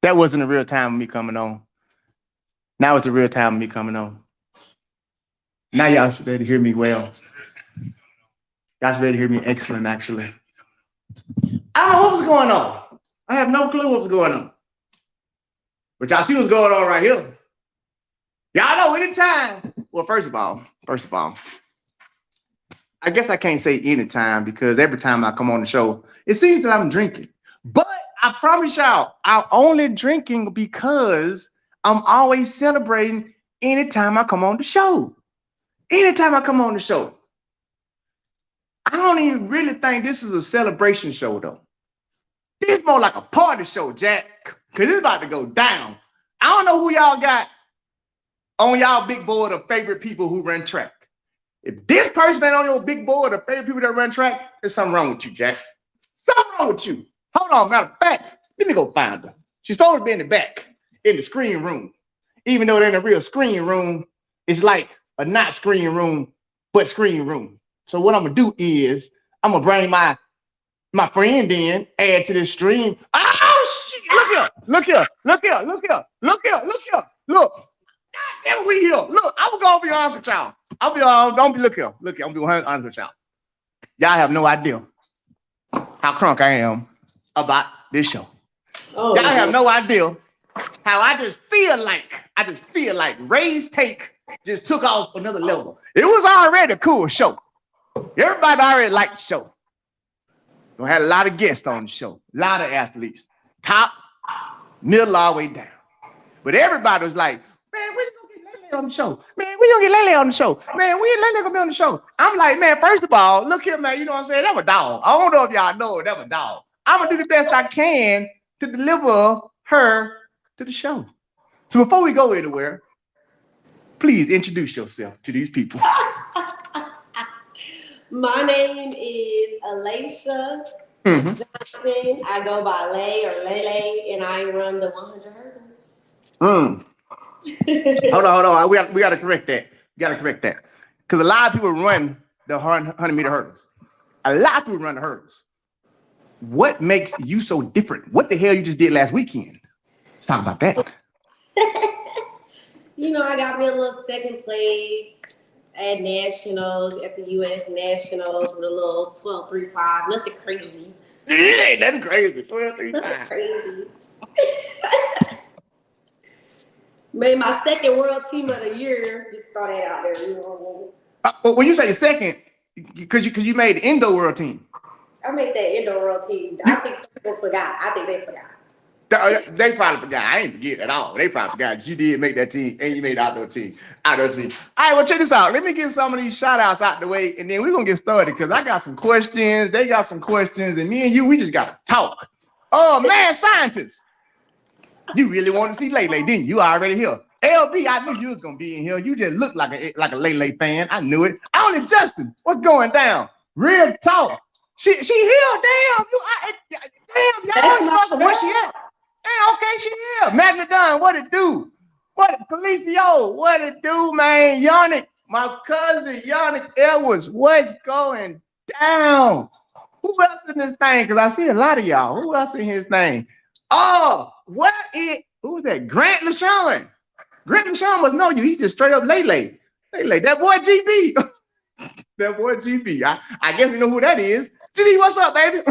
That wasn't a real time of me coming on. Now it's the real time of me coming on. Now y'all should be able to hear me well. Y'all should be able to hear me excellent, actually. I don't know what was going on. I have no clue what was going on. But y'all see what's going on right here. Y'all know anytime. Well, first of all, I guess I can't say anytime because every time I come on the show, it seems that I'm drinking. But I promise y'all, I'm only drinking because I'm always celebrating anytime I come on the show. Anytime I come on the show. I don't even really think this is a celebration show, though. This is more like a party show, Jack, because it's about to go down. I don't know who y'all got on y'all big board of favorite people who run track. If this person ain't on your big board of favorite people that run track, there's something wrong with you, Jack. Something wrong with you. Hold on, matter of fact, let me go find her. She's supposed to be in the back, in the screen room. Even though they're in a real screen room, it's like a not screen room, but screen room. So what I'm gonna do is I'm gonna bring my friend in, add to this stream. Oh shit! Look here! Look! God damn, we here. Look, I'm gonna be honest with y'all. Don't be look here. I'm gonna be honest with y'all. Y'all have no idea how crunk I am about this show. Oh, y'all have no idea how I just feel like Ray's Take just took off another level. It was already a cool show. Everybody already liked the show. We had a lot of guests on the show, a lot of athletes, top, middle, all the way down. But everybody was like, man, we gonna get Lele on the show. Man, we gonna get Lele on the show. Man, we ain't Lele gonna be on the show. I'm like, man, first of all, look here, man, you know what I'm saying? That was a dog. I don't know if y'all know it, that was a dog. I'm gonna do the best I can to deliver her to the show. So before we go anywhere, please introduce yourself to these people. My name is Alaysha Johnson. I go by Lay or Lele, and I run the 100 hurdles. Hold on. We gotta correct that. Because a lot of people run the 100-meter hurdles. A lot of people run the hurdles. What makes you so different? What the hell you just did last weekend? Let's talk about that. You know, I got me a little second place at nationals, at the U.S. Nationals with a little 12.35. Nothing crazy. Yeah, nothing crazy. 12.35. Nothing crazy. Made my second world team of the year. Just throw that out there. You know. When you say second, because you made the indoor world team. I made that indoor world team. I think some people forgot. I think they forgot. They probably forgot. I ain't forget at all. They probably forgot you did make that team and you made the outdoor team. All right, well, check this out. Let me get some of these shout outs out the way and then we're going to get started because I got some questions. They got some questions and me and you, we just got to talk. Oh, man, scientists. You really wanted to see Lele, didn't you? You already here. LB, I knew you was going to be in here. You just look like a Lele fan. I knew it. Only Justin, what's going down? Real talk. She here. Damn. Y'all want to where she at? Hey, okay, she here. Magna Dunn, what it do? Felicio, what it do, man? Yannick, my cousin, Yannick Edwards, what's going down? Who else in this thing? Because I see a lot of y'all. Who else in his thing? Oh, who's that? Grant LaShawn. Grant LaShawn must know you. He just straight up Lele. That boy GB. That boy GB. I guess we know who that is. GB, what's up, baby?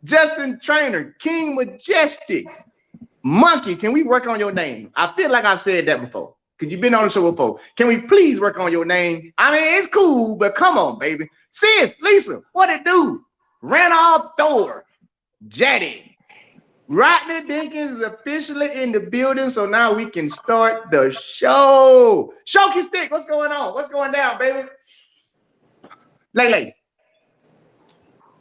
Justin Trainer, King Majestic, Monkey. Can we work on your name? I feel like I've said that before because you've been on the show before. Can we please work on your name? I mean, it's cool, but come on, baby. Sis, Lisa, what it do? Randolph Thor, Jetty, Rodney Dinkins is officially in the building, so now we can start the show. Shoki Stick, what's going on? What's going down, baby? Lele.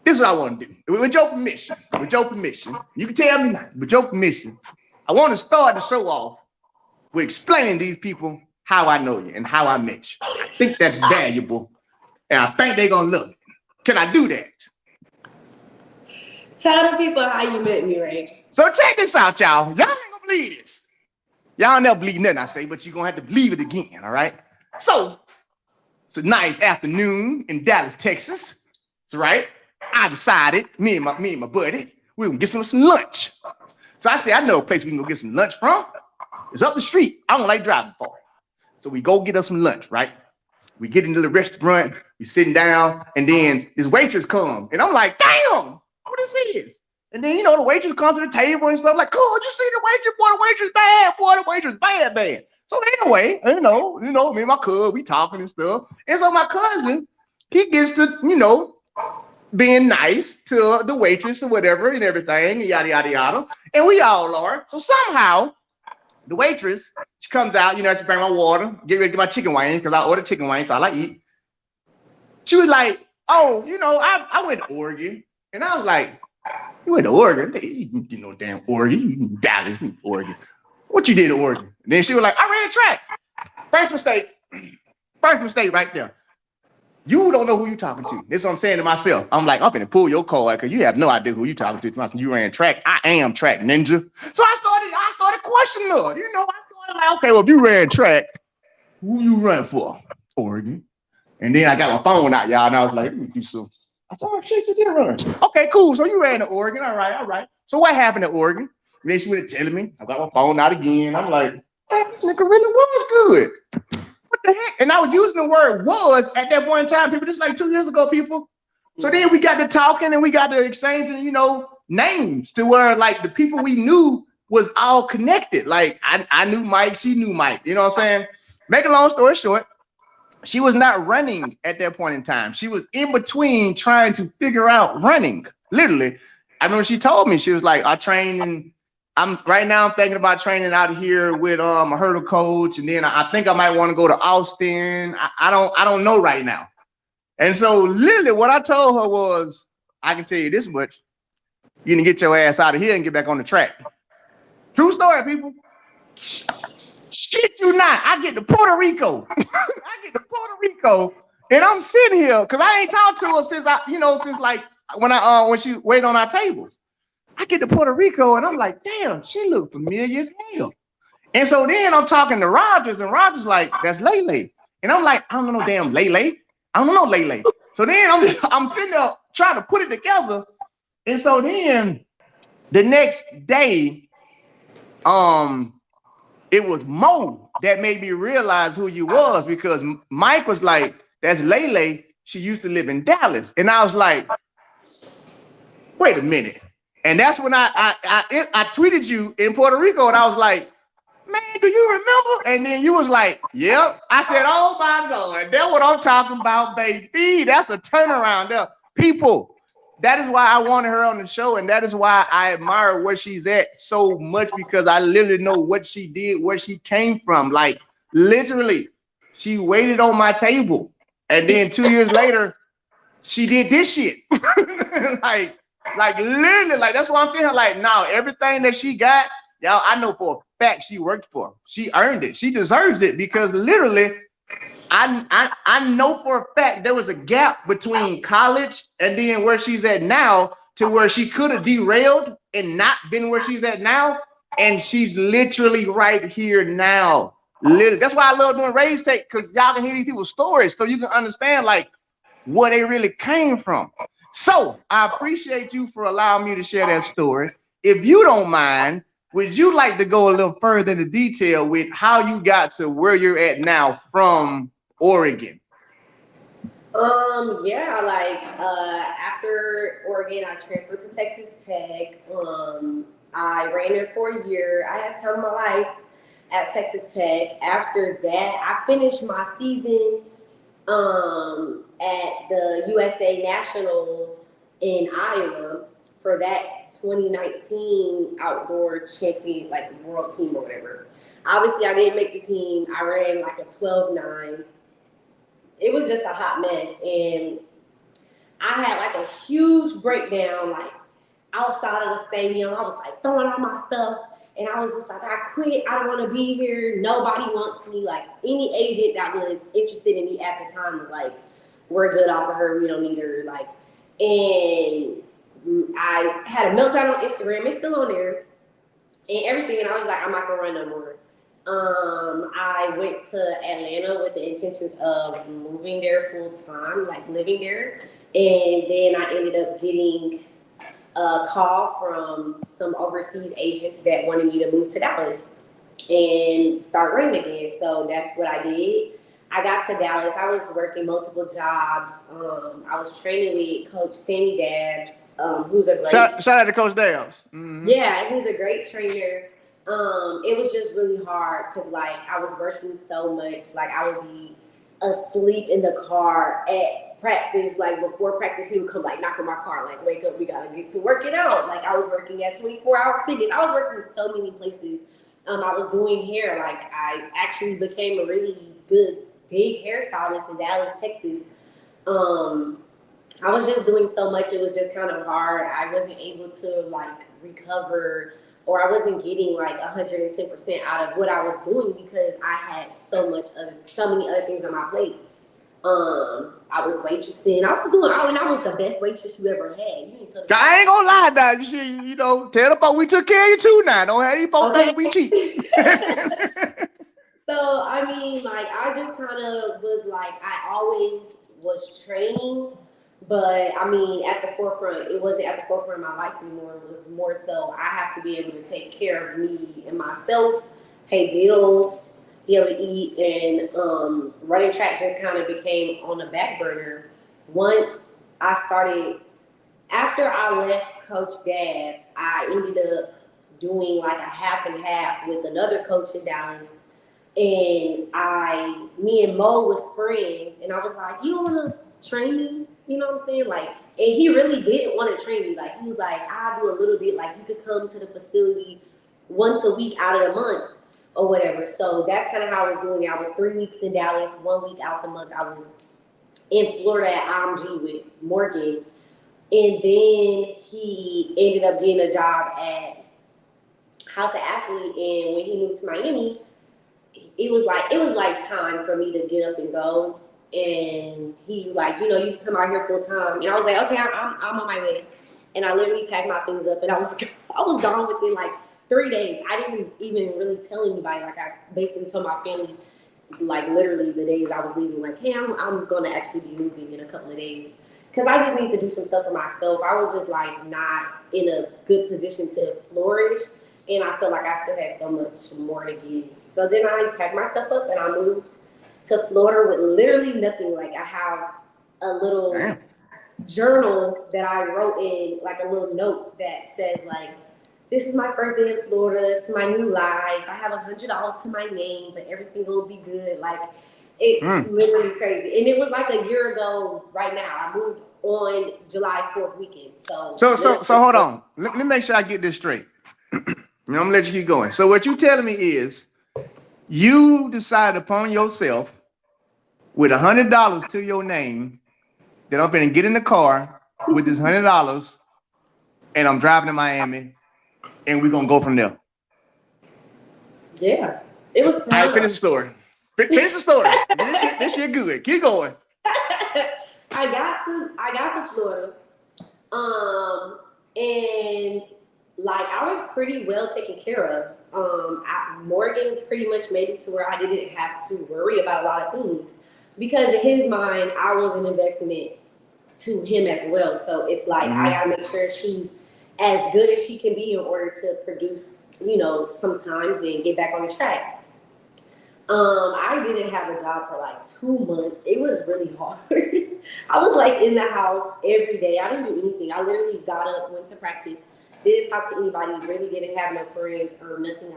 This is what I want to do. With your permission, you can tell me not, with your permission, I want to start the show off with explaining to these people how I know you and how I met you. I think that's valuable, and I think they're going to love it. Can I do that? Tell the people how you met me, Ray. So check this out, y'all. Y'all ain't going to believe this. Y'all never believe nothing I say, but you're going to have to believe it again, all right? So, it's a nice afternoon in Dallas, Texas. That's right. I decided, me and my buddy, We can get some lunch. So I said, I know a place we can go get some lunch from. It's up the street. I don't like driving far. So we go get us some lunch, right? We get into the restaurant, we sitting down, and then this waitress come. And I'm like, damn, what this is? And then, the waitress comes to the table and stuff like, cool, you see the waitress? Boy, the waitress bad. Boy, the waitress bad. So anyway, me and my cousin, we talking and stuff. And so my cousin, he gets to, being nice to the waitress or whatever and everything, yada, yada, yada. And we all are. So somehow, the waitress, she comes out, she bring my water, get ready to get my chicken wings, because I ordered chicken wings, so I like to eat. She was like, oh, I went to Oregon. And I was like, you went to Oregon? You did no damn Oregon. You Dallas, Oregon. What you did in Oregon? And then she was like, I ran track. First mistake right there. You don't know who you talking to. That's what I'm saying to myself. I'm like, I'm finna pull your card because you have no idea who you talking to. You ran track. I am track ninja. So I started questioning her. I started like, okay, well, if you ran track, who you run for? Oregon. And then I got my phone out, y'all, and I was like, let me do some. I thought, oh, shit, you did run. Okay, cool. So you ran to Oregon. All right. So what happened at Oregon? And then she went telling me. I got my phone out again. I'm like, man, this nigga really was good. What the heck? And I was using the word was at that point in time, people. This is like 2 years ago, people. So then we got to talking and we got to exchanging, names to where like the people we knew was all connected. Like I knew Mike, she knew Mike. You know what I'm saying? Make a long story short, she was not running at that point in time. She was in between trying to figure out running. Literally, I remember she told me, she was like, I train and I'm thinking about training out here with a hurdle coach, and then I think I might want to go to Austin. I don't know right now. And so literally what I told her was, I can tell you this much, you need to get your ass out of here and get back on the track. True story, people. Shit you not. I get to Puerto Rico. And I'm sitting here because I ain't talked to her since like when she waited on our tables. I get to Puerto Rico and I'm like, damn, she look familiar as hell. And so then I'm talking to Rogers, and Rogers like, that's Lele. And I'm like, I don't know no damn Lele. I don't know Lele. So then I'm sitting there trying to put it together. And so then the next day, it was Mo that made me realize who you was, because Mike was like, that's Lele. She used to live in Dallas. And I was like, wait a minute. And that's when I tweeted you in Puerto Rico, and I was like, man, do you remember? And then you was like, yep. I said, oh my God, that's what I'm talking about, baby. That's a turnaround there. People, that is why I wanted her on the show, and that is why I admire where she's at so much, because I literally know what she did, where she came from. Like, literally, she waited on my table, and then 2 years later, she did this shit. Like literally, like that's why I'm saying, like, now everything that she got, y'all, I know for a fact she worked for. She earned it. She deserves it, because literally, I know for a fact there was a gap between college and then where she's at now, to where she could have derailed and not been where she's at now, and she's literally right here now. Literally, that's why I love doing Raise Take, because y'all can hear these people's stories, so you can understand like where they really came from. So I appreciate you for allowing me to share that story. If you don't mind, would you like to go a little further into detail with how you got to where you're at now from Oregon? Yeah, like after Oregon, I transferred to Texas Tech. I ran there for a year. I had time of my life at Texas Tech. After that, I finished my season at the USA Nationals in Iowa for that 2019 outdoor champion, like world team or whatever. Obviously, I didn't make the team. I ran like a 12.9. It was just a hot mess, and I had like a huge breakdown, like outside of the stadium. I was like throwing out my stuff, and I was just like, I quit. I don't want to be here. Nobody wants me. Like any agent that was interested in me at the time was like, we're good off of her. We don't need her. Like, and I had a meltdown on Instagram. It's still on there and everything. And I was like, I'm not gonna run no more. I went to Atlanta with the intentions of moving there full time, like living there. And then I ended up getting a call from some overseas agents that wanted me to move to Dallas and start running again. So that's what I did. I got to Dallas. I was working multiple jobs. I was training with Coach Sammy Dabbs, who's a great shout out to Coach Dabbs. Mm-hmm. Yeah, he's a great trainer. It was just really hard because like I was working so much. Like I would be asleep in the car at practice. Like before practice, he would come like knock on my car, like wake up, we gotta get to working out. Like I was working at 24-hour fitness. I was working in so many places. I was doing hair. Like I actually became a really good big hairstylist in Dallas, Texas. I was just doing so much. It was just kind of hard. I wasn't able to like recover, or I wasn't getting like 110% out of what I was doing because I had so many other things on my plate. I was waitressing. I was doing. I was the best waitress you ever had. You ain't I ain't gonna lie, now. You know, tell the folks we took care of you too. Now, don't have these folks think we cheap. So I mean, like I just kind of was like I always was training, but I mean at the forefront, it wasn't at the forefront of my life anymore. It was more so I have to be able to take care of me and myself, pay bills, be able to eat, and running track just kind of became on the back burner. Once I started, after I left Coach Dabbs, I ended up doing like a half and half with another coach in Dallas. And me and Mo was friends, and I was like, you don't want to train me? You know what I'm saying? Like, and he really didn't want to train me. Like, he was like, I'll do a little bit. Like, you could come to the facility once a week out of the month or whatever. So that's kind of how I was doing it. I was 3 weeks in Dallas, 1 week out the month. I was in Florida at IMG with Morgan. And then he ended up getting a job at House of Athlete. And when he moved to Miami, it was like time for me to get up and go. And he was like, you know, you can come out here full time. And I was like, okay, I'm on my way. And I literally packed my things up, and I was gone within like 3 days. I didn't even really tell anybody. Like I basically told my family, like literally the days I was leaving, like, hey, I'm gonna actually be moving in a couple of days because I just need to do some stuff for myself. I was just like not in a good position to flourish. And I felt like I still had so much more to give. So then I packed my stuff up and I moved to Florida with literally nothing. Like I have a little journal that I wrote in, like a little note that says like, this is my first day in Florida. It's my new life. I have $100 to my name, but everything will be good. Like it's literally crazy. And it was like a year ago right now. I moved on July 4th weekend. So hold on. Let me make sure I get this straight. I'm gonna let you keep going. So what you telling me is you decided upon yourself with $100 to your name that I'm gonna get in the car with this $100 and I'm driving to Miami and we're gonna go from there. Yeah. It was tough. All right, finish the story. Finish the story. This shit good. Keep going. I got to Florida. And like I was pretty well taken care of. Morgan pretty much made it to where I didn't have to worry about a lot of things because in his mind, I was an investment to him as well. So it's like I gotta make sure she's as good as she can be in order to produce, you know, sometimes and get back on the track. I didn't have a job for like 2 months. It was really hard. I was like in the house every day. I didn't do anything. I literally got up, went to practice, didn't talk to anybody, really didn't have no friends or nothing.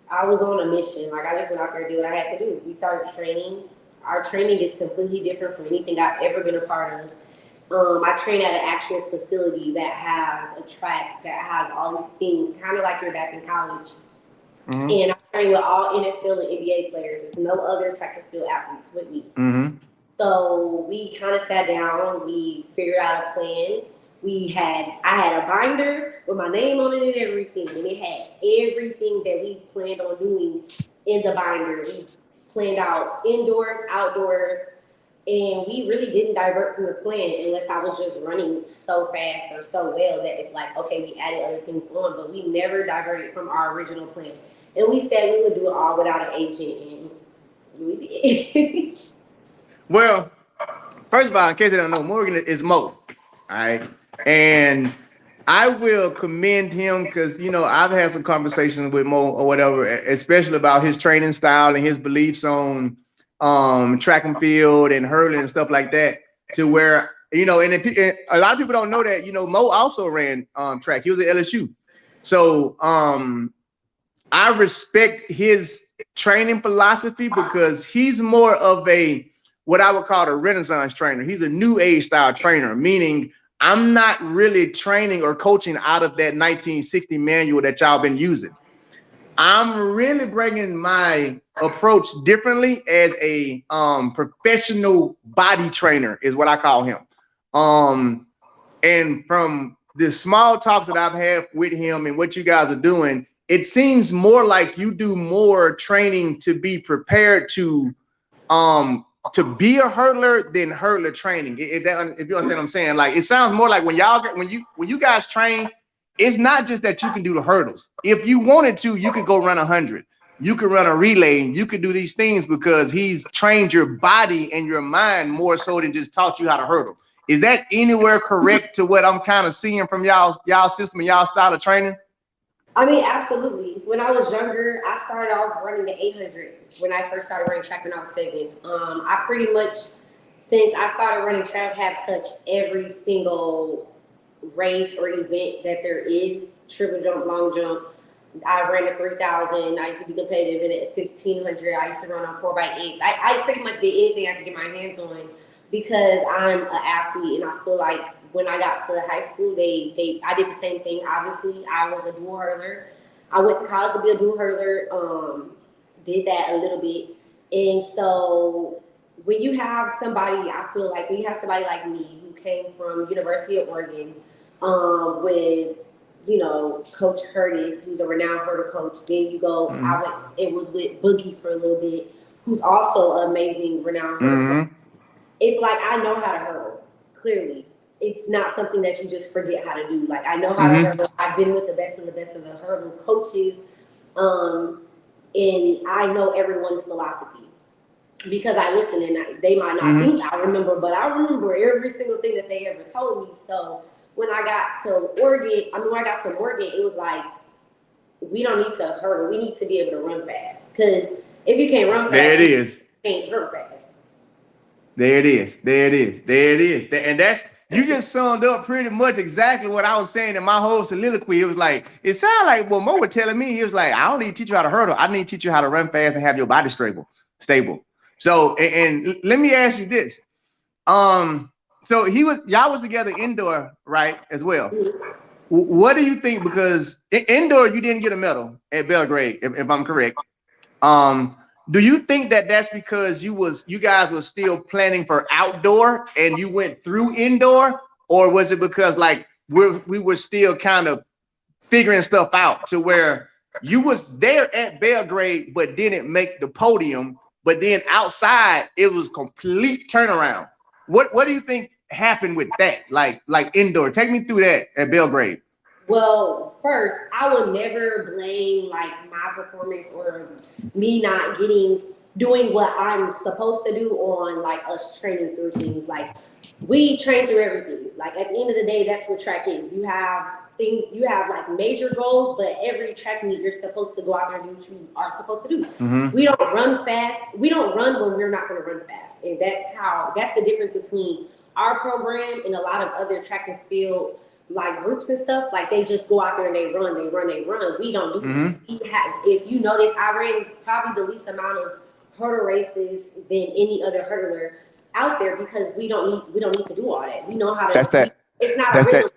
I was on a mission. Like I just went out there and did what I had to do. We started training. Our training is completely different from anything I've ever been a part of. I train at an actual facility that has a track, that has all these things, kind of like you're back in college. And I train with all NFL and NBA players. There's no other track and field athletes with me. So we kind of sat down, we figured out a plan. I had a binder with my name on it and everything, and it had everything that we planned on doing in the binder. We planned out indoors, outdoors, and we really didn't divert from the plan unless I was just running so fast or so well that it's like, okay, we added other things on, but we never diverted from our original plan. And we said we would do it all without an agent, and we did. Well, first of all, in case they don't know, Morgan is Mo. All right. And I will commend him because I've had some conversations with Mo or whatever, especially about his training style and his beliefs on track and field and hurling and stuff like that. To where and a lot of people don't know that Mo also ran track. He was at LSU, so I respect his training philosophy because he's more of a what I would call a Renaissance trainer. He's a new age style trainer, meaning I'm not really training or coaching out of that 1960 manual that y'all been using. I'm really bringing my approach differently as a professional body trainer is what I call him. And from the small talks that I've had with him and what you guys are doing, it seems more like you do more training to be prepared to be a hurdler than hurdler training. If you understand what I'm saying, like it sounds more like when you guys train, it's not just that you can do the hurdles. If you wanted to, you could go run 100. You could run a relay. You could do these things because he's trained your body and your mind more so than just taught you how to hurdle. Is that anywhere correct to what I'm kind of seeing from y'all system and y'all style of training? I mean, absolutely. When I was younger, I started off running the 800 when I first started running track when I was 7. I pretty much, since I started running track, have touched every single race or event that there is. Triple jump, long jump. I ran a 3,000. I used to be competitive in it at 1,500. I used to run on 4x8s. I pretty much did anything I could get my hands on because I'm an athlete, and I feel like when I got to high school, I did the same thing. Obviously, I was a dual hurdler. I went to college to be a dual hurdler. Did that a little bit, and so when you have somebody, I feel like when you have somebody like me who came from University of Oregon, with Coach Curtis, who's a renowned hurdle coach. Then you go, it was with Boogie for a little bit, who's also an amazing renowned hurdle coach. It's like I know how to hurdle, clearly. It's not something that you just forget how to do. Like I know how to hurdle. I've been with the best of the hurdle coaches, and I know everyone's philosophy because I listen, and they might not think I remember, but I remember every single thing that they ever told me. So when I got to Morgan, it was like we don't need to hurdle. We need to be able to run fast because if you can't run fast, there it is. You can't hurdle fast. There it is. And that's, you just summed up pretty much exactly what I was saying in my whole soliloquy. It was like, it sounded like what Mo was telling me. He was like, I don't need to teach you how to hurdle. I need to teach you how to run fast and have your body stable. So, and let me ask you this. So y'all was together indoor, right, as well. What do you think? Because indoor, you didn't get a medal at Belgrade, if I'm correct. Do you think that that's because you guys were still planning for outdoor and you went through indoor, or was it because like we were still kind of figuring stuff out to where you was there at Belgrade but didn't make the podium, but then outside it was complete turnaround? What do you think happened with that? Like indoor, take me through that at Belgrade. Well, first, I will never blame like my performance or me not doing what I'm supposed to do on like us training through things. Like we train through everything. Like at the end of the day, that's what track is. You have like major goals, but every track meet you're supposed to go out there and do what you are supposed to do. We don't run fast. We don't run when we're not going to run fast, and that's the difference between our program and a lot of other track and field like groups and stuff. Like they just go out there and they run. We don't do that. If you notice, I ran probably the least amount of hurdle races than any other hurdler out there because we don't need to do all that. We know how to. It's not a rhythm.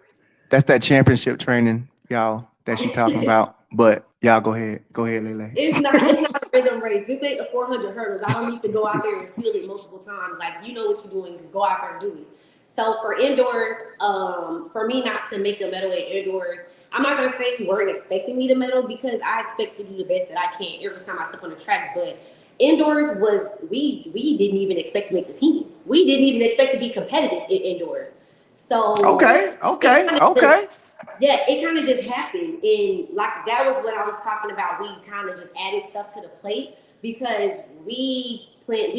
That's that championship training, y'all, that she talking about. But y'all go ahead, Lele. It's not a rhythm race. This ain't a 400 hurdles. I don't need to go out there and feel it multiple times. Like you know what you're doing, go out there and do it. So for indoors, for me not to make a medal at indoors, I'm not gonna say you weren't expecting me to medal because I expect to do the best that I can every time I step on the track. But indoors was we didn't even expect to make the team. We didn't even expect to be competitive in indoors. So okay. It kind of just happened, and like that was what I was talking about. We kind of just added stuff to the plate because we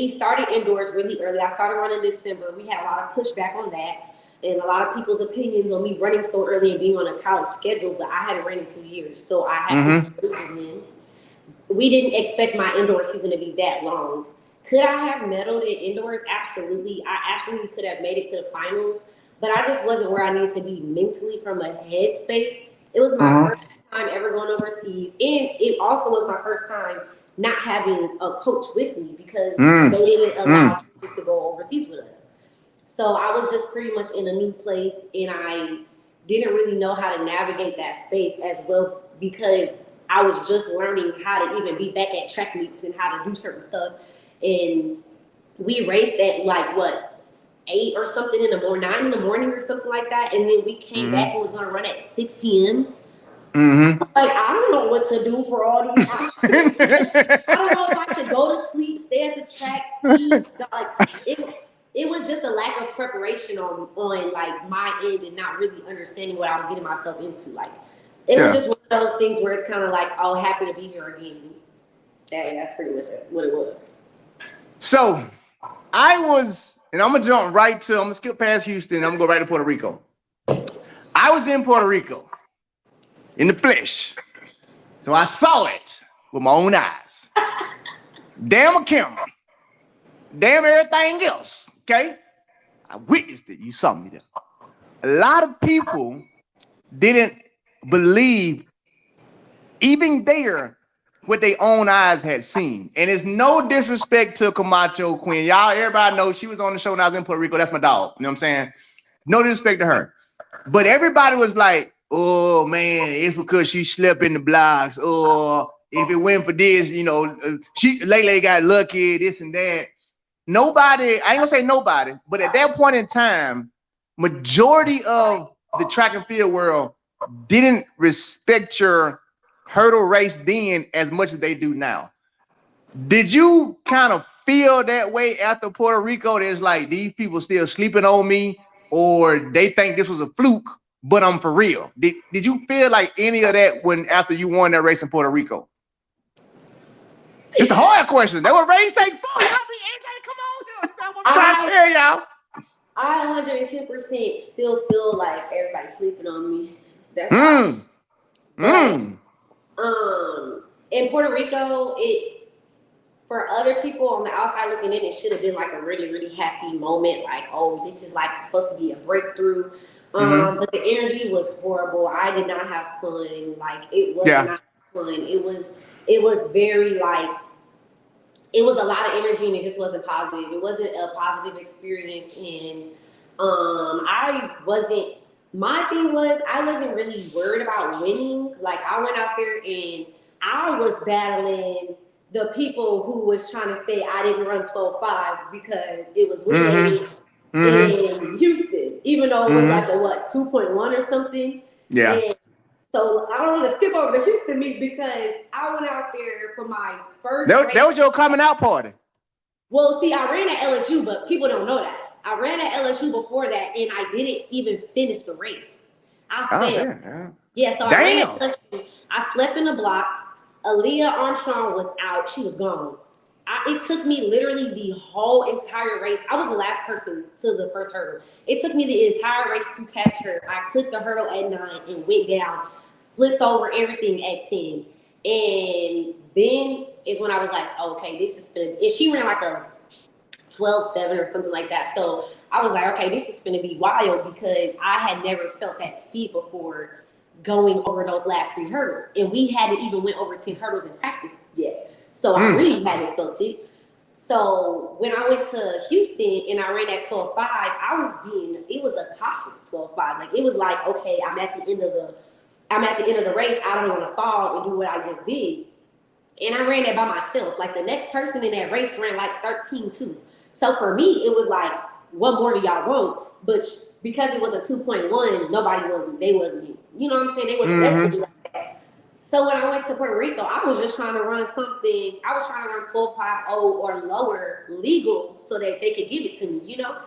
started indoors really early. I started running in December. We had a lot of pushback on that. and a lot of people's opinions on me running so early and being on a college schedule, but I hadn't ran in 2 years, so I had to get races in. We didn't expect my indoor season to be that long. Could I have medaled in indoors? Absolutely. I absolutely could have made it to the finals, but I just wasn't where I needed to be mentally from a headspace. It was my first time ever going overseas, and it also was my first time not having a coach with me because they didn't allow us to go overseas with us. So I was just pretty much in a new place, and I didn't really know how to navigate that space as well because I was just learning how to even be back at track meets and how to do certain stuff. And we raced at like what, 8 or something in the morning, 9 in the morning or something like that. And then we came back and was gonna run at 6 p.m. Like, I don't know what to do for all these hours. I don't know if I should go to sleep, stay at the track, eat. Like, it was just a lack of preparation on like my end and not really understanding what I was getting myself into. Like, it was just one of those things where it's kind of like, oh, happy to be here again. That's pretty much what it was. So I was, and I'm gonna jump right to, I'm gonna skip past Houston, I'm gonna go right to Puerto Rico. I was in Puerto Rico in the flesh. So I saw it with my own eyes. Damn a camera. Damn everything else. Okay? I witnessed it. You saw me there. A lot of people didn't believe even there what their own eyes had seen. And it's no disrespect to Camacho Queen. Y'all, everybody knows she was on the show when I was in Puerto Rico. That's my dog. You know what I'm saying? No disrespect to her. But everybody was like, oh man, it's because she slept in the blocks. Or if it went for this, you know, Lele got lucky, this and that. Nobody, I ain't gonna say nobody, but at that point in time, majority of the track and field world didn't respect your hurdle race then as much as they do now. Did you kind of feel that way after Puerto Rico? There's like, these people still sleeping on me, or they think this was a fluke, but I'm for real. Did you feel like any of that when after you won that race in Puerto Rico? It's a hard question. That was race take 4. Y'all be AJ, come on here. I'm trying to tell y'all. I 110% still feel like everybody's sleeping on me. That's in Puerto Rico, it for other people on the outside looking in, it should have been like a really, really happy moment. Like, oh, this is like supposed to be a breakthrough. But the energy was horrible. I did not have fun. Like, it was not fun. It was very like, it was a lot of energy and it just wasn't positive. It wasn't a positive experience. And my thing was, I wasn't really worried about winning. Like, I went out there and I was battling the people who was trying to say I didn't run 12.5 because it was winning in Houston, even though it was like a 2.1 or something. Yeah. And so I don't want to skip over the Houston meet because I went out there for my first race. That was your coming out party. Well, see, I ran at LSU, but people don't know that. I ran at LSU before that, and I didn't even finish the race. I failed. Yeah, so I ran at LSU. I slept in the blocks. Aaliyah Armstrong was out. She was gone. It took me literally the whole entire race. I was the last person to the first hurdle. It took me the entire race to catch her. I clicked the hurdle at 9 and went down, flipped over everything at 10. And then is when I was like, okay, this is finna, and she ran like a 12.7 or something like that. So I was like, okay, this is gonna be wild because I had never felt that speed before going over those last 3 hurdles. And we hadn't even went over 10 hurdles in practice yet. So I really hadn't felt it. So when I went to Houston and I ran at 12.5, it was a cautious 12.5. Like, it was like, okay, I'm at the end of the race. I don't want to fall and do what I just did. And I ran that by myself. Like, the next person in that race ran like 13.2. So for me, it was like, what more do y'all want? But because it was a 2.1, they wasn't, you know what I'm saying? They wasn't messing like that. So when I went to Puerto Rico, I was just trying to run something. I was trying to run 12.50 or lower legal so that they could give it to me, you know?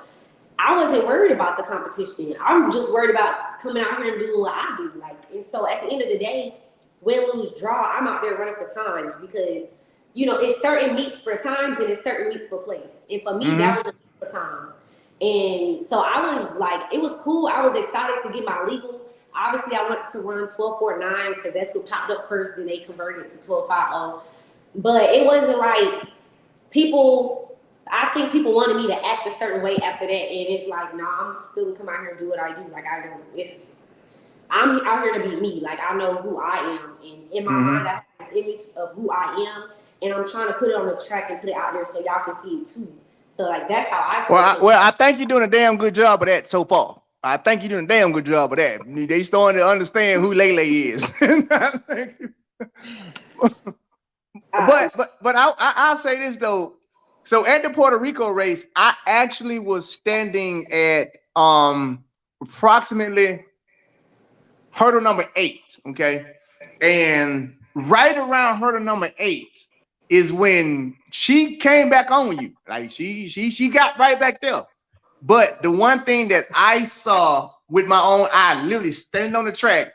I wasn't worried about the competition. I'm just worried about coming out here and doing what I do. Like, and so at the end of the day, win, lose, draw, I'm out there running for times because, you know, it's certain meets for times and it's certain meets for place. And for me, that was a meet for time. And so I was like, it was cool. I was excited to get my legal. Obviously, I wanted to run 12.49 because that's what popped up first. Then they converted to 12.50. But it wasn't like people. I think people wanted me to act a certain way after that, and it's like, nah, I'm still gonna come out here and do what I do. Like I don't. I'm out here to be me. Like I know who I am, and in my mind, I have this image of who I am, and I'm trying to put it on the track and put it out there so y'all can see it too. So like that's how I feel. Well, I think you're doing a damn good job of that so far. I think you're doing a damn good job of that. They starting to understand who Lele is. but I'll say this though. So at the Puerto Rico race, I actually was standing at approximately hurdle number 8. Okay, and right around hurdle number 8 is when she came back on you. Like she got right back there. But the one thing that I saw with my own eye, literally standing on the track,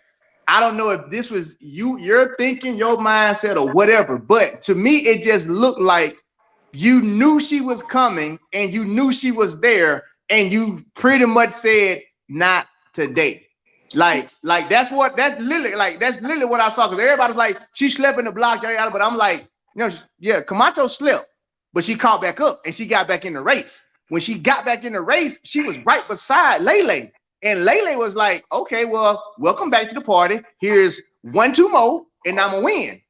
I don't know if this was your thinking, your mindset, or whatever, but to me, it just looked like you knew she was coming and you knew she was there, and you pretty much said, not today. Like that's literally what I saw, because everybody's like, she slept in the block, but I'm like, yeah, Camacho slept, but she caught back up and she got back in the race. When she got back in the race, she was right beside Lele. And Lele was like, okay, well, welcome back to the party. Here's 1-2 more, and I'm going to win.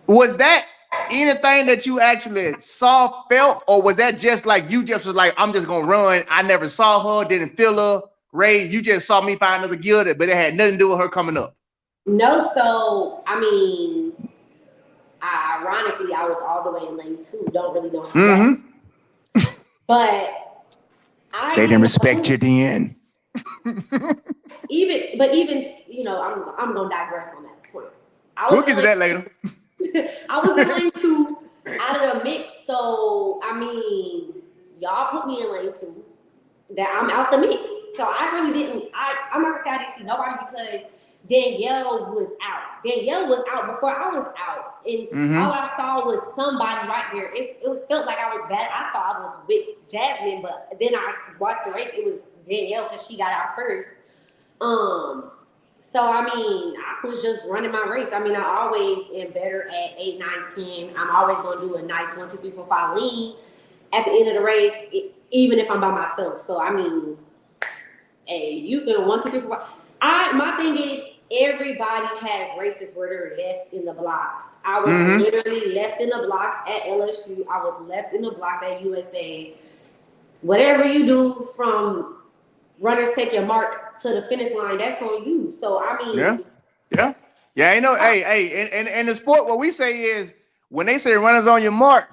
Was that anything that you actually saw, felt, or was that just like you just was like, I'm just going to run? I never saw her, didn't feel her. Ray, you just saw me find another gear, but it had nothing to do with her coming up. No, so, I mean, ironically, I was all the way in lane 2. Don't really know how But they didn't respect you then. even I'm gonna digress on that point. We'll get to that later. I was in lane 2 out of the mix, so I mean, y'all put me in lane 2. That I'm out the mix, so I really didn't. I'm not gonna say I didn't see nobody because Danielle was out. Danielle was out before I was out, and all I saw was somebody right there. It felt like I was bad. I thought I was with Jasmine, but then I watched the race. It was Danielle because she got out first. So I mean, I was just running my race. I mean, I always am better at 8, 9, 10. I'm always gonna do a nice 1, 2, 3, 4, 5 lean at the end of the race, even if I'm by myself. So I mean, hey, you can 1, 2, 3, 4, 5. My thing is, everybody has races where they're left in the blocks. I was literally left in the blocks at LSU. I was left in the blocks at USA's. Whatever you do from runners take your mark to the finish line, that's on you. So I mean, yeah. You know, hey, and the sport, what we say is, when they say runners on your mark,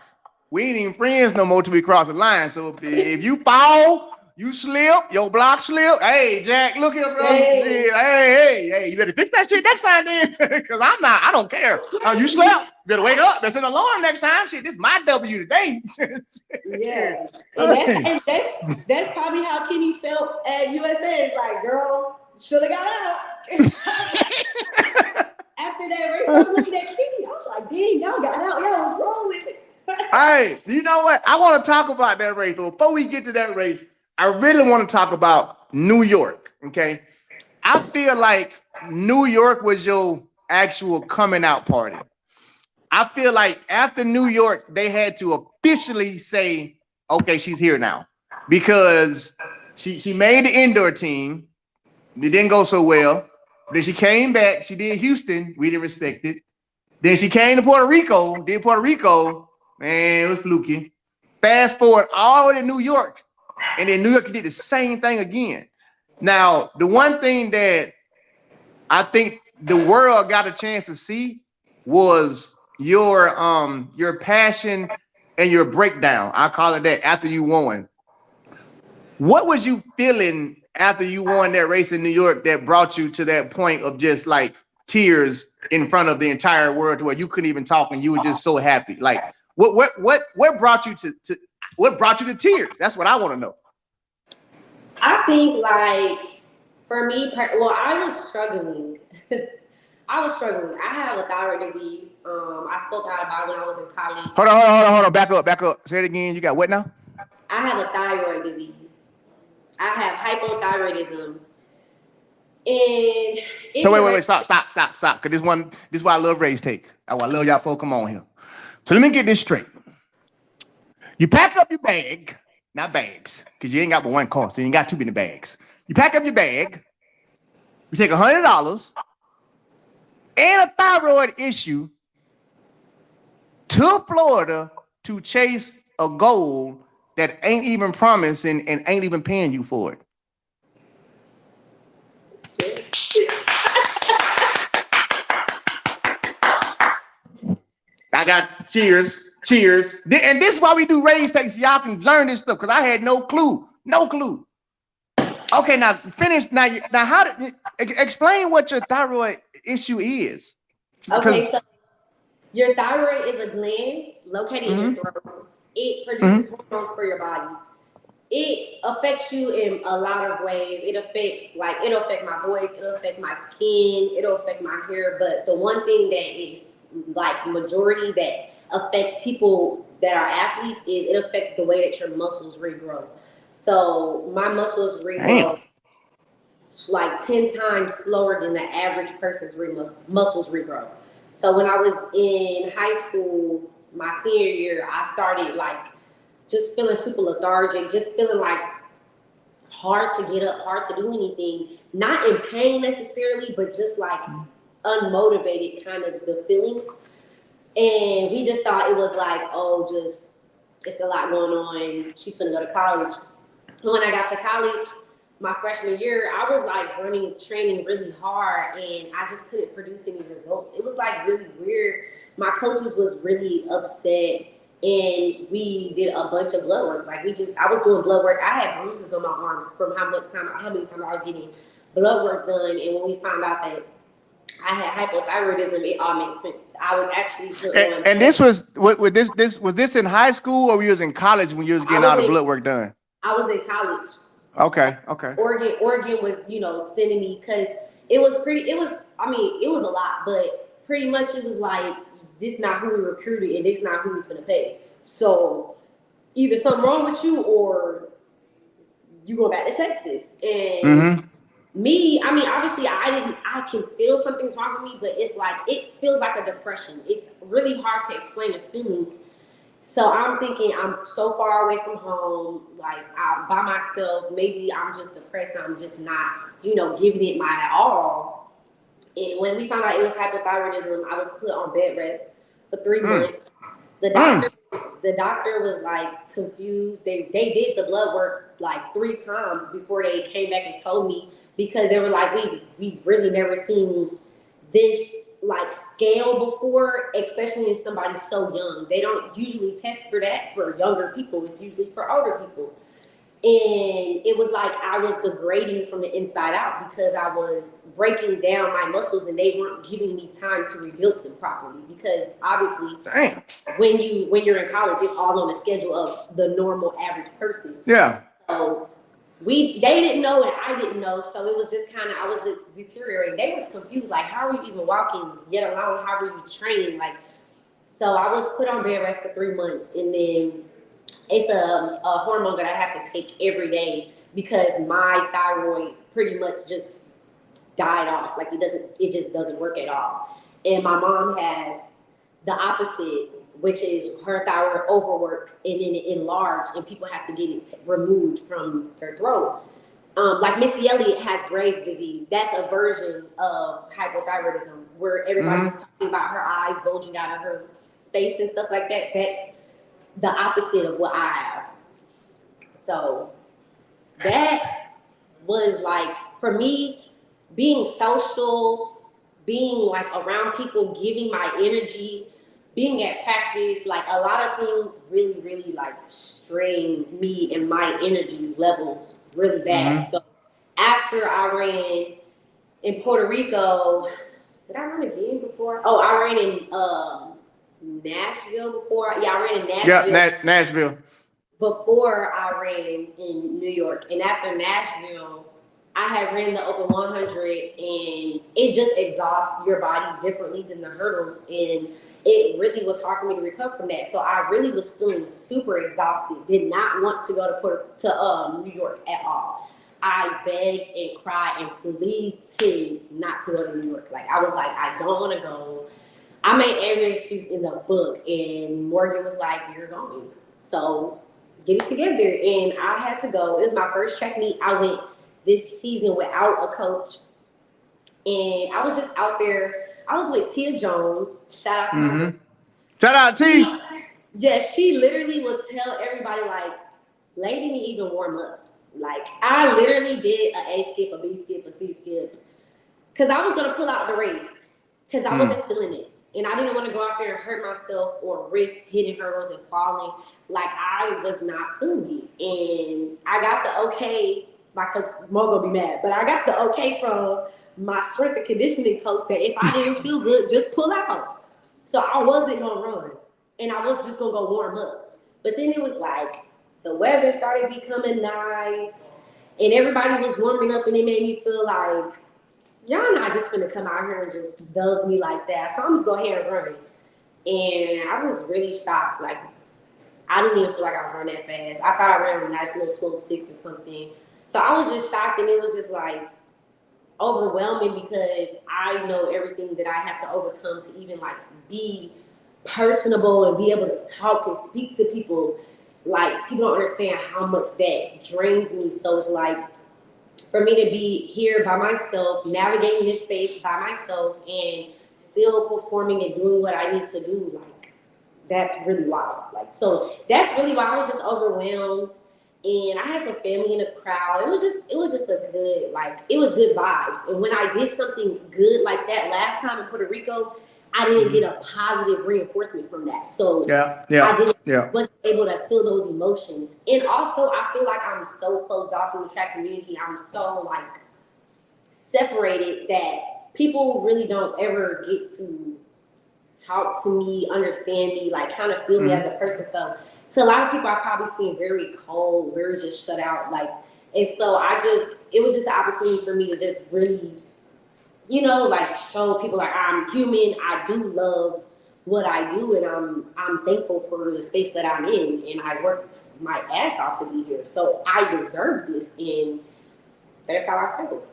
we ain't even friends no more till we cross the line. So if you fall, you slip, your block slip. Hey, Jack, look here, bro. Hey, you better fix that shit next time then. Because I don't care. You slept, you better wake up. There's an alarm next time. Shit, this is my W today. Yeah. And that's probably how Kenny felt at USA. It's like, girl, should have got out. After that race, I was looking at Kenny. I was like, dang, y'all got out. Y'all was rolling. Hey, you know what? I want to talk about that race. But before we get to that race, I really want to talk about New York. Okay. I feel like New York was your actual coming out party. I feel like after New York, they had to officially say, okay, she's here now. Because she made the indoor team. It didn't go so well. Then she came back. She did Houston. We didn't respect it. Then she came to Puerto Rico. Did Puerto Rico. Man, it was fluky. Fast forward all the way to New York. And then New York did the same thing again. Now, the one thing that I think the world got a chance to see was your passion and your breakdown. I call it that, after you won. What was you feeling after you won that race in New York that brought you to that point of just like tears in front of the entire world, to where you couldn't even talk and you were just so happy? Like what brought you to what brought you to tears? That's what I want to know. I think, like, for me, I was struggling. I have a thyroid disease. I spoke out about it when I was in college. Hold on. Back up. Say it again. You got what now? I have a thyroid disease. I have hypothyroidism. And So wait, stop. Cause this is why I love race take. I love y'all folks come on here. So let me get this straight. You pack up your bag, not bags, because you ain't got but one car, so you ain't got too many bags. You pack up your bag, you take $100 and a thyroid issue to Florida to chase a goal that ain't even promising and ain't even paying you for it. I got cheers. And this is why we do raise takes. So y'all can learn this stuff because I had no clue. Okay, now finish. Now how did explain what your thyroid issue is? Okay, so your thyroid is a gland located in your throat. It produces hormones for your body. It affects you in a lot of ways. It'll affect my voice, it'll affect my skin, it'll affect my hair. But the one thing that is like majority that affects people that are athletes is it affects the way that your muscles regrow. So my muscles regrow like 10 times slower than the average person's muscles regrow. So when I was in high school, my senior year, I started like just feeling super lethargic, just feeling like hard to get up, hard to do anything. Not in pain necessarily, but just like unmotivated kind of the feeling. And we just thought it was like, it's a lot going on. She's gonna go to college. And when I got to college, my freshman year, I was like training really hard, and I just couldn't produce any results. It was like really weird. My coaches was really upset, and we did a bunch of blood work. Like I was doing blood work. I had bruises on my arms from how many times I was getting blood work done. And when we found out that I had hypothyroidism, it all makes sense. I was actually put on. And this was was this in high school or you was in college when you was getting all the blood work done? I was in college. Okay. Oregon was, sending me because it was a lot, but pretty much it was like, this not who we recruited and this not who we gonna pay. So either something wrong with you or you go back to Texas. And me, obviously I can feel something's wrong with me, but it's like, it feels like a depression. It's really hard to explain a feeling. So I'm thinking I'm so far away from home, like I'm by myself. Maybe I'm just depressed. I'm just not, giving it my all. And when we found out it was hypothyroidism, I was put on bed rest for 3 months. The doctor was like confused. They did the blood work like 3 times before they came back and told me, because they were like, we really never seen this like scale before, especially in somebody so young. They don't usually test for that for younger people. It's usually for older people. And it was like I was degrading from the inside out because I was breaking down my muscles and they weren't giving me time to rebuild them properly. Because obviously, when you're in college, it's all on the schedule of the normal average person. Yeah. So they didn't know and I didn't know, so it was just I was just deteriorating. They was confused, like, how are you even walking, yet alone how were you training? Like, so I was put on bed rest for 3 months, and then it's a hormone that I have to take every day because my thyroid pretty much just died off. Like it just doesn't work at all. And my mom has the opposite, which is her thyroid overworks and then it enlarged and people have to get it removed from their throat. Like Missy Elliott has Graves' disease. That's a version of hypothyroidism where everybody's talking about her eyes bulging out of her face and stuff like that. That's the opposite of what I have. So that was like, for me, being social, being like around people, giving my energy, being at practice, like a lot of things really, really like strain me and my energy levels really bad. So after I ran in Puerto Rico, did I run again before? Oh, I ran in Nashville before. Yeah, I ran in Nashville. Yeah, Nashville. Before I ran in New York. And after Nashville, I had ran the Open 100 and it just exhausts your body differently than the hurdles. And it really was hard for me to recover from that. So I really was feeling super exhausted. Did not want to go to New York at all. I begged and cried and pleaded not to go to New York. Like I was like, I don't want to go. I made every excuse in the book, and Morgan was like, "You're going." So get it together, and I had to go. It was my first track meet. I went this season without a coach, and I was just out there. I was with Tia Jones. Shout out to her. Shout out T. Yeah, she literally would tell everybody like, "Lady didn't even warm up." Like I literally did a skip, a B skip, a C skip, because I was gonna pull out the race because I wasn't feeling it. And I didn't want to go out there and hurt myself or risk hitting hurdles and falling. Like I was not feeling it. And I got the okay, my coach Mo gonna be mad, but I got the okay from my strength and conditioning coach that if I didn't feel good, just pull out. So I wasn't gonna run. And I was just gonna go warm up. But then it was like the weather started becoming nice and everybody was warming up and it made me feel like y'all not just gonna come out here and just dub me like that. So I'm just going ahead and run. And I was really shocked. Like, I didn't even feel like I was running that fast. I thought I ran a nice little 12.6 or something. So I was just shocked, and it was just like overwhelming because I know everything that I have to overcome to even like be personable and be able to talk and speak to people. Like, people don't understand how much that drains me. So it's like, for me to be here by myself, navigating this space by myself, and still performing and doing what I need to do, like that's really wild. Like, so that's really why I was just overwhelmed. And I had some family in the crowd. It was just a good, like, it was good vibes. And when I did something good like that last time in Puerto Rico, I didn't get a positive reinforcement from that. So I wasn't able to feel those emotions. And also I feel like I'm so closed off in the track community. I'm so like separated that people really don't ever get to talk to me, understand me, like kind of feel me as a person. So to a lot of people I probably seem very cold, very just shut out. Like, and so it was just an opportunity for me to just really, you know, like show people like I'm human. I do love what I do, and I'm thankful for the space that I'm in, and I worked my ass off to be here. So I deserve this, and that's how I feel.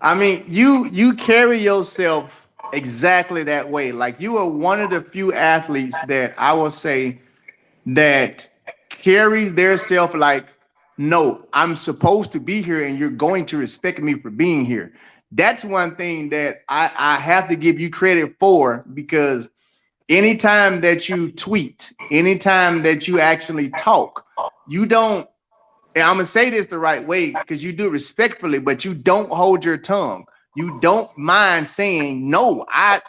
I mean, you carry yourself exactly that way. Like you are one of the few athletes that I will say that carries their self like, no, I'm supposed to be here and you're going to respect me for being here. That's one thing that I have to give you credit for, because anytime that you tweet, anytime that you actually talk, you don't, and I'm gonna say this the right way because you do respectfully, but you don't hold your tongue. You don't mind saying no. I'm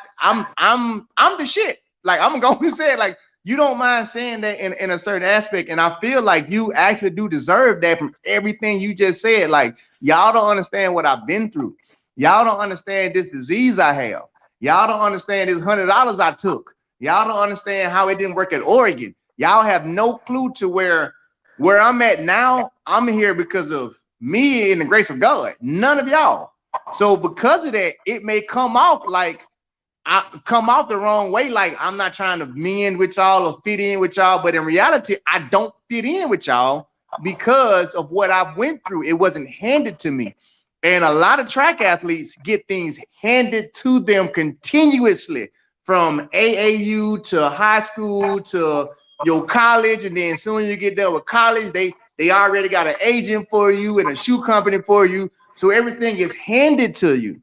the shit. Like I'm gonna say it. Like you don't mind saying that in a certain aspect, and I feel like you actually do deserve that from everything you just said. Like y'all don't understand what I've been through. Y'all don't understand this disease I have. Y'all don't understand this $100 I took. Y'all don't understand how it didn't work at Oregon. Y'all have no clue to where I'm at now. I'm here because of me and the grace of God. None of y'all. So because of that, it may come off like I come out the wrong way. Like I'm not trying to mend with y'all or fit in with y'all, but in reality, I don't fit in with y'all because of what I've went through. It wasn't handed to me. And a lot of track athletes get things handed to them continuously from AAU to high school to your college. And then soon as you get done with college, they already got an agent for you and a shoe company for you. So everything is handed to you.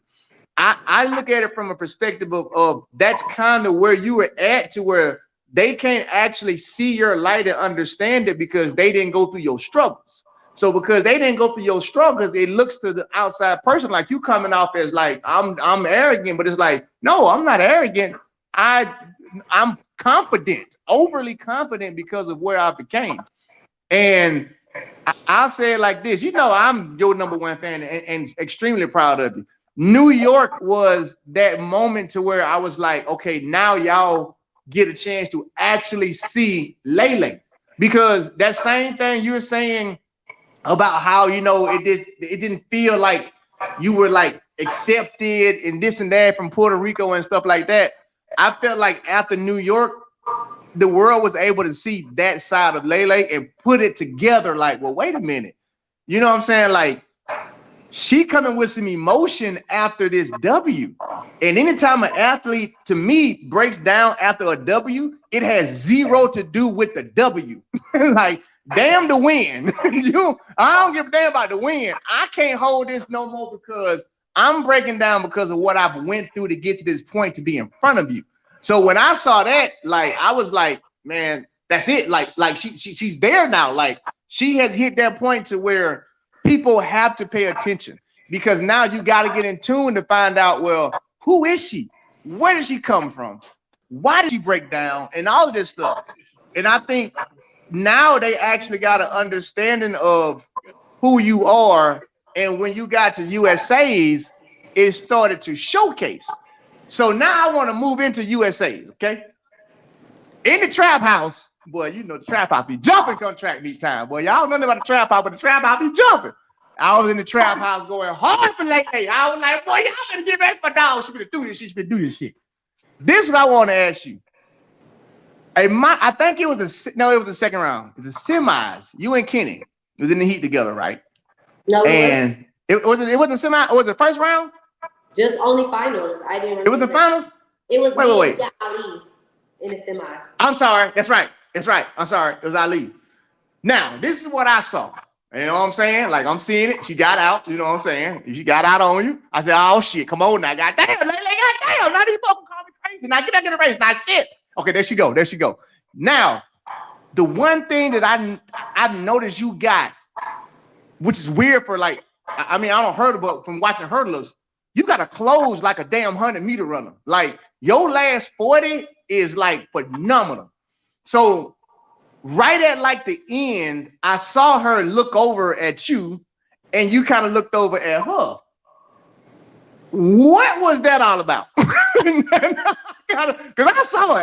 I look at it from a perspective of that's kind of where you were at, to where they can't actually see your light and understand it because they didn't go through your struggles. So because they didn't go through your struggles, it looks to the outside person like you coming off as like I'm arrogant, but it's like, no, I'm not arrogant. I'm confident, overly confident because of where I became. And I'll say it like this, you know, I'm your number one fan and extremely proud of you. New York was that moment to where I was like, okay, now y'all get a chance to actually see Lele, because that same thing you're saying about how, you know, it didn't feel like you were like accepted and this and that from Puerto Rico and stuff like that. I felt like after New York, the world was able to see that side of Lele and put it together. Like, well, wait a minute. You know what I'm saying? Like, she coming with some emotion after this W. And anytime an athlete, to me, breaks down after a W, it has zero to do with the W. Like, damn the win. I don't give a damn about the win. I can't hold this no more because I'm breaking down because of what I've went through to get to this point to be in front of you. So when I saw that, like, I was like, man, that's it. Like she's there now. Like, she has hit that point to where people have to pay attention because now you got to get in tune to find out, well, who is she? Where did she come from? Why did she break down? And all of this stuff. And I think now they actually got an understanding of who you are. And when you got to USA's, it started to showcase. So now I want to move into USA's, okay? In the trap house, boy, you know the trap house be jumping come track meet time. Boy, y'all know nothing about the trap house, but the trap house be jumping. I was in the trap house going hard for late. I was like, boy, y'all better get ready for dog. She better do this shit. She better do this shit. This is what I want to ask you. I think it was the second round. It was the semis. You and Kenny was in the heat together, right? No, and it wasn't semi. Or was it first round? Just only finals. I didn't. It was the finals. It was wait. Ali in the semis. I'm sorry. That's right. I'm sorry. It was Ali. Now, this is what I saw. You know what I'm saying? Like, I'm seeing it. She got out. You know what I'm saying? She got out on you. I said, oh, shit. Come on now. Goddamn. Goddamn. Now these fucking call me crazy. Now get back in the race. Now, shit. Okay, there she go. Now, the one thing that I've noticed you got, which is weird for like, I mean, I don't hurdle, but from watching hurdlers, you got to close like a damn 100-meter runner. Like, your last 40 is like phenomenal. So right at like the end, I saw her look over at you and you kind of looked over at her. What was that all about? Because I saw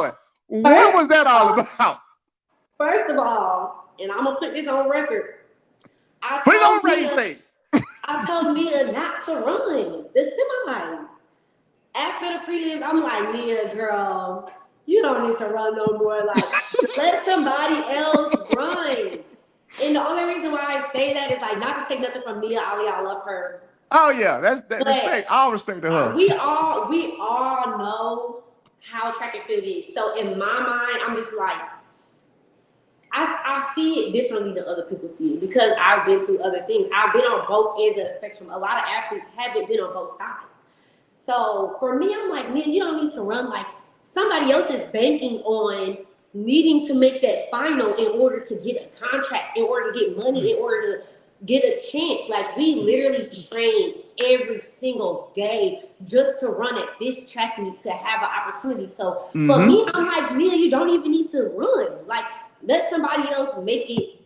it. What was that all about? First of all, and I'm going to put this on record. Put it on record. I told Mia not to run the semis. After the prelims, I'm like, Mia, girl, you don't need to run no more. Like, let somebody else run. And the only reason why I say that is like not to take nothing from Mia Ali. I love her. Oh yeah, that's respect. All respect to her. We all know how track and field is. So in my mind, I'm just like, I see it differently than other people see it because I've been through other things. I've been on both ends of the spectrum. A lot of athletes haven't been on both sides. So for me, I'm like, man, you don't need to run. Like, somebody else is banking on needing to make that final in order to get a contract, in order to get money, in order to get a chance. Like, we literally train every single day just to run at this track meet to have an opportunity. So for me, I'm like, man, you don't even need to run. Like, let somebody else make it.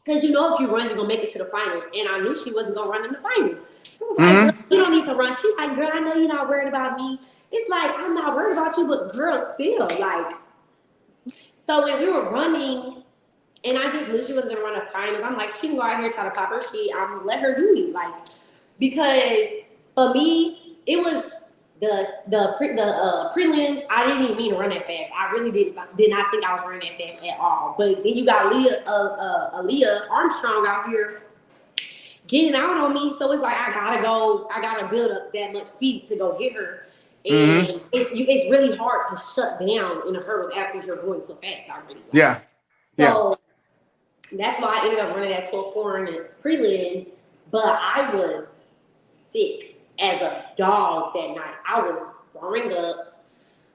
Because you know if you run, you're going to make it to the finals. And I knew she wasn't going to run in the finals. So I was like, girl, you don't need to run. She's like, girl, I know you're not worried about me. It's like, I'm not worried about you, but girl, still, like. So when we were running, and I just knew she wasn't going to run the finals, I'm like, she can go out here and try to pop her shit. I'm going to let her do it. Like, because for me, it was the prelims. I didn't even mean to run that fast. I really did not think I was running that fast at all. But then you got Aaliyah Armstrong out here getting out on me. So it's like, I gotta build up that much speed to go get her. And it's really hard to shut down in the hurdles after you're going so fast already. Yeah. So that's why I ended up running that 12.4 in the prelims. But I was sick as a dog that night. I was throwing up.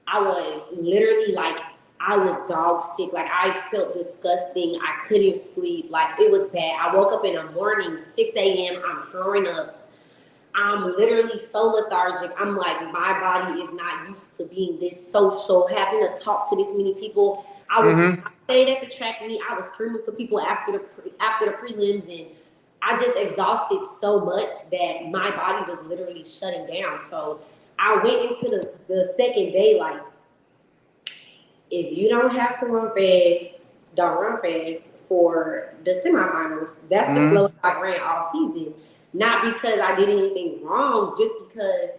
I was literally like, I was dog sick. Like, I felt disgusting. I couldn't sleep. Like, it was bad. I woke up in the morning, 6 a.m. I'm throwing up. I'm literally so lethargic. I'm like, my body is not used to being this social, having to talk to this many people. I stayed at the track meet. I was screaming for people after the prelims, and I just exhausted so much that my body was literally shutting down. So I went into the second day like, if you don't have to run fast, don't run fast for the semifinals. That's the slowest I've ran all season. Not because I did anything wrong, just because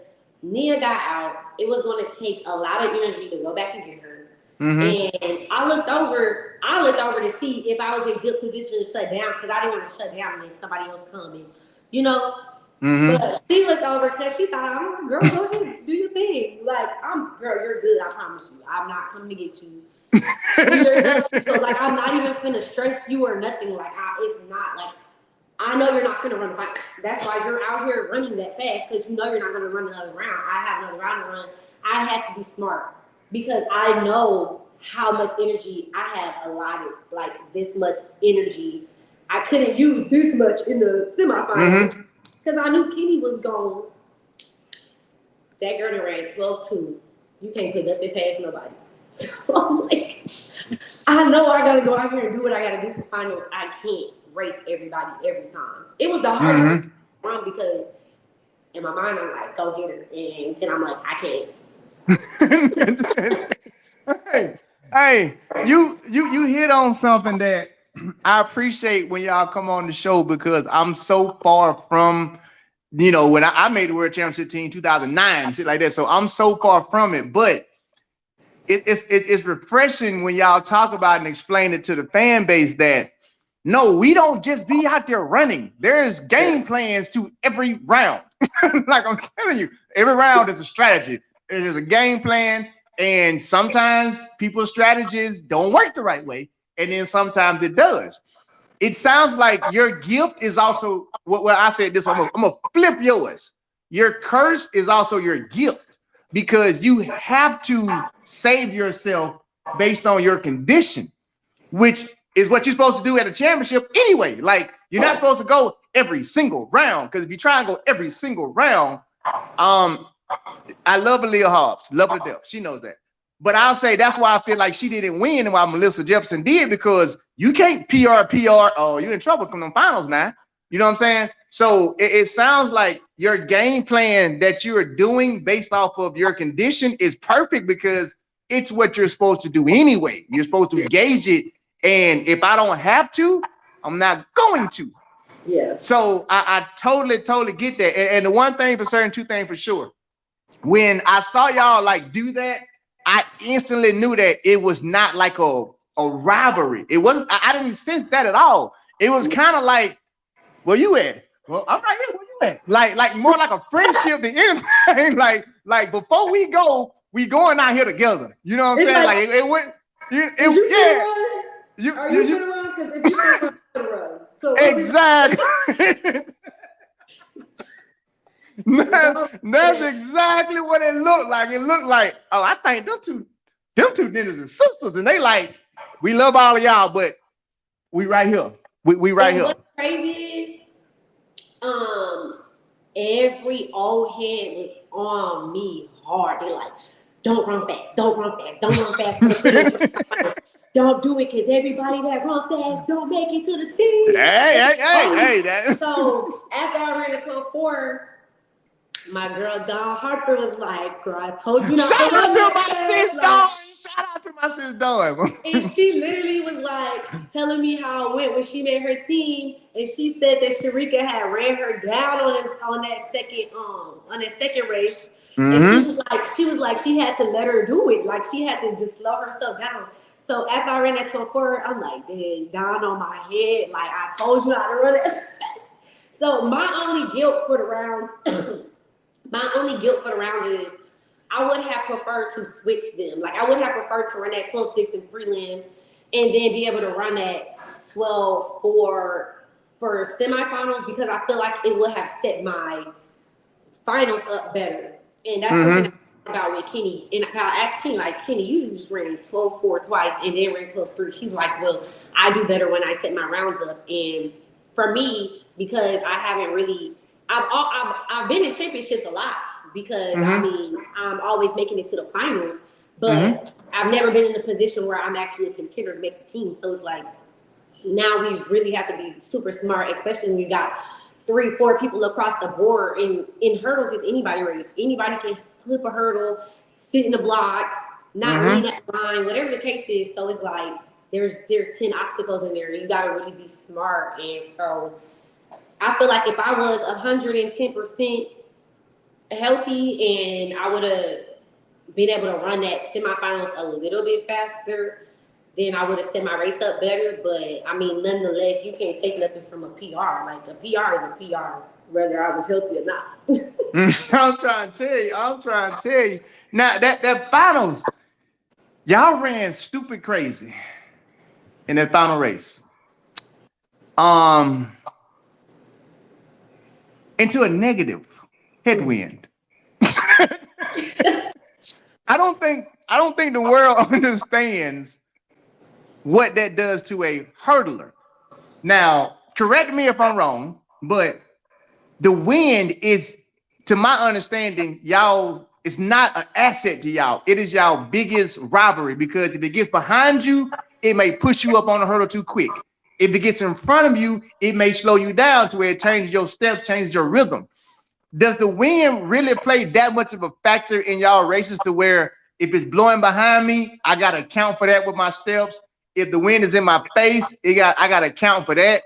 Nia got out. It was going to take a lot of energy to go back and get her. Mm-hmm. And I looked over to see if I was in good position to shut down because I didn't want to shut down and then somebody else come in, you know. Mm-hmm. But she looked over because she thought, I'm girl, go ahead, do your thing. Like, girl, you're good. I promise you. I'm not coming to get you. You're good. So, like, I'm not even finna stress you or nothing. Like, it's not like, I know you're not finna run the fight. That's why you're out here running that fast because you know you're not gonna run another round. I have another round to run. I had to be smart because I know how much energy I have allotted. Like, this much energy. I couldn't use this much in the semifinals. Mm-hmm. Because I knew Kenny was gone. That girl that ran 12-2. You can't put nothing past nobody. So I'm like, I know I gotta go out here and do what I gotta do for finals. I can't race everybody every time. It was the hardest run because in my mind I'm like, go get her. And then I'm like, I Mm-hmm. Hey, you hit on something that I appreciate when y'all come on the show because I'm so far from, when I made the World Championship team 2009, shit like that. So I'm so far from it, but it's refreshing when y'all talk about and explain it to the fan base that no, we don't just be out there running. There's game plans to every round. Like I'm telling you, every round is a strategy. It is a game plan. And sometimes people's strategies don't work the right way. And then sometimes it does. It sounds like your gift is also what I said this one. I'm gonna flip yours. Your curse is also your gift because you have to save yourself based on your condition, which is what you're supposed to do at a championship anyway. Like you're not supposed to go every single round because if you try and go every single round, I love Aaliyah Hobbs, love her to death. She knows that. But I'll say that's why I feel like she didn't win and why Melissa Jefferson did because you can't PR. Oh, you're in trouble from the finals now. You know what I'm saying? So it sounds like your game plan that you are doing based off of your condition is perfect because it's what you're supposed to do anyway. You're supposed to gauge it. And if I don't have to, I'm not going to. Yeah. So I totally get that. And the one thing for certain, two things for sure. When I saw y'all like do that, I instantly knew that it was not like a rivalry. It wasn't, I didn't sense that at all. It was kind of like, where you at? Well, I'm right here. Where you at? Like more like a friendship than anything. like before we going out here together. You know what I'm saying? Like it went. Are you gonna run? Because if you can run, I'm gonna run. So exactly. That's exactly what it looked like. It looked like, oh, I think them two ninjas and sisters, and they like, we love all of y'all, but we right here. We right here. What's crazy is, every old head was on me hard. They're like, don't run fast, don't run fast. Don't do it because everybody that run fast don't make it to the team. Hey. So after I ran the top 4, my girl Dawn Harper was like, girl, I told you not Shout to out run to my sis Dawn. Shout out to my sis Dawn. And she literally was like telling me how it went when she made her team, and she said that Sharika had ran her down on that second race. And she was like she had to let her do it, like she had to just slow herself down. So after I ran that 12-4, I'm like, dang, Dawn on my head, like I told you how to run it. So my only guilt for the rounds is I would have preferred to switch them. Like I would have preferred to run that 12-6 in prelims and then be able to run that 12-4 for semifinals because I feel like it would have set my finals up better. And that's something about with Kenny. And I asked Kenny, like, Kenny, you just ran 12-4 twice and then ran 12-3. She's like, well, I do better when I set my rounds up. And for me, because I haven't really, I've been in championships a lot because I mean I'm always making it to the finals, but I've never been in a position where I'm actually a contender to make the team. So it's like now we really have to be super smart, especially when you got 3-4 people across the board. In hurdles, it's anybody race. Anybody can flip a hurdle, sit in the blocks, not reading that line, whatever the case is. So it's like there's 10 obstacles in there. You got to really be smart. And so I feel like if I was 110% healthy and I would have been able to run that semifinals a little bit faster, then I would have set my race up better. But I mean, nonetheless, you can't take nothing from a PR. Like a PR is a PR, whether I was healthy or not. I'm trying to tell you. I'm trying to tell you. Now that finals, y'all ran stupid crazy in that final race. Um, into a negative headwind. I don't think the world understands what that does to a hurdler. Now, correct me if I'm wrong, but the wind is, to my understanding, y'all, it's not an asset to y'all. It is y'all biggest rivalry because if it gets behind you, it may push you up on the hurdle too quick. If it gets in front of you, it may slow you down to where it changes your steps, changes your rhythm. Does the wind really play that much of a factor in y'all races to where if it's blowing behind me, I gotta account for that with my steps? If the wind is in my face, I gotta account for that.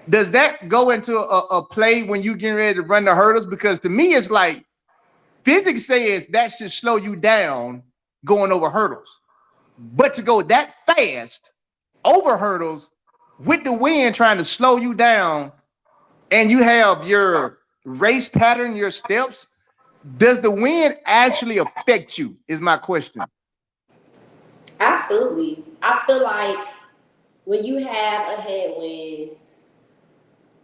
Does that go into a play when you getting ready to run the hurdles? Because to me, it's like physics says that should slow you down going over hurdles. But to go that fast over hurdles with the wind trying to slow you down and you have your race pattern, your steps, does the wind actually affect you? Is my question. Absolutely. I feel like when you have a headwind,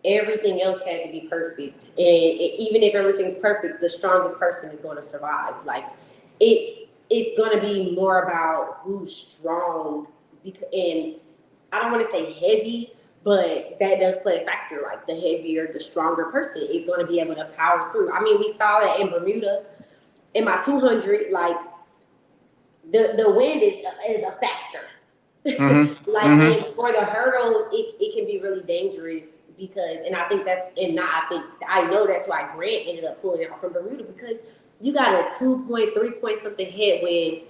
everything else had to be perfect. And even if everything's perfect, the strongest person is going to survive. Like it's going to be more about who's strong. And I don't want to say heavy, but that does play a factor. Like the heavier, the stronger person is going to be able to power through. I mean, we saw that in Bermuda in my 200. Like the wind is a factor. Mm-hmm. Like, Mm-hmm. and for the hurdles, it can be really dangerous because, and I think that's, and not, I think, I know that's why Grant ended up pulling out from Bermuda because you got a 2 point, 3 point something headwind.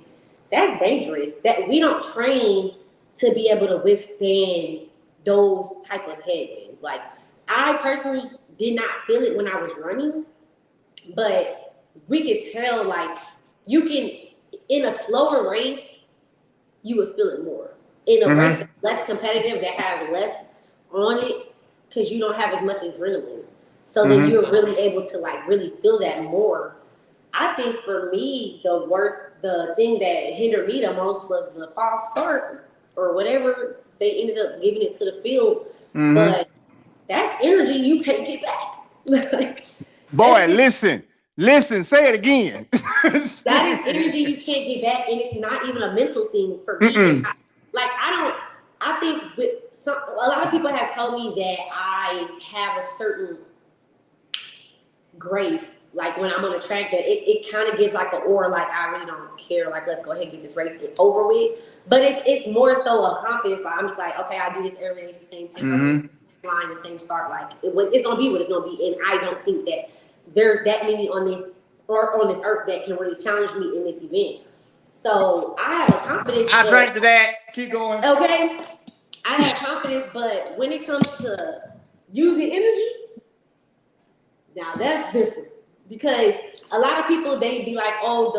That's dangerous. That we don't train to be able to withstand those type of headwinds. Like, I personally did not feel it when I was running, but we could tell, like, you can, in a slower race, you would feel it more. In a race Mm-hmm. that's less competitive, that has less on it, because you don't have as much adrenaline. So then Mm-hmm. you're really able to like really feel that more. I think for me, the thing that hindered me the most was the false start or whatever they ended up giving it to the field. Mm-hmm. But that's energy you can't get back. Like, Boy, listen, say it again. that is energy you can't get back, and it's not even a mental thing for me. It's Mm-mm. not, like I don't. I think with some, a lot of people have told me that I have a certain grace, like when I'm on the track, that it kind of gives like an aura, like I really don't care, like let's go ahead and get this race get over with. But it's more so a confidence. Like I'm just like, okay, I do this every day, it's the same tempo, Mm-hmm. line, the same start. Like it's gonna be what it's gonna be, and I don't think that there's that many on this or on this earth that can really challenge me in this event. So I have a confidence, I drank but to that. Keep going. okay, I have confidence, but when it comes to using energy, now that's different because a lot of people they be like, oh,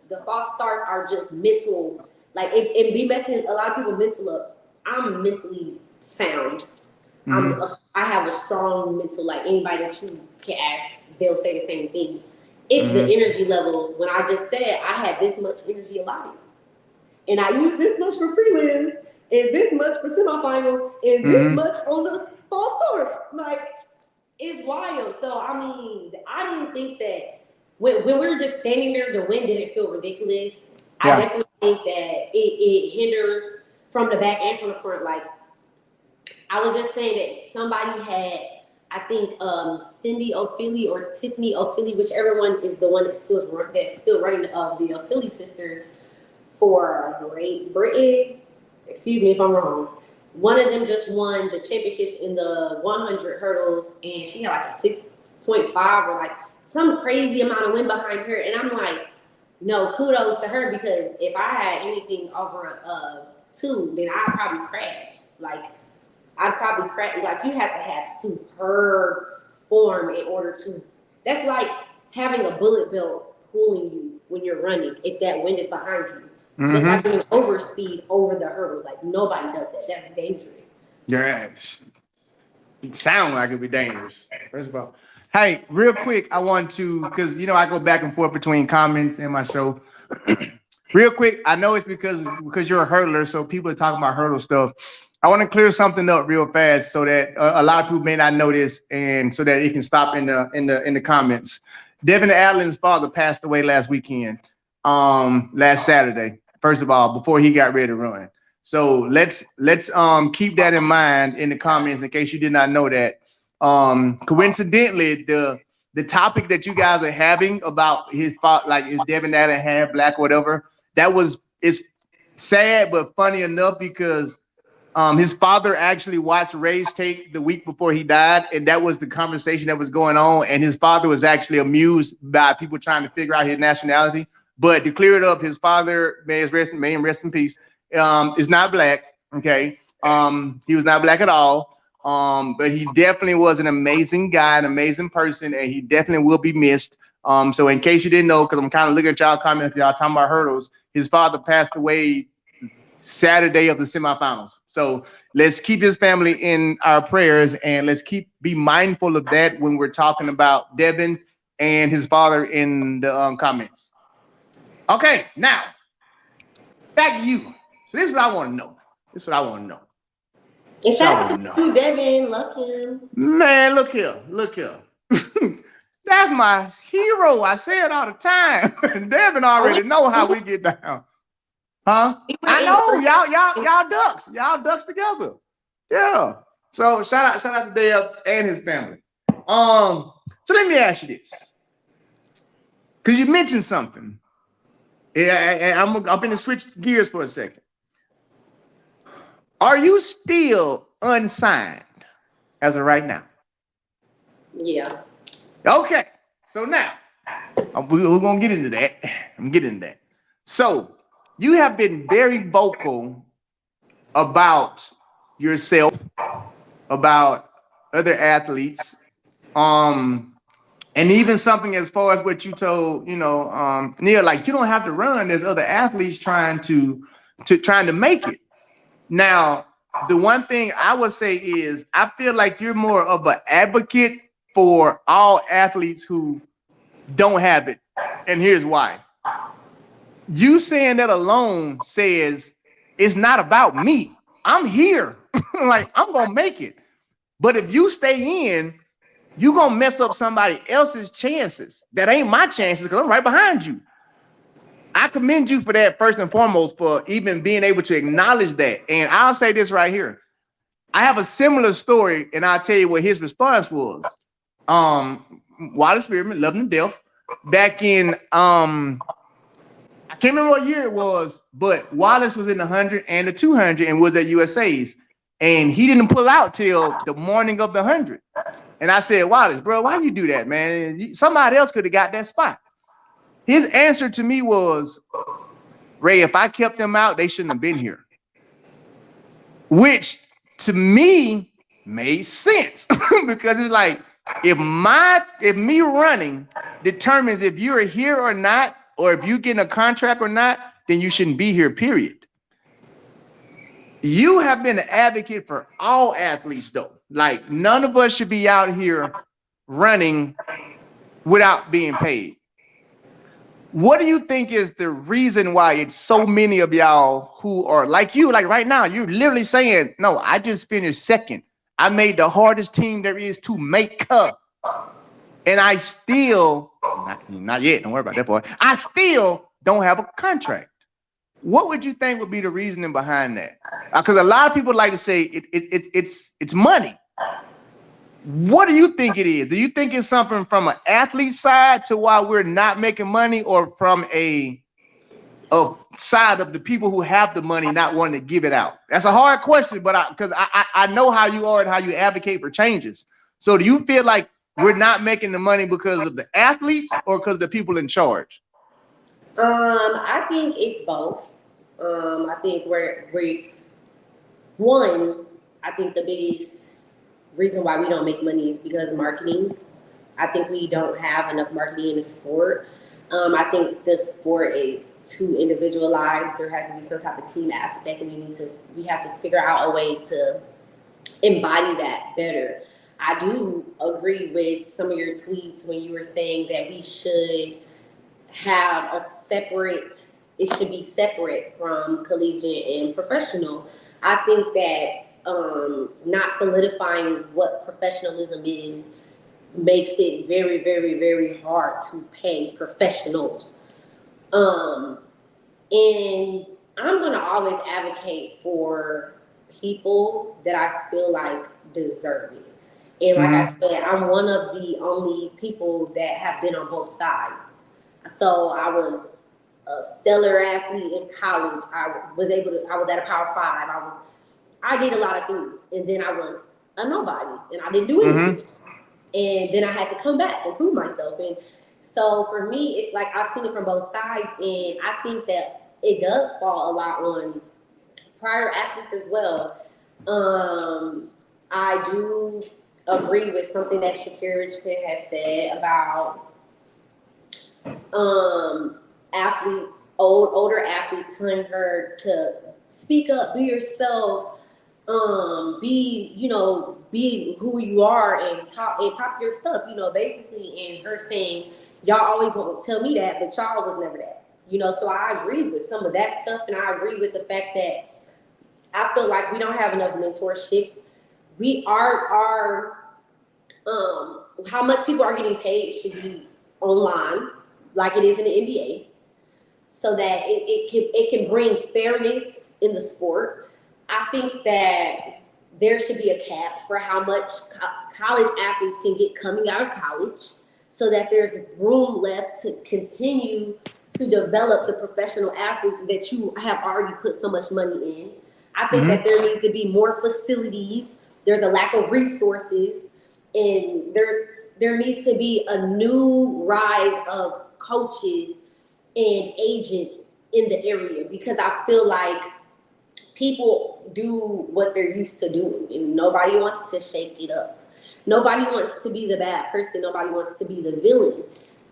the false starts are just mental, like it be messing a lot of people mental up. I'm mentally sound. Mm-hmm. I have a strong mental. Like anybody that you can ask, they'll say the same thing. It's the Mm-hmm. energy levels. When I just said I had this much energy allotted, and I use this much for prelims, and this much for semifinals, and this Mm-hmm. much on the fall start. Like it's wild. So I mean, I didn't think that when we were just standing there, the wind didn't feel ridiculous. I Yeah. definitely think that it hinders from the back and from the front. Like I was just saying that somebody had, I think Cindy O'Philly or Tiffany O'Philly, whichever one is the one that's still running the O'Philly sisters for Great Britain. Excuse me if I'm wrong. One of them just won the championships in the 100 hurdles, and she had like a 6.5 or like some crazy amount of wind behind her. And I'm like, no, kudos to her because if I had anything over a 2, then I'd probably crash. Like I'd probably crash. Like you have to have superb form in order to. That's like having a bullet belt pulling you when you're running if that wind is behind you. That's like Mm-hmm. doing overspeed over the hurdles. Like nobody does that. That's dangerous. Yes. It sounds like it'd be dangerous. First of all, hey, real quick, I want to because I go back and forth between comments and my show. Real quick, I know it's because you're a hurdler, so people are talking about hurdle stuff. I want to clear something up real fast so that a lot of people may not know this, and so that it can stop in the comments. Devin Allen's father passed away last weekend, last Saturday. First of all, before he got ready to run. So let's keep that in mind in the comments in case you did not know that. Coincidentally, the topic that you guys are having about his fault, like is Devin Allen half black or whatever, it's sad but funny enough because his father actually watched Ray's tape the week before he died, and that was the conversation that was going on. And his father was actually amused by people trying to figure out his nationality. But to clear it up, his father, may him rest in peace, is not black. Okay, he was not black at all. But he definitely was an amazing guy, an amazing person, and he definitely will be missed. So in case you didn't know, because I'm kind of looking at y'all comments, y'all talking about hurdles, his father passed away Saturday of the semifinals. So let's keep his family in our prayers, and let's be mindful of that when we're talking about Devin and his father in the comments. Okay, now back to you. So this is what I want to know. This is what I want to know. In fact, to Devin, love him. Man, look here. That's my hero. I say it all the time. Devin already know how we get down. Huh? I know y'all ducks. Y'all ducks together. Yeah. So shout out to Dave and his family. So let me ask you this. Cause you mentioned something. Yeah, I'm gonna switch gears for a second. Are you still unsigned as of right now? Yeah. Okay. So now we're gonna get into that. I'm getting into that. So you have been very vocal about yourself, about other athletes, and even something as far as what you told, Neil, like you don't have to run. There's other athletes trying to make it. Now, the one thing I would say is I feel like you're more of an advocate for all athletes who don't have it. And here's why. You saying that alone says it's not about me. I'm here. Like I'm gonna make it. But if you stay in, you're gonna mess up somebody else's chances. That ain't my chances because I'm right behind you. I commend you for that first and foremost, for even being able to acknowledge that. And I'll say this right here. I have a similar story, and I'll tell you what his response was. Wallace Spearman, Love and Death, back in I can't remember what year it was, but Wallace was in the 100 and the 200 and was at USA's. And he didn't pull out till the morning of the 100. And I said, Wallace, bro, why you do that, man? Somebody else could have got that spot. His answer to me was, Ray, if I kept them out, they shouldn't have been here. Which to me made sense because it's like, if me running determines if you're here or not, or if you getting a contract or not, then you shouldn't be here, period. You have been an advocate for all athletes, though. Like, none of us should be out here running without being paid. What do you think is the reason why it's so many of y'all who are like you, like right now, you're literally saying, no, I just finished second. I made the hardest team there is to make up. And I still, not yet, don't worry about that boy. I still don't have a contract. What would you think would be the reasoning behind that? Because a lot of people like to say it's money. What do you think it is? Do you think it's something from an athlete side to why we're not making money, or from a side of the people who have the money not wanting to give it out? That's a hard question, but because I know how you are and how you advocate for changes. So do you feel like we're not making the money because of the athletes or because of the people in charge? I think it's both. I think one, I think the biggest reason why we don't make money is because marketing. I think we don't have enough marketing in the sport. I think the sport is too individualized. There has to be some type of team aspect, and we have to figure out a way to embody that better. I do agree with some of your tweets when you were saying that we should have a separate, it should be separate from collegiate and professional. I think that not solidifying what professionalism is makes it very, very, very hard to pay professionals. Um, and I'm going to always advocate for people that I feel like deserve it. And like I said, I'm one of the only people that have been on both sides. So I was a stellar athlete in college. I was at a Power Five. I did a lot of things. And then I was a nobody and I didn't do anything. And then I had to come back and prove myself. And so for me, it's like I've seen it from both sides. And I think that it does fall a lot on prior athletes as well. I do agree with something that Sha'carri has said about athletes, older athletes, telling her to speak up, be yourself, be who you are and talk and pop your stuff, basically, and her saying, y'all always want to tell me that, but y'all was never that. So I agree with some of that stuff, and I agree with the fact that I feel like we don't have enough mentorship. We are how much people are getting paid should be online, like it is in the NBA, so that it can bring fairness in the sport. I think that there should be a cap for how much college athletes can get coming out of college, so that there's room left to continue to develop the professional athletes that you have already put so much money in. I think that there needs to be more facilities. There's a lack of resources, and there needs to be a new rise of coaches and agents in the area, because I feel like people do what they're used to doing and nobody wants to shake it up. Nobody wants to be the bad person. Nobody wants to be the villain.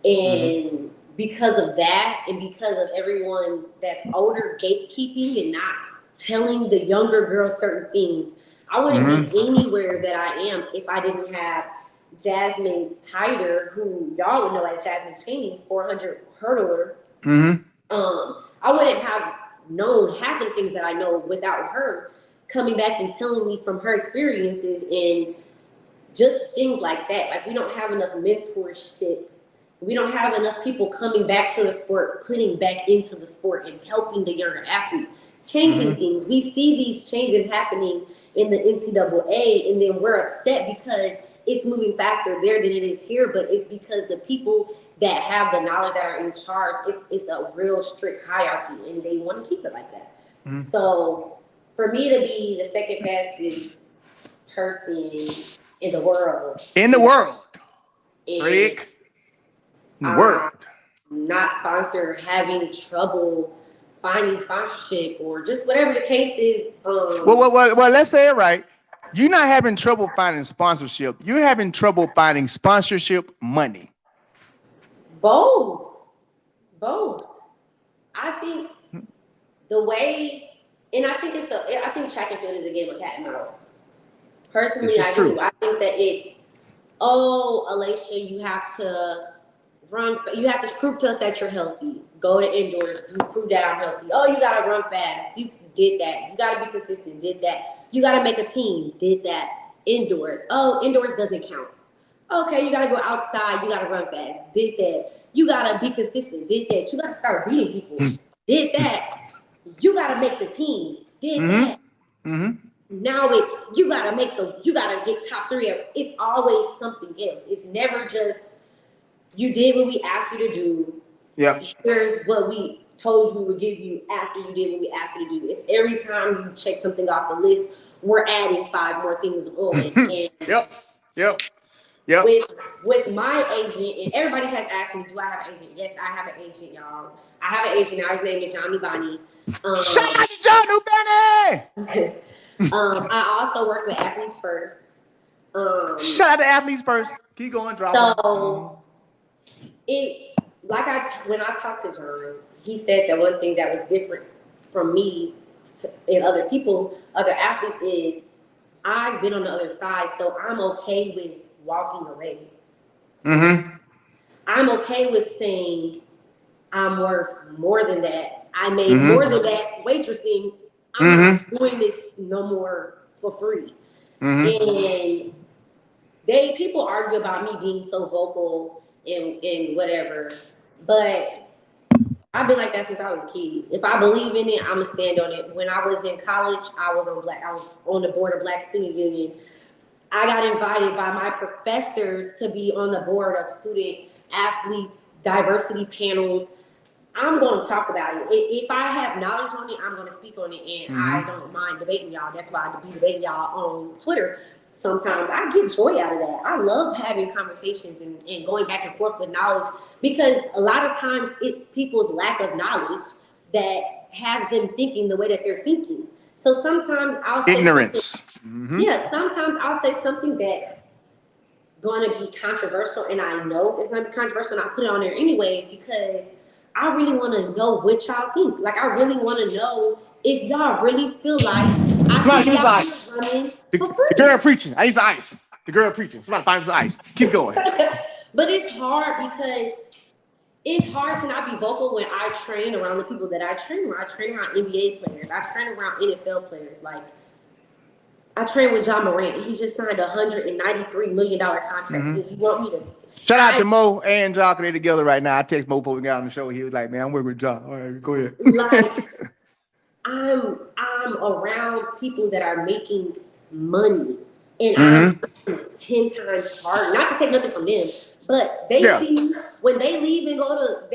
And because of that, and because of everyone that's older gatekeeping and not telling the younger girls certain things, I wouldn't be anywhere that I am if I didn't have Jasmine Hyder, who y'all would know as Jasmine Chaney, 400 hurdler. I wouldn't have known half of the things that I know without her coming back and telling me from her experiences, and just things like that. Like, we don't have enough mentorship. We don't have enough people coming back to the sport, putting back into the sport and helping the younger athletes, changing things. We see these changes happening in the NCAA, and then we're upset because it's moving faster there than it is here, but it's because the people that have the knowledge that are in charge, it's a real strict hierarchy, and they want to keep it like that. So for me to be the second fastest person in the world, Rick, in the world, not sponsor, having trouble finding sponsorship, or just whatever the case is. Well, let's say it right. You're not having trouble finding sponsorship. You're having trouble finding sponsorship money. Both. I think the way, and I think I think track and field is a game of cat and mouse. Personally, I do. I think that it's, Alaysha, you have to prove to us that you're healthy. Go to indoors, prove that I'm healthy. Oh, you gotta run fast. You did that. You gotta be consistent. Did that. You gotta make a team. Did that. Indoors. Oh, indoors doesn't count. Okay, you gotta go outside. You gotta run fast. Did that. You gotta be consistent. Did that. You gotta start beating people. Did that. You gotta make the team. Did that. Now it's you gotta get top 3. It's always something else. It's never just you did what we asked you to do. Yeah. Here's what we told you we would give you after you did what we asked you to do. It's every time you check something off the list, we're adding 5 more things on. And Yep. With my agent, and everybody has asked me, do I have an agent? Yes, I have an agent, y'all. I have an agent now. His name is Johnny Bonnie. Shout out to Johnny Bonnie! I also work with Athletes First. Shout out to athletes first. Keep going, drop them. So when I talked to John, he said that one thing that was different from me and other people, other athletes, is I've been on the other side, so I'm okay with walking away. Mm-hmm. I'm okay with saying I'm worth more than that. I made more than that waitressing. I'm not doing this no more for free. And people argue about me being so vocal and whatever, but I've been like that since I was a kid. If I believe in it, I'ma stand on it. When I was in college, I was on the board of Black Student Union. I got invited by my professors to be on the board of student athletes, diversity panels. I'm going to talk about it. If I have knowledge on it, I'm going to speak on it, and I don't mind debating y'all. That's why I be debating y'all on Twitter. Sometimes I get joy out of that. I love having conversations and going back and forth with knowledge, because a lot of times it's people's lack of knowledge that has them thinking the way that they're thinking. So sometimes I'll say ignorance. Yeah, sometimes I'll say something that's going to be controversial, and I know it's going to be controversial, and I put it on there anyway because I really want to know what y'all think. Like, I really want to know if y'all really feel like I should y'all running for free. The girl preaching. I use ice. The girl preaching. Somebody find some ice. Keep going. But it's hard because it's hard to not be vocal when I train around the people that I train around. I train around NBA players. I train around NFL players. Like, I train with John Morant. He just signed a $193 million contract. You want me to... Shout out to Mo and Jock. They're together right now. I text Mo before we got on the show. He was like, man, I'm working with Jock. All right, go ahead. Like, I'm around people that are making money, and I'm 10 times harder. Not to take nothing from them, but they see when they leave and go to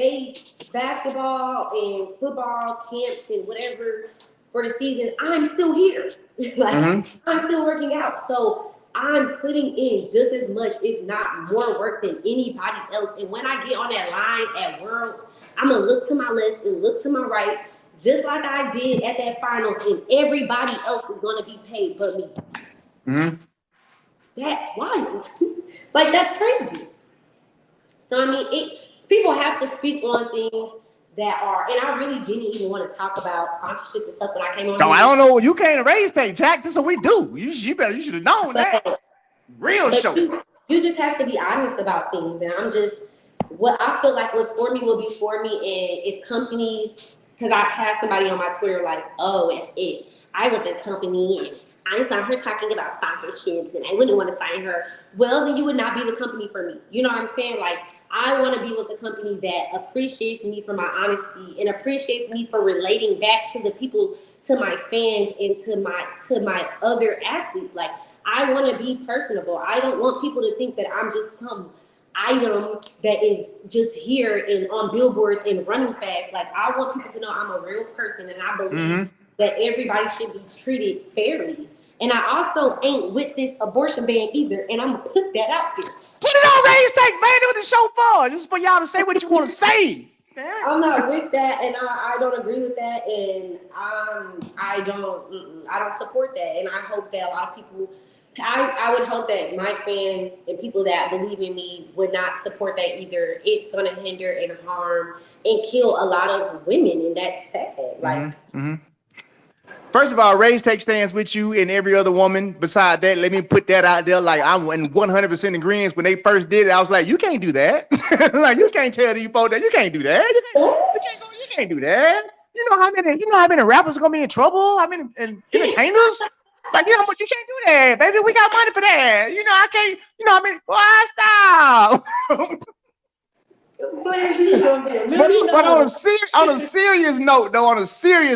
basketball and football camps and whatever for the season, I'm still here. Like, I'm still working out. So I'm putting in just as much, if not more work than anybody else. And when I get on that line at Worlds, I'm going to look to my left and look to my right, just like I did at that finals, and everybody else is going to be paid but me. That's wild. Like, that's crazy. So, I mean, people have to speak on things that are, and I really didn't even want to talk about sponsorship and stuff when I came on. So I don't know. You can't raise take, Jack. This is what we do. You should have known that. Real show. You just have to be honest about things, and what I feel like what's for me will be for me. And if companies, because I had somebody on my Twitter like, oh, if I was a company and I saw her talking about sponsorships and I wouldn't want to sign her, well, then you would not be the company for me. You know what I'm saying? Like, I want to be with a company that appreciates me for my honesty and appreciates me for relating back to the people, to my fans, and to my other athletes. Like, I want to be personable. I don't want people to think that I'm just some item that is just here and on billboards and running fast. Like, I want people to know I'm a real person, and I believe that everybody should be treated fairly. And I also ain't with this abortion ban either, and I'm gonna put that out there. Put it on raise take, man. That's what the show for. This is for y'all to say what you want to say. I'm not with that, and I don't agree with that, and I don't support that, and I hope that a lot of people. I would hope that my fans and people that believe in me would not support that either. It's going to hinder and harm and kill a lot of women, and that's sad. Like, First of all, Raise Take stands with you and every other woman. Beside that, let me put that out there. Like, I'm in 100% agreement. When they first did it, I was like, you can't do that. Like, you can't tell these folks that you can't do that. You can't do that. You know how many rappers are gonna be in trouble? How many entertainers? Like, you know how much you can't do that, baby. We got money for that. You know, I can't, you know what I mean? Why stop? But on a serious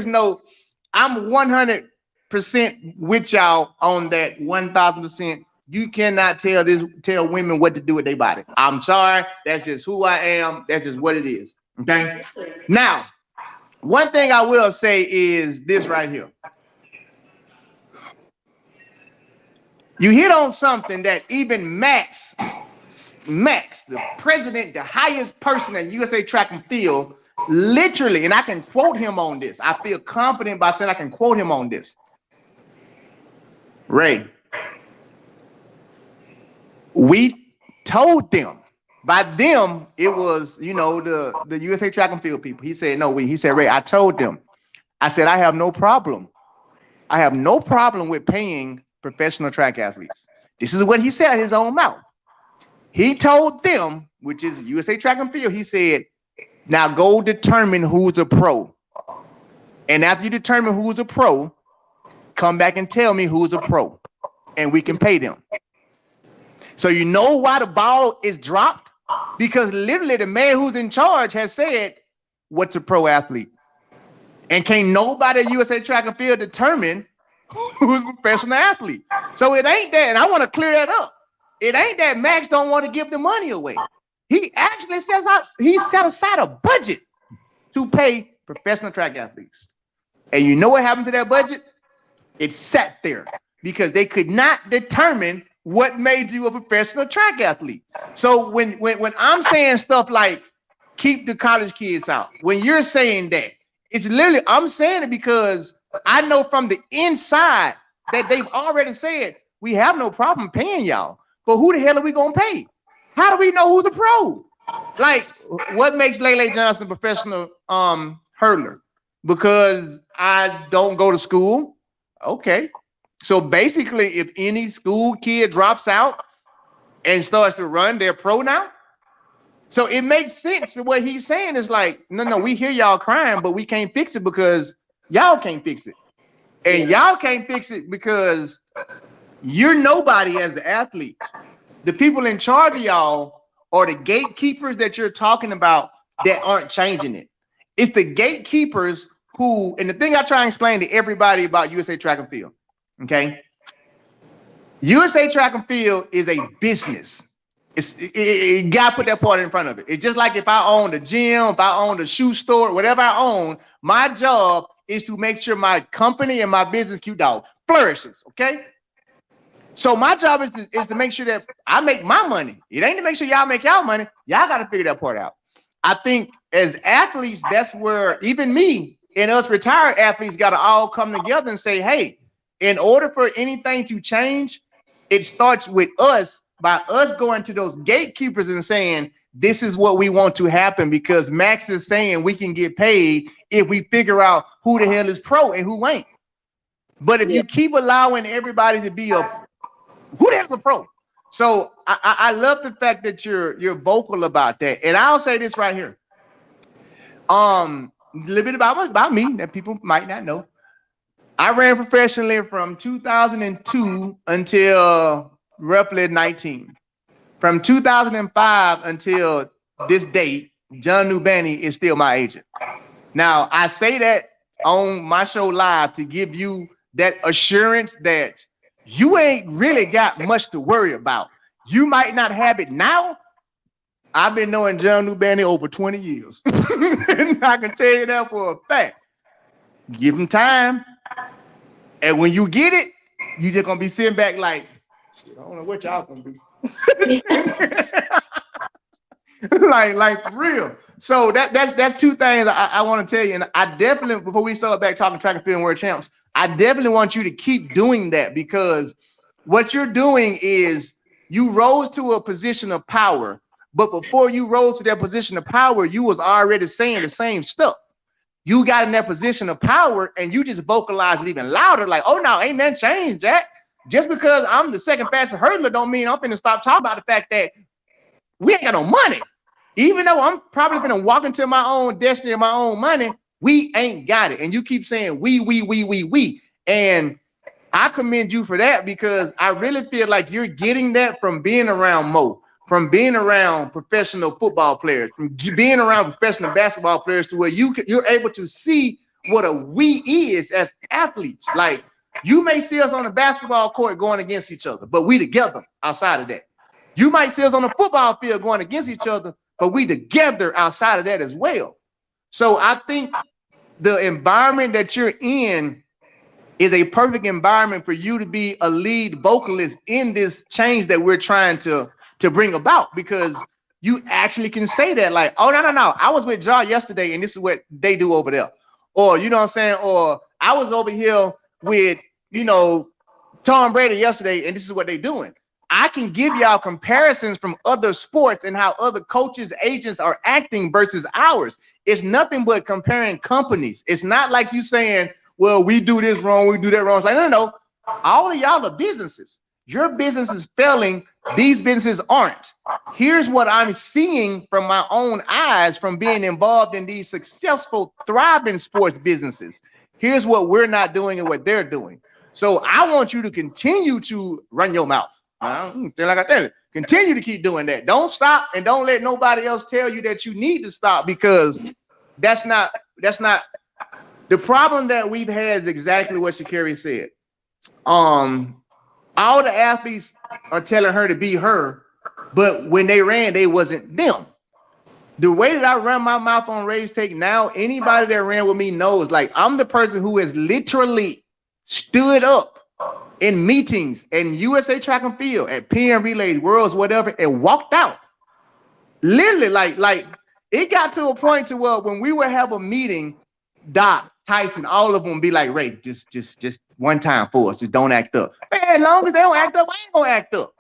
note, I'm 100% with y'all on that 1,000%. You cannot tell women what to do with their body. I'm sorry. That's just who I am. That's just what it is. Okay. Now, one thing I will say is this right here. You hit on something that even Max, the president, the highest person at USA Track and Field, literally, and I can quote him on this. I feel confident by saying I can quote him on this. Ray, We told them. By them, it was, the USA Track and Field people. He said, no, he said, Ray, I told them. I said, I have no problem. I have no problem with paying professional track athletes. This is what he said out of his own mouth. He told them, which is USA Track and Field, he said, now go determine who's a pro. And after you determine who's a pro, come back and tell me who's a pro. And we can pay them. So you know why the ball is dropped? Because literally the man who's in charge has said, what's a pro athlete? And can't nobody at USA Track and Field determine who's a professional athlete. So it ain't that, and I want to clear that up. It ain't that Max don't want to give the money away. He actually he set aside a budget to pay professional track athletes. And you know what happened to that budget? It sat there because they could not determine what made you a professional track athlete. So when I'm saying stuff like keep the college kids out, when you're saying that, it's literally, I'm saying it because I know from the inside that they've already said, we have no problem paying y'all, but who the hell are we going to pay? How do we know who's a pro? Like, what makes Lele Johnson a professional hurdler? Because I don't go to school. Okay. So basically, if any school kid drops out and starts to run, they're pro now. So it makes sense that what he's saying is like, no, we hear y'all crying, but we can't fix it because y'all can't fix it. And y'all can't fix it because you're nobody as the athlete. The people in charge of y'all are the gatekeepers that you're talking about that aren't changing it. It's the gatekeepers who, and the thing I try and explain to everybody about USA Track and Field, okay? USA Track and Field is a business. You gotta put that part in front of it. It's just like if I owned a gym, if I owned a shoe store, whatever I own, my job is to make sure my company and my business, Q-Dog, flourishes, okay? So my job is to make sure that I make my money. It ain't to make sure y'all make y'all money. Y'all got to figure that part out. I think as athletes, that's where even me and us retired athletes got to all come together and say, hey, in order for anything to change, it starts with us, by us going to those gatekeepers and saying, this is what we want to happen because Max is saying we can get paid if we figure out who the hell is pro and who ain't. But if you keep allowing everybody to be who the hell's a pro? So I love the fact that you're vocal about that. And I'll say this right here. A little bit about me that people might not know. I ran professionally from 2002 until roughly 19. From 2005 until this date, John Nubani is still my agent. Now, I say that on my show live to give you that assurance that you ain't really got much to worry about. You might not have it now. I've been knowing John Nubani over 20 years. And I can tell you that for a fact. Give him time. And when you get it, you just gonna be sitting back like, shit, I don't know what y'all gonna do. like for real. So that's two things I want to tell you. And I definitely, before we start back talking track and field and world champs, I definitely want you to keep doing that because what you're doing is you rose to a position of power, but before you rose to that position of power, you was already saying the same stuff. You got in that position of power and you just vocalized it even louder, like, oh no, ain't nothing changed, Jack. Just because I'm the second fastest hurdler don't mean I'm finna stop talking about the fact that we ain't got no money. Even though I'm probably finna walk into my own destiny and my own money, we ain't got it. And you keep saying we. And I commend you for that because I really feel like you're getting that from being around Mo, from being around professional football players, from being around professional basketball players to where you're able to see what a we is as athletes. Like you may see us on the basketball court going against each other, but we together outside of that. You might see us on the football field going against each other, but we together outside of that as well. So I think the environment that you're in is a perfect environment for you to be a lead vocalist in this change that we're trying to bring about, because you actually can say that like, oh, no. I was with Jar yesterday and this is what they do over there. Or, you know what I'm saying? Or I was over here with, Tom Brady yesterday and this is what they're doing. I can give y'all comparisons from other sports and how other coaches, agents are acting versus ours. It's nothing but comparing companies. It's not like you saying, well, we do this wrong, we do that wrong. It's like, no. All of y'all are businesses. Your business is failing. These businesses aren't. Here's what I'm seeing from my own eyes from being involved in these successful, thriving sports businesses. Here's what we're not doing and what they're doing. So I want you to continue to run your mouth. Like I said, continue to keep doing that. Don't stop, and don't let nobody else tell you that you need to stop, because that's not the problem that we've had. Is exactly what Sha'carri said. All the athletes are telling her to be her, but when they ran, they wasn't them. The way that I run my mouth on Rage Take now, anybody that ran with me knows, like, I'm the person who has literally stood up in meetings and USA Track and Field, at PM Relays, Worlds, whatever, and walked out. Literally, like it got to a point to where when we would have a meeting, Doc, Tyson, all of them be like, Ray, just one time for us, just don't act up. Man, as long as they don't act up, I ain't gonna act up.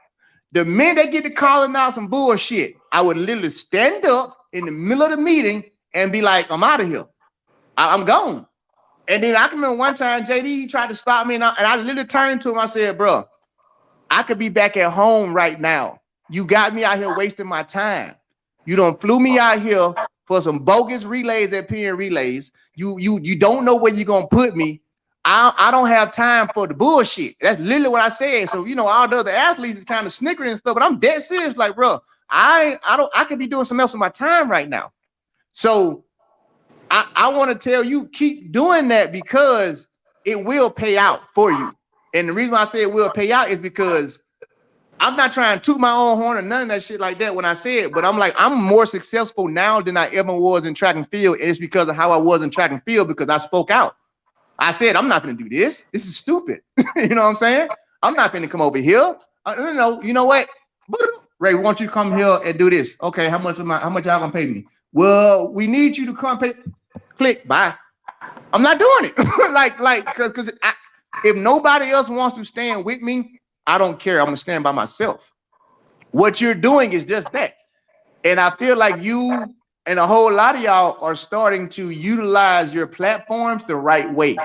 The minute they get to calling out some bullshit, I would literally stand up in the middle of the meeting and be like, I'm out of here. I'm gone. And then I can remember one time, JD, he tried to stop me, and I literally turned to him. I said, bro, I could be back at home right now. You got me out here wasting my time. You done flew me out here for some bogus relays at PM Relays. You don't know where you're gonna put me. I don't have time for the bullshit. That's literally what I said. So, all the other athletes is kind of snickering and stuff, but I'm dead serious. Like, bro, I could be doing something else with my time right now. So I want to tell you, keep doing that, because it will pay out for you. And the reason why I say it will pay out is because I'm not trying to toot my own horn or none of that shit like that when I say it, but I'm like, I'm more successful now than I ever was in track and field. And it's because of how I was in track and field, because I spoke out. I said, I'm not going to do this. This is stupid. You know what I'm saying? I'm not going to come over here. No, you know what? Ray, we want you to come here and do this. Okay, how much y'all going to pay me? Well, we need you to come pay. Click, bye. I'm not doing it. Because if nobody else wants to stand with me, I don't care. I'm going to stand by myself. What you're doing is just that. And I feel like you and a whole lot of y'all are starting to utilize your platforms the right way.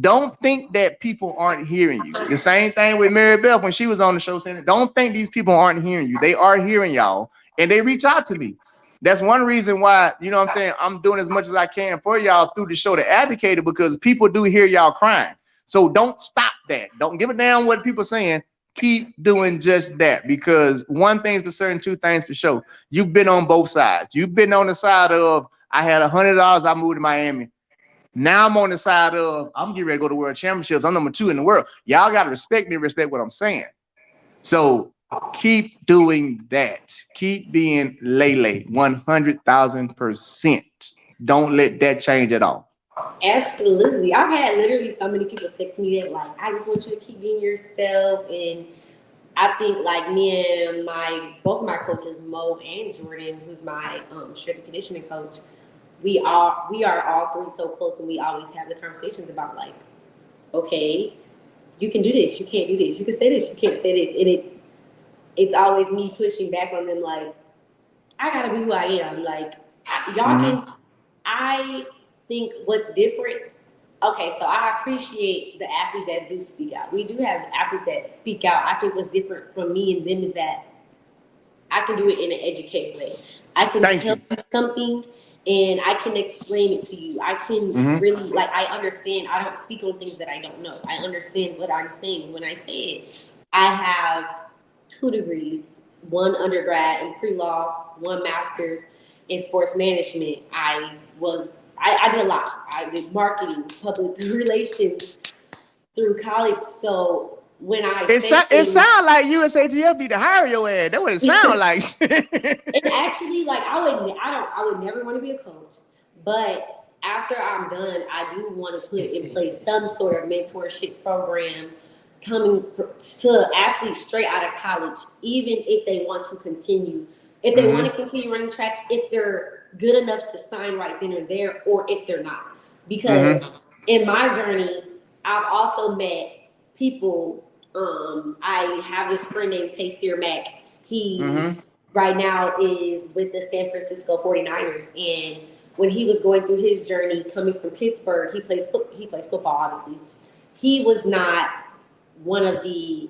Don't think that people aren't hearing you. The same thing with Mary Beth when she was on the show saying, don't think these people aren't hearing you. They are hearing y'all, and they reach out to me. That's one reason why, you know what I'm saying, I'm doing as much as I can for y'all through the show to advocate it, because people do hear y'all crying. So don't stop that. Don't give a damn what people are saying. Keep doing just that, because one thing's for certain, two things for sure. You've been on both sides. You've been on the side of, I had $100, I moved to Miami. Now I'm on the side of, I'm getting ready to go to World Championships. I'm number 2 in the world. Y'all got to respect me, respect what I'm saying. So keep doing that. Keep being Lele 100,000%. Don't let that change at all. Absolutely. I've had literally so many people text me that, like, I just want you to keep being yourself. And I think, like, me and both of my coaches, Mo and Jordan, who's my strength and conditioning coach, we are all three so close, and we always have the conversations about, like, okay, you can do this, you can't do this, you can say this, you can't say this. And it's always me pushing back on them, like, I gotta be who I am. Like, y'all can, I think what's different, okay, so I appreciate the athletes that do speak out. We do have athletes that speak out. I think what's different from me and them is that I can do it in an educated way. I can tell you something and I can explain it to you. I can really, like, I understand. I don't speak on things that I don't know. I understand what I'm saying. When I say it, I have 2 degrees, 1 undergrad in pre-law, 1 master's in sports management. I did a lot. I did marketing, public relations through college. So when it sounds like USATF need to hire your ass. That's what it sounds like. And actually, like, I would never want to be a coach, but after I'm done, I do want to put in place some sort of mentorship program coming to athletes straight out of college, even if they want to continue. If they want to continue running track, if they're good enough to sign right then or there, or if they're not. Because in my journey, I've also met people I have this friend named Taysir Mack. He Mm-hmm. right now is with the San Francisco 49ers, and when he was going through his journey coming from Pittsburgh, he plays football obviously. He was not one of the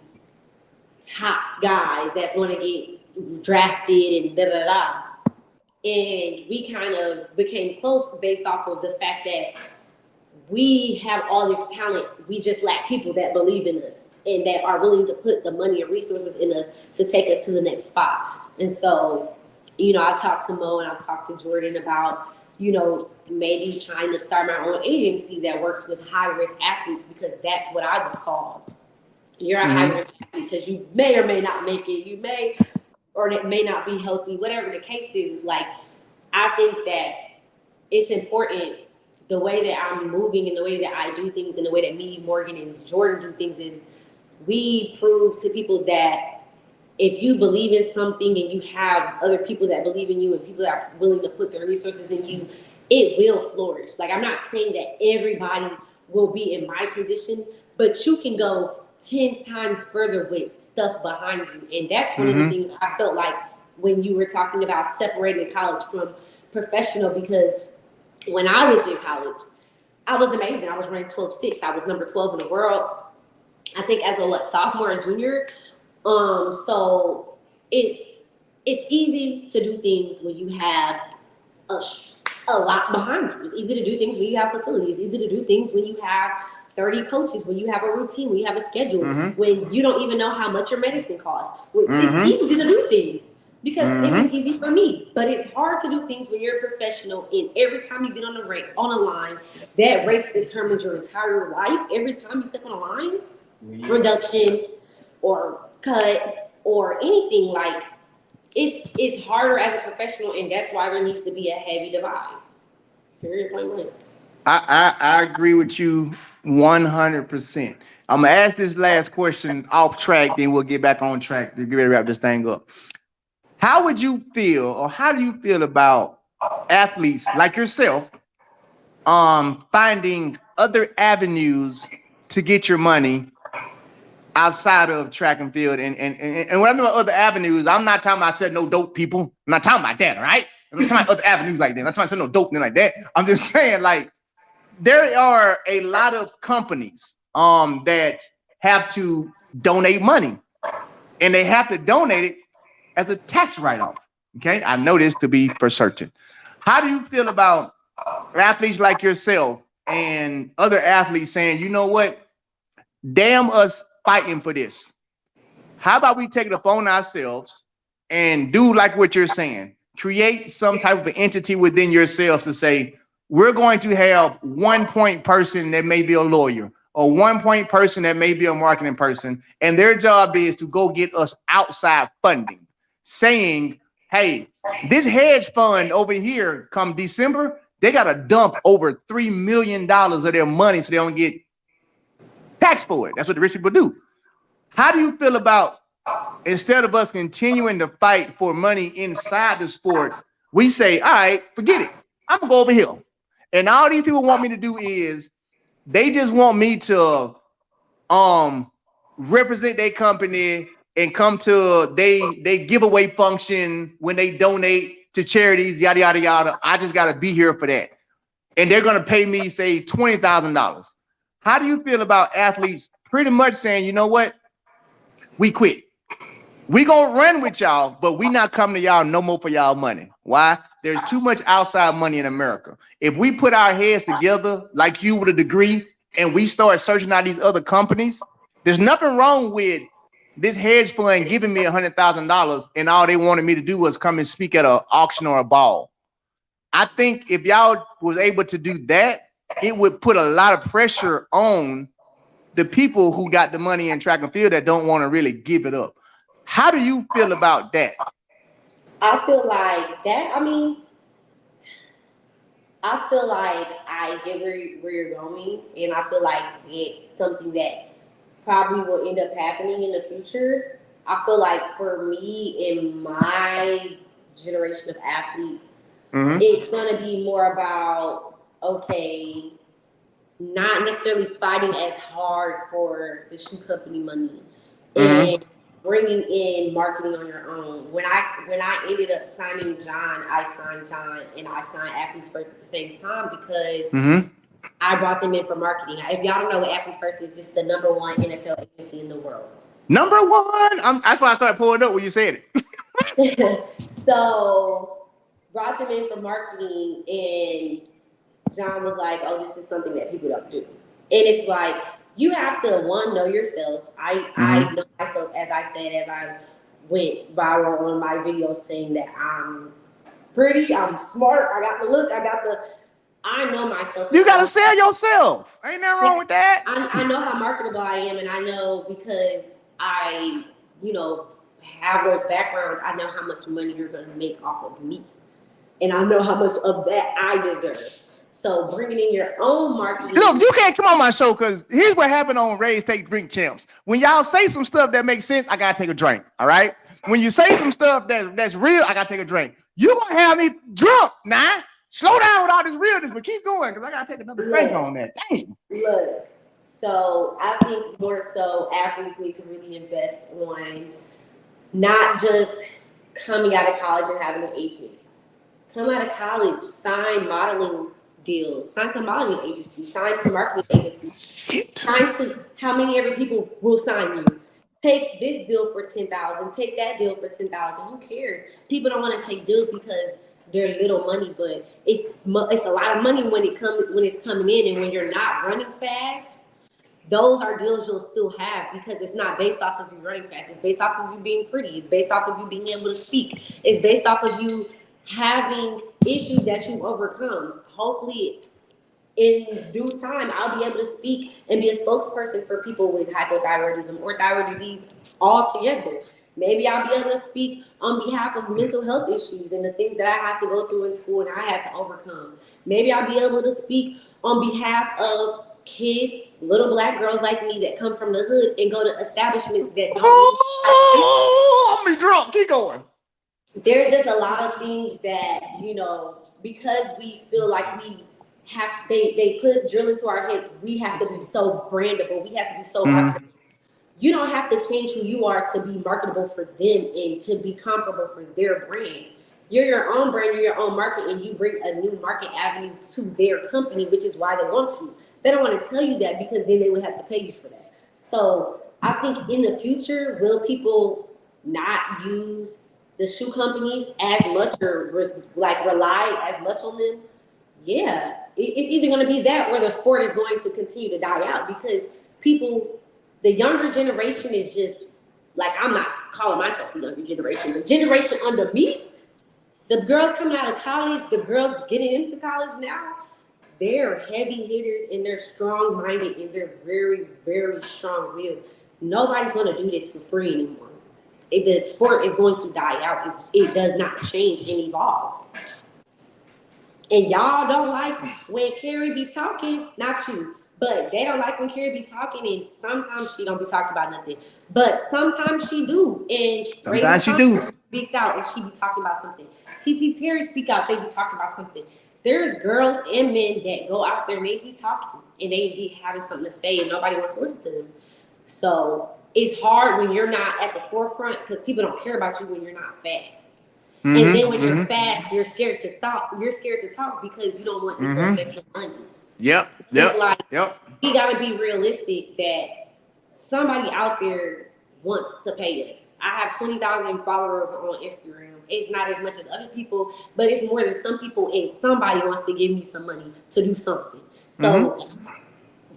top guys that's going to get drafted and da da da. And we kind of became close based off of the fact that we have all this talent. We just lack people that believe in us and that are willing to put the money and resources in us to take us to the next spot. And so, I talked to Mo and I've talked to Jordan about, maybe trying to start my own agency that works with high risk athletes, because that's what I was called. You're a high risk athlete because you may or may not make it. You may or it may not be healthy. Whatever the case is like, I think that it's important. The way that I'm moving and the way that I do things and the way that me, Morgan, and Jordan do things is we prove to people that if you believe in something and you have other people that believe in you and people that are willing to put their resources in you, it will flourish. Like, I'm not saying that everybody will be in my position, but you can go 10 times further with stuff behind you. And that's one of the things I felt like when you were talking about separating college from professional, because when I was in college, I was amazing. I was running 12.6. I was number 12 in the world, I think, as a sophomore and junior. So it's easy to do things when you have a lot behind you. It's easy to do things when you have facilities. It's easy to do things when you have 30 coaches, when you have a routine, when you have a schedule, when you don't even know how much your medicine costs. It's easy to do things because it was easy for me. But it's hard to do things when you're a professional, and every time you get on a line, that race determines your entire life. Every time you step on a line, reduction or cut or anything, like, it's harder as a professional, and that's why there needs to be a heavy divide. Period. Point blank. I agree with you 100%. I'm gonna ask this last question off track, then we'll get back on track to get ready to wrap this thing up. How would you feel, or how do you feel about athletes like yourself finding other avenues to get your money outside of track and field? And when I mean by other avenues, I'm not talking about setting no dope people. I'm not talking about that, all right? I'm not talking about other avenues like that. I'm not talking about no dope thing like that. I'm just saying, like, there are a lot of companies that have to donate money, and they have to donate it as a tax write-off. Okay, I know this to be for certain. How do you feel about athletes like yourself and other athletes saying, you know what, damn us fighting for this? How about we take it upon ourselves and do like what you're saying? Create some type of entity within yourselves to say, we're going to have 1 point person that may be a lawyer, or 1 point person that may be a marketing person, and their job is to go get us outside funding, saying, hey, this hedge fund over here, come December, they got to dump over $3 million of their money so they don't get taxed for it. That's what the rich people do. How do you feel about, instead of us continuing to fight for money inside the sport, we say, all right, forget it, I'm gonna go over here. And all these people want me to do is they just want me to represent their company and come to they giveaway function when they donate to charities, yada yada yada. I just gotta be here for that. And they're gonna pay me, say, $20,000. How do you feel about athletes pretty much saying, you know what, we quit? We gonna run with y'all, but we not coming to y'all no more for y'all money. Why? There's too much outside money in America. If we put our heads together, like you with a degree, and we start searching out these other companies, there's nothing wrong with this hedge fund giving me $100,000, and all they wanted me to do was come and speak at an auction or a ball. I think if y'all was able to do that, it would put a lot of pressure on the people who got the money in track and field that don't want to really give it up. How do you feel about that? I feel like that. I feel like I get where you're going, and I feel like it's something that probably will end up happening in the future. I feel like for me, in my generation of athletes, it's going to be more about, okay, not necessarily fighting as hard for the shoe company money, and bringing in marketing on your own. When I ended up signing John, I signed John and I signed Athletes First at the same time because I brought them in for marketing. If y'all don't know what Athletes First is, it's the #1 NFL agency in the world. #1. That's why I started pulling up when you said it. So brought them in for marketing, and John was like, "Oh, this is something that people don't do." And it's like you have to know yourself. I know myself, as I said, as I went viral on my videos saying that I'm pretty, I'm smart, I got the look, I know myself. You got to sell yourself. Ain't nothing wrong with that. I know how marketable I am, and I know because I, have those backgrounds, I know how much money you're going to make off of me. And I know how much of that I deserve. So bringing in your own marketing. Look, you can't come on my show because here's what happened on Raise Take Drink Champs. When y'all say some stuff that makes sense, I got to take a drink, all right? When you say some stuff that's real, I got to take a drink. You're going to have me drunk now. Slow down with all this realness, but keep going because I got to take another drink on that. Dang. Look, so I think more so athletes need to really invest on not just coming out of college and having an agent. Come out of college, sign modeling deals, sign to modeling agencies, sign to marketing agencies, sign to how many ever people will sign you. Take this deal for $10,000, take that deal for $10,000. Who cares? People don't want to take deals because they're little money, but it's a lot of money when it's coming in, and when you're not running fast, those are deals you'll still have because it's not based off of you running fast. It's based off of you being pretty. It's based off of you being able to speak. It's based off of you having issues that you overcome. Hopefully, in due time, I'll be able to speak and be a spokesperson for people with hypothyroidism or thyroid disease altogether. Maybe I'll be able to speak on behalf of mental health issues and the things that I had to go through in school and I had to overcome. Maybe I'll be able to speak on behalf of kids, little Black girls like me that come from the hood and go to establishments that don't. I'm gonna be drunk. Keep going. There's just a lot of things that, because we feel like we have, they put drill into our heads, we have to be so brandable, we have to be so marketable. You don't have to change who you are to be marketable for them and to be comparable for their brand. You're your own brand, you're your own market, and you bring a new market avenue to their company, which is why they want you. They don't want to tell you that because then they would have to pay you for that. So I think in the future, will people not use the shoe companies as much or rely as much on them? Yeah, it's either going to be that or the sport is going to continue to die out because people, the younger generation is just like, I'm not calling myself the younger generation. The generation under me, the girls coming out of college, the girls getting into college now, they're heavy hitters and they're strong-minded and they're very, very strong-willed. Nobody's going to do this for free anymore. The sport is going to die out if it does not change and evolve. And y'all don't like when Carrie be talking, not you, but they don't like when Carrie be talking, and sometimes she don't be talking about nothing. But sometimes she do, and sometimes she do. Speaks out and she be talking about something. TT Terry speak out, they be talking about something. There's girls and men that go out there and they be talking and they be having something to say and nobody wants to listen to them. So it's hard when you're not at the forefront because people don't care about you when you're not fast. And then when you're fast, you're scared to talk. You're scared to talk because you don't want it to affect your money. Yep. It's like we gotta be realistic that somebody out there wants to pay us. I have 20,000 followers on Instagram. It's not as much as other people, but it's more than some people, and somebody wants to give me some money to do something. So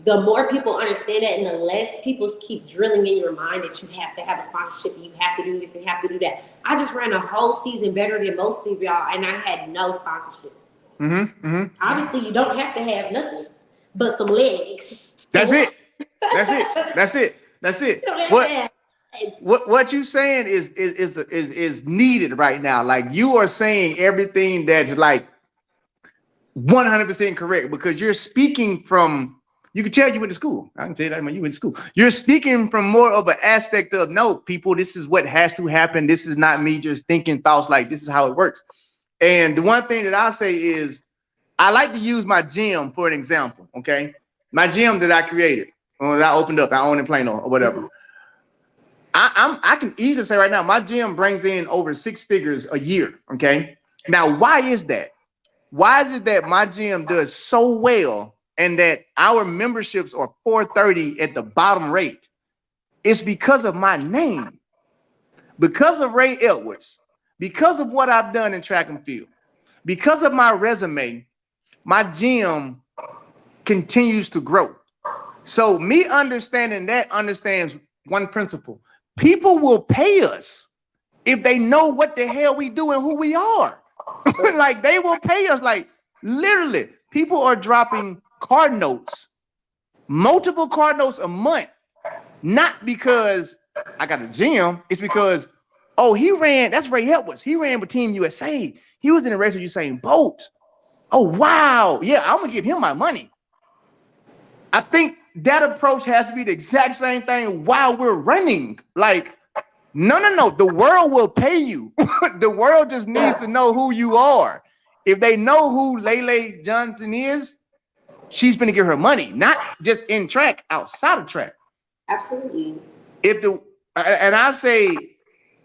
the more people understand that and the less people keep drilling in your mind that you have to have a sponsorship and you have to do this and have to do that. I just ran a whole season better than most of y'all and I had no sponsorship. Obviously, you don't have to have nothing but some legs. That's it. What you saying is needed right now. Like you are saying everything that's like 100% correct because you're speaking from. You can tell you went to school. I can tell you that when you went to school. You're speaking from more of an aspect of no, people. This is what has to happen. This is not me just thinking thoughts like this is how it works. And the one thing that I'll say is I like to use my gym for an example. Okay, my gym that I created, or that I opened up, I own in Plano or whatever. I can easily say right now, my gym brings in over 6 figures a year. Okay. Now, why is that? Why is it that my gym does so well and that our memberships are 430 at the bottom rate? It's because of my name, because of Ray Edwards, because of what I've done in track and field, because of my resume. My gym continues to grow. So me understanding that understands one principle. People will pay us if they know what the hell we do and who we are. Like they will pay us. Like literally, people are dropping card notes, multiple card notes a month, not because I got a gym. It's because, oh, he ran. That's Ray Edwards. He ran with Team USA. He was in the race with Usain Bolt. Oh wow, yeah, I'm gonna give him my money. I think that approach has to be the exact same thing while we're running. Like, no. The world will pay you. The world just needs to know who you are. If they know who Lele Johnson is, she's gonna give her money, not just in track, outside of track. Absolutely. If the and I say,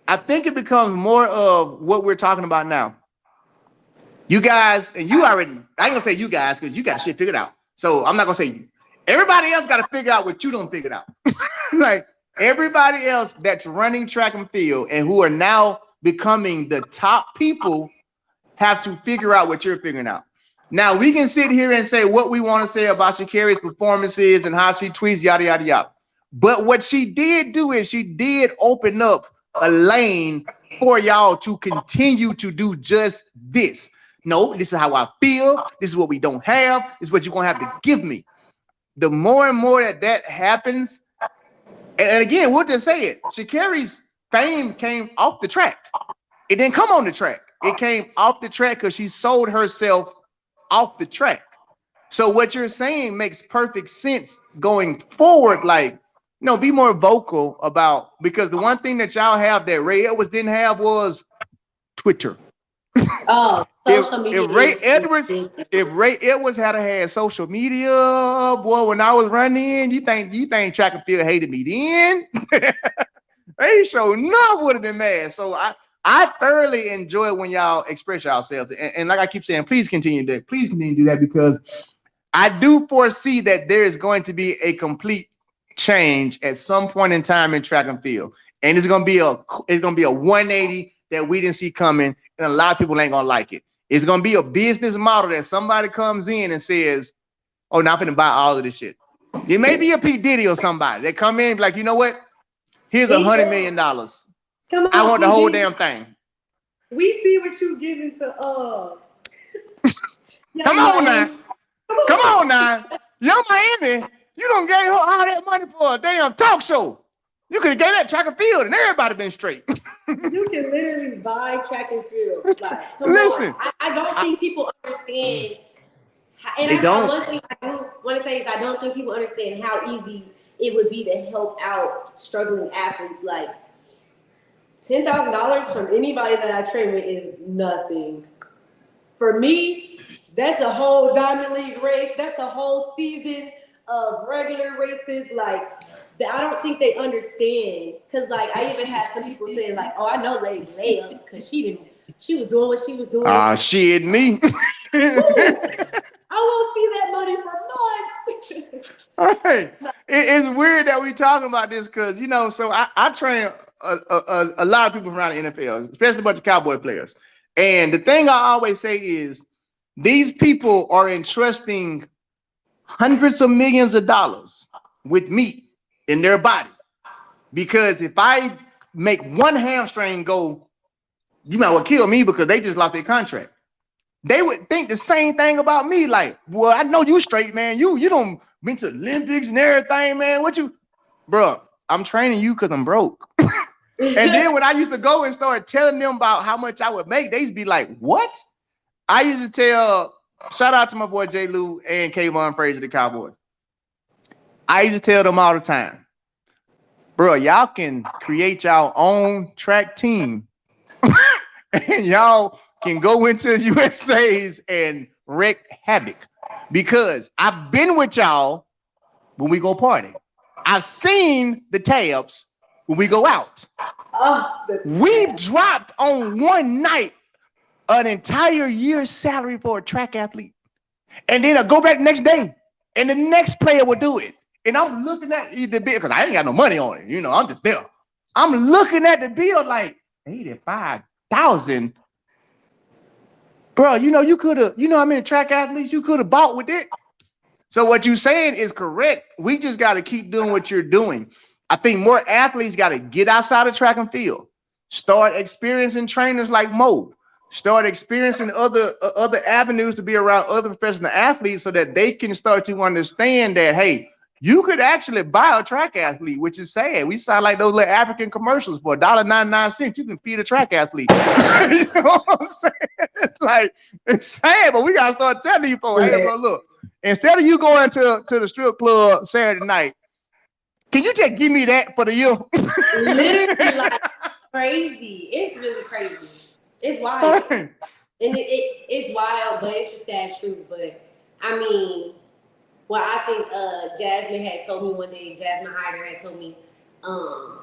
I think it becomes more of what we're talking about now. You guys, and you already, I ain't gonna say you guys because you got shit figured out. So I'm not gonna say you. Everybody else got to figure out what you don't figure out. Like everybody else that's running track and field and who are now becoming the top people have to figure out what you're figuring out. Now we can sit here and say what we want to say about Sha'carri's performances and how she tweets, yada, yada, yada. But what she did do is she did open up a lane for y'all to continue to do just this. No, this is how I feel. This is what we don't have. This is what you're going to have to give me. The more and more that happens, and again, we'll just say it, Sha'carri's fame came off the track. It didn't come on the track. It came off the track because she sold herself off the track. So what you're saying makes perfect sense going forward. Like, be more vocal about, because the one thing that y'all have that Ray Edwards didn't have was Twitter. Oh, social media. If Ray Edwards had social media, boy, when I was running, you think track and field hated me then? They sure enough would have been mad. So I thoroughly enjoy when y'all express yourselves. And like I keep saying, please continue to do that, because I do foresee that there is going to be a complete change at some point in time in track and field. And it's gonna be a 180 that we didn't see coming, and a lot of people ain't gonna like it. It's gonna be a business model that somebody comes in and says, "Oh, now I'm gonna buy all of this shit." It may be a P. Diddy or somebody that come in like, you know what? Here's $100 million. Come on, I want the whole damn thing. We see what you giving to Come on now. Young Miami, you don't gave her all that money for a damn talk show. You could have gave that track and field and everybody been straight. You can literally buy track and field. Like, listen, I don't think people understand. They don't. One thing I do want to say is I don't think people understand how easy it would be to help out struggling athletes. Like $10,000 from anybody that I train with is nothing. For me, that's a whole Diamond League race. That's a whole season of regular races. Like, I don't think they understand. Because, like, I even had some people saying, like, oh, I know Lady Leia because she was doing what she was doing. Shit, me. I won't see that money for months. All right. It's weird that we talking about this because, so I train a lot of people around the NFL, especially a bunch of Cowboy players. And the thing I always say is these people are entrusting hundreds of millions of dollars with me in their body. Because if I make one hamstring go, you might well kill me because they just lost their contract. They would think the same thing about me. Like, well, I know you straight, man. You don't been to Olympics and everything, man. Bro, I'm training you because I'm broke. And then when I used to go and start telling them about how much I would make, they'd be like, what? I used to tell, shout out to my boy J. Lou and Kayvon Frazier, the Cowboys. I used to tell them all the time, bro, y'all can create y'all own track team. And y'all can go into the USA's and wreak havoc. Because I've been with y'all when we go party. I've seen the tabs when we go out. We've dropped on one night an entire year's salary for a track athlete. And then I go back the next day, and the next player will do it. And I'm looking at the bill because I ain't got no money on it. You know, I'm just there. I'm looking at the bill like 85,000. Bro, you know, you could have, you know how many track athletes you could have bought with it? So what you're saying is correct. We just got to keep doing what you're doing. I think more athletes got to get outside of track and field, start experiencing trainers like Mo, start experiencing other avenues to be around other professional athletes so that they can start to understand that, hey, you could actually buy a track athlete, which is sad. We sound like those little African commercials for $1.99. You can feed a track athlete. You know what I'm saying? It's like, it's sad, but we got to start telling you folks, hey, bro, look, instead of you going to the strip club Saturday night, can you just give me that for the year? Literally, like, crazy. It's really crazy. It's wild. And it's wild, but it's a sad truth. But, I mean, what I think Jasmine had told me one day, Jasmine Hyder had told me,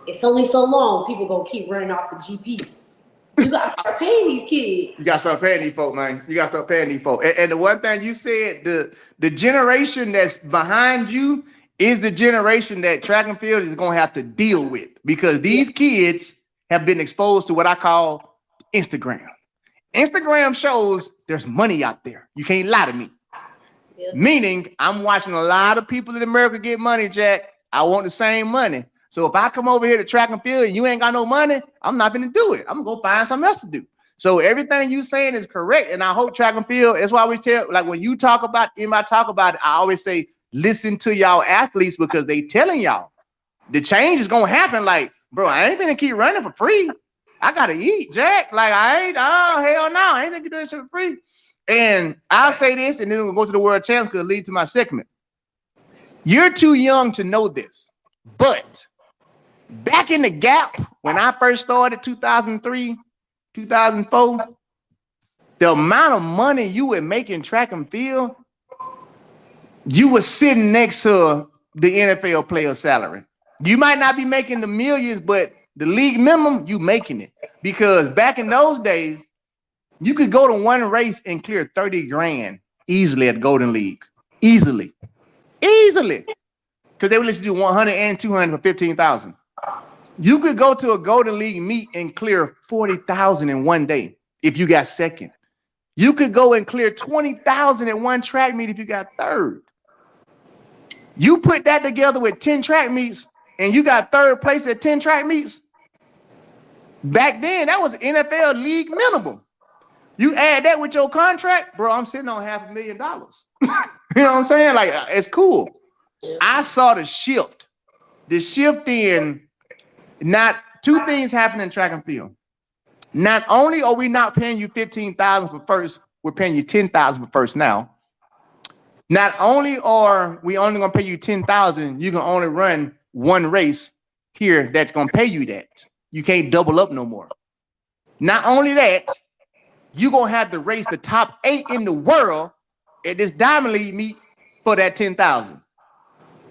it's only so long people gonna keep running off the GP. You gotta start paying these kids. You gotta start paying these folks, man. You gotta start paying these folks. And the one thing you said, the generation that's behind you is the generation that track and field is gonna have to deal with, because these kids have been exposed to what I call Instagram. Instagram shows there's money out there. You can't lie to me. Yep. Meaning, I'm watching a lot of people in America get money, Jack. I want the same money. So if I come over here to track and field and you ain't got no money, I'm not going to do it. I'm going to go find something else to do. So everything you saying is correct. And I hope track and field, that's why we tell, like when you talk about, I always say, listen to y'all athletes, because they telling y'all the change is going to happen. Like, bro, I ain't going to keep running for free. I got to eat, Jack. Like, hell no. I ain't going to do this for free. And I'll say this, and then we'll go to the world champs because it'll lead to my segment. You're too young to know this, but back in the gap, when I first started 2003, 2004, the amount of money you were making track and field, you were sitting next to the NFL player salary. You might not be making the millions, but the league minimum, you making it. Because back in those days, you could go to one race and clear 30 grand easily at Golden League. Easily. Because they would let you do 100 and 200 for 15,000. You could go to a Golden League meet and clear 40,000 in one day if you got second. You could go and clear 20,000 at one track meet if you got third. You put that together with 10 track meets and you got third place at 10 track meets. Back then, that was NFL league minimum. You add that with your contract, bro, I'm sitting on $500,000. You know what I'm saying? Like, it's cool. I saw the shift. The shift in not two things happen in track and field. Not only are we not paying you $15,000 for first, we're paying you $10,000 for first now. Not only are we only gonna pay you $10,000, you can only run one race here that's gonna pay you that. You can't double up no more. Not only that, you're going to have to race the top 8 in the world at this Diamond League meet for that $10,000.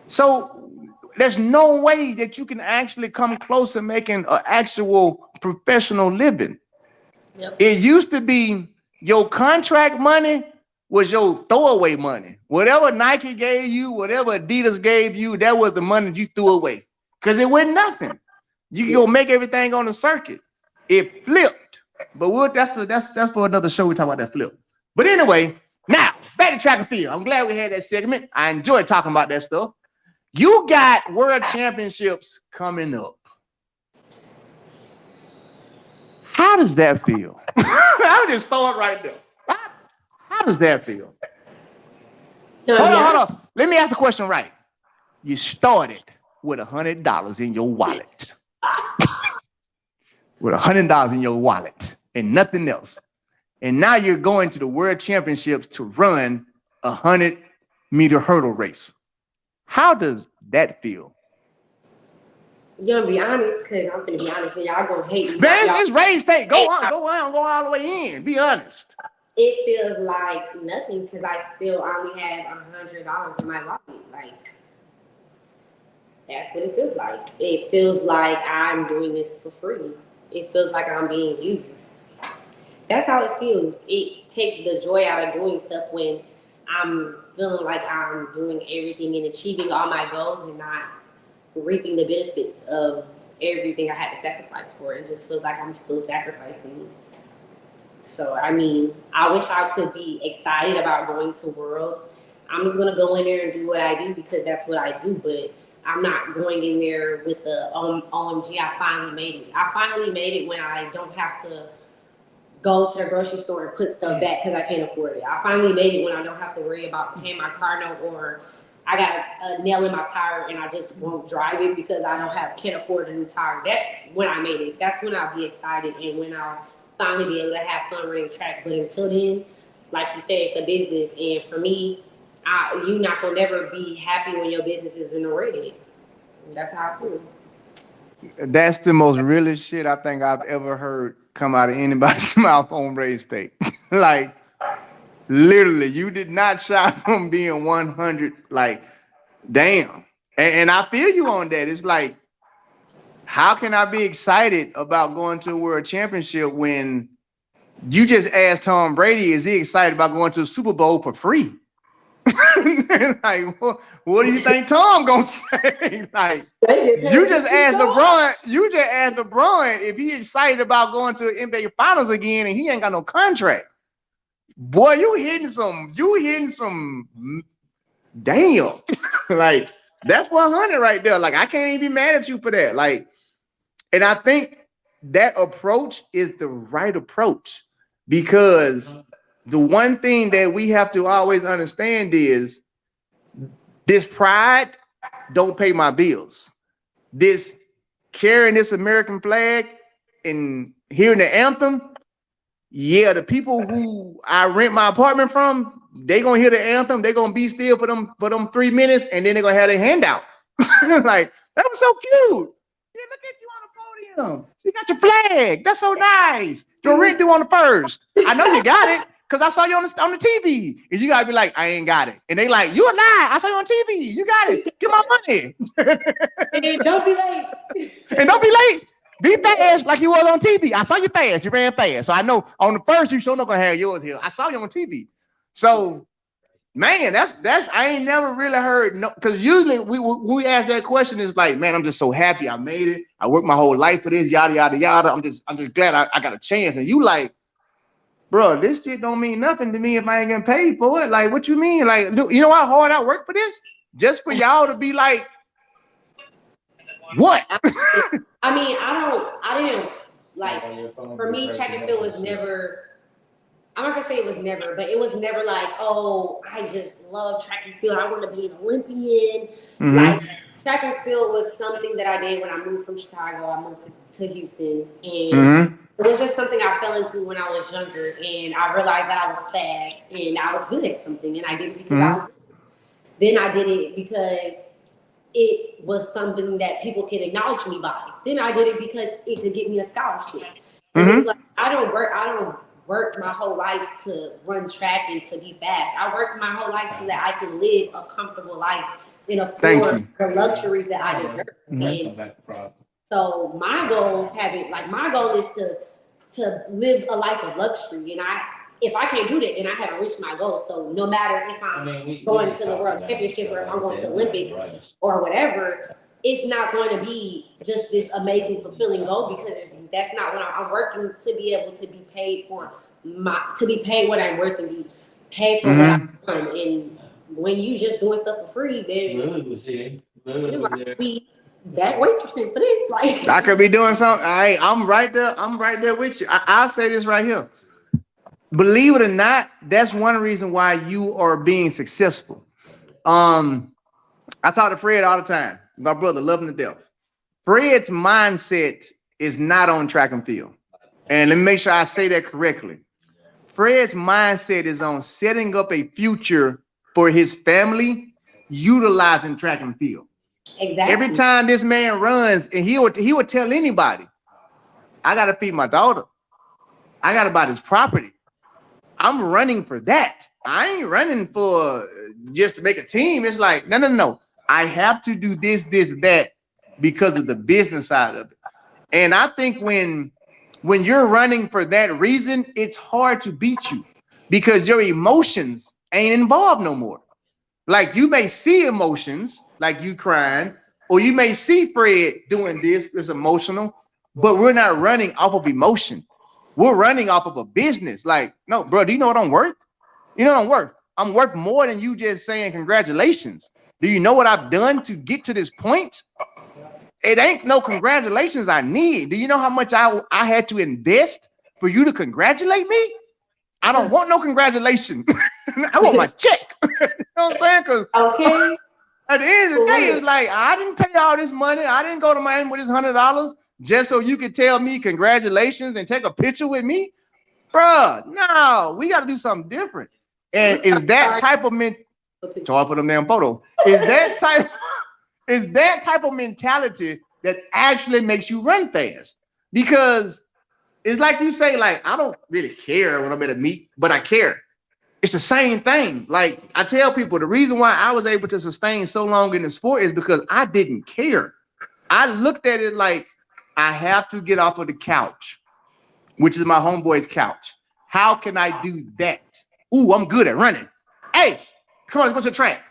So there's no way that you can actually come close to making an actual professional living. Yep. It used to be your contract money was your throwaway money. Whatever Nike gave you, whatever Adidas gave you, that was the money you threw away because it wasn't nothing. You can go make everything on the circuit. It flipped. But that's for another show. We talk about that flip. But anyway, now back to track and field. I'm glad we had that segment. I enjoyed talking about that stuff. You got world championships coming up. How does that feel? I'll just throw it right there. How does that feel? Hold on. Let me ask the question right. You started with $100 in your wallet. With $100 in your wallet and nothing else. And now you're going to the world championships to run a 100-meter hurdle race. How does that feel? You're gonna be honest, because I'm gonna be honest, and y'all gonna hate me. Man, it's race day. Go all the way in. Be honest. It feels like nothing because I still only have $100 in my wallet. Like, That's what it feels like. It feels like I'm doing this for free. It feels like I'm being used. That's how it feels. It takes the joy out of doing stuff when I'm feeling like I'm doing everything and achieving all my goals and not reaping the benefits of everything I had to sacrifice for. It just feels like I'm still sacrificing. So, I mean, I wish I could be excited about going to Worlds. I'm just gonna go in there and do what I do because that's what I do. But I'm not going in there with the OMG. I finally made it. I finally made it when I don't have to go to the grocery store and put stuff back because I can't afford it. I finally made it when I don't have to worry about paying my car note or I got a nail in my tire and I just won't drive it because I can't afford a new tire. That's when I made it. That's when I'll be excited and when I'll finally be able to have fun running track. But until then, like you said, it's a business. And for me, you're not gonna never be happy when your business is in the red. That's how I feel. That's the most realest shit I think I've ever heard come out of anybody's mouth on race tape. Like literally, you did not shy from being 100. Like, damn. And I feel you on that. It's like, how can I be excited about going to a world championship when you just asked Tom Brady, is he excited about going to the Super Bowl for free? Like, what do you think Tom gonna say? Like, you just asked LeBron if he excited about going to the NBA Finals again, and he ain't got no contract. Boy, you hitting some, damn. Like, that's 100 right there. Like, I can't even be mad at you for that. Like, and I think that approach is the right approach because the one thing that we have to always understand is this pride don't pay my bills. This carrying this American flag and hearing the anthem, yeah, the people who I rent my apartment from, they gonna hear the anthem, they gonna be still for them 3 minutes, and then they're gonna have their hand out. Like, that was so cute. Yeah, look at you on the podium. You got your flag. That's so nice. Your rent due on the 1st. I know you got it because I saw you on the TV. And you gotta be like, I ain't got it. And they like, you a lie. I saw you on TV. You got it. Get my money. And don't be late. And don't be late. Be fast like you was on TV. I saw you fast. You ran fast. So I know on the 1st, you sure not gonna have yours here. I saw you on TV. So man, that's I ain't never really heard no, because usually we ask that question is like, man, I'm just so happy I made it. I worked my whole life for this, yada yada yada. I'm just glad I got a chance. And you like, bro, this shit don't mean nothing to me if I ain't getting paid for it. Like, what you mean? Like, you know how hard I work for this? Just for y'all to be like, what? I mean, I didn't like, for me, track and field was never, I'm not gonna say it was never, but it was never like, oh, I just love track and field. I want to be an Olympian. Mm-hmm. Like, track and field was something that I did when I moved from Chicago. I moved to Houston, and mm-hmm. It was just something I fell into when I was younger, and I realized that I was fast and I was good at something, and I did it because mm-hmm. I was good. Then I did it because it was something that people could acknowledge me by. Then I did it because it could get me a scholarship. And mm-hmm. It was like, I don't work my whole life to run track and to be fast. I work my whole life so that I can live a comfortable life and afford the luxuries that I deserve. Mm-hmm. And so my goal is to live a life of luxury. And if I can't do that, then I haven't reached my goal. So no matter if I'm going to the World Championship or if I'm going to Olympics or whatever, it's not going to be just this amazing, fulfilling goal because that's not what I'm working to be able to be paid for to be paid what I'm worth and be paid for mm-hmm. what I've done. And when you just doing stuff for free, there's be that waitressing for this. Like, I could be doing something. I'm right there with you. I'll say this right here. Believe it or not, that's one reason why you are being successful. I talk to Fred all the time. My brother, love him to death. Fred's mindset is not on track and field. And let me make sure I say that correctly. Fred's mindset is on setting up a future for his family, utilizing track and field. Exactly. Every time this man runs, and he would tell anybody, I got to feed my daughter. I got to buy this property. I'm running for that. I ain't running for just to make a team. It's like, no. I have to do this, this, that because of the business side of it. And I think when you're running for that reason, it's hard to beat you because your emotions ain't involved no more. Like you may see emotions, like you crying, or you may see Fred doing this, it's emotional, but we're not running off of emotion. We're running off of a business. Like, no, bro, do you know what I'm worth? You know what I'm worth? I'm worth more than you just saying congratulations. Do you know what I've done to get to this point? It ain't no congratulations I need. Do you know how much I had to invest for you to congratulate me? I don't want no congratulations. I want my check. You know what I'm saying? Because Okay. at the end of the day, it's like I didn't pay all this money. I didn't go to Miami with this $100 just so you could tell me congratulations and take a picture with me. Bruh, no, we got to do something different. And is that type of sorry for them damn photos. Is that type of mentality that actually makes you run fast? Because it's like you say, like, I don't really care when I'm at a meet, but I care. It's the same thing. Like I tell people, the reason why I was able to sustain so long in the sport is because I didn't care. I looked at it like I have to get off of the couch, which is my homeboy's couch. How can I do that? Ooh, I'm good at running. Hey, come on, let's go to the track.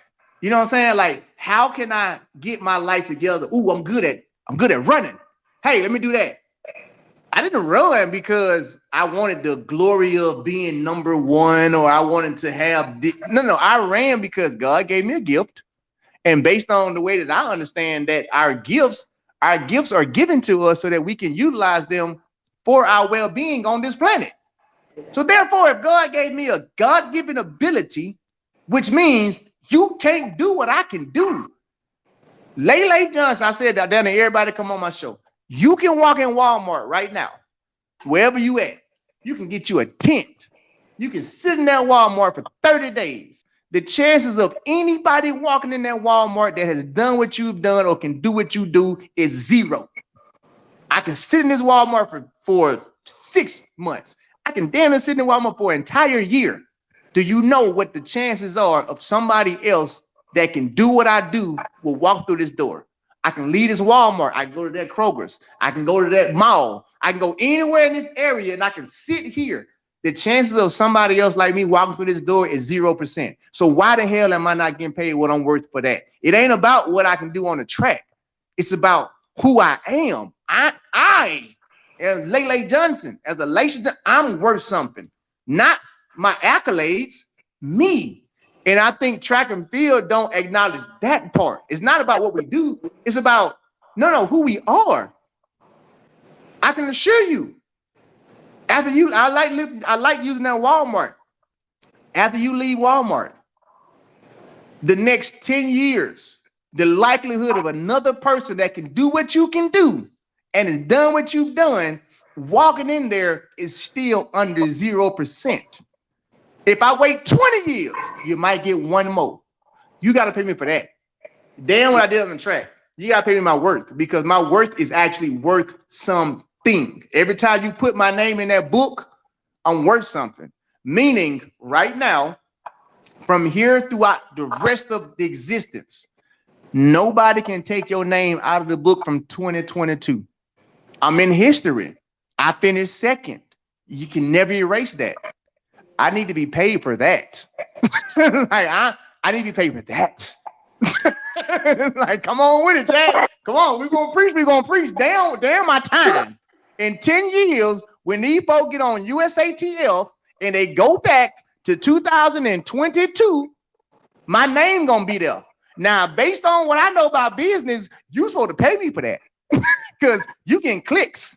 You know what I'm saying? Like, how can I get my life together? Ooh, I'm good at running. Hey, let me do that. I didn't run because I wanted the glory of being number one or I wanted to have no, I ran because God gave me a gift. And based on the way that I understand that our gifts are given to us so that we can utilize them for our well-being on this planet. So therefore, if God gave me a God-given ability, which means you can't do what I can do. Lele Johnson, I said that down there, everybody come on my show. You can walk in Walmart right now, wherever you at. You can get you a tent. You can sit in that Walmart for 30 days. The chances of anybody walking in that Walmart that has done what you've done or can do what you do is zero. I can sit in this Walmart for 6 months. I can damn near sit in Walmart for an entire year. Do you know what the chances are of somebody else that can do what I do will walk through this door? I can leave this Walmart. I can go to that Kroger's. I can go to that mall. I can go anywhere in this area and I can sit here. The chances of somebody else like me walking through this door is 0%. So why the hell am I not getting paid what I'm worth for that? It ain't about what I can do on the track. It's about who I am. I am Lele Johnson. As Alaysha, I'm worth something. Not my accolades, me. And I think track and field don't acknowledge that part. It's not about what we do. It's about, who we are. I can assure you, I like using that Walmart. After you leave Walmart, the next 10 years, the likelihood of another person that can do what you can do and has done what you've done, walking in there is still under 0%. If I wait 20 years, you might get one more. You got to pay me for that. Damn what I did on the track. You got to pay me my worth because my worth is actually worth something. Every time you put my name in that book, I'm worth something. Meaning right now, from here throughout the rest of the existence, nobody can take your name out of the book from 2022. I'm in history. I finished second. You can never erase that. I need to be paid for that. I need to be paid for that. Like, come on with it, Jack. Come on, we're gonna preach. Damn my time. In 10 years, when these folks get on USATF and they go back to 2022, my name gonna be there. Now, based on what I know about business, you're supposed to pay me for that. Because you get clicks,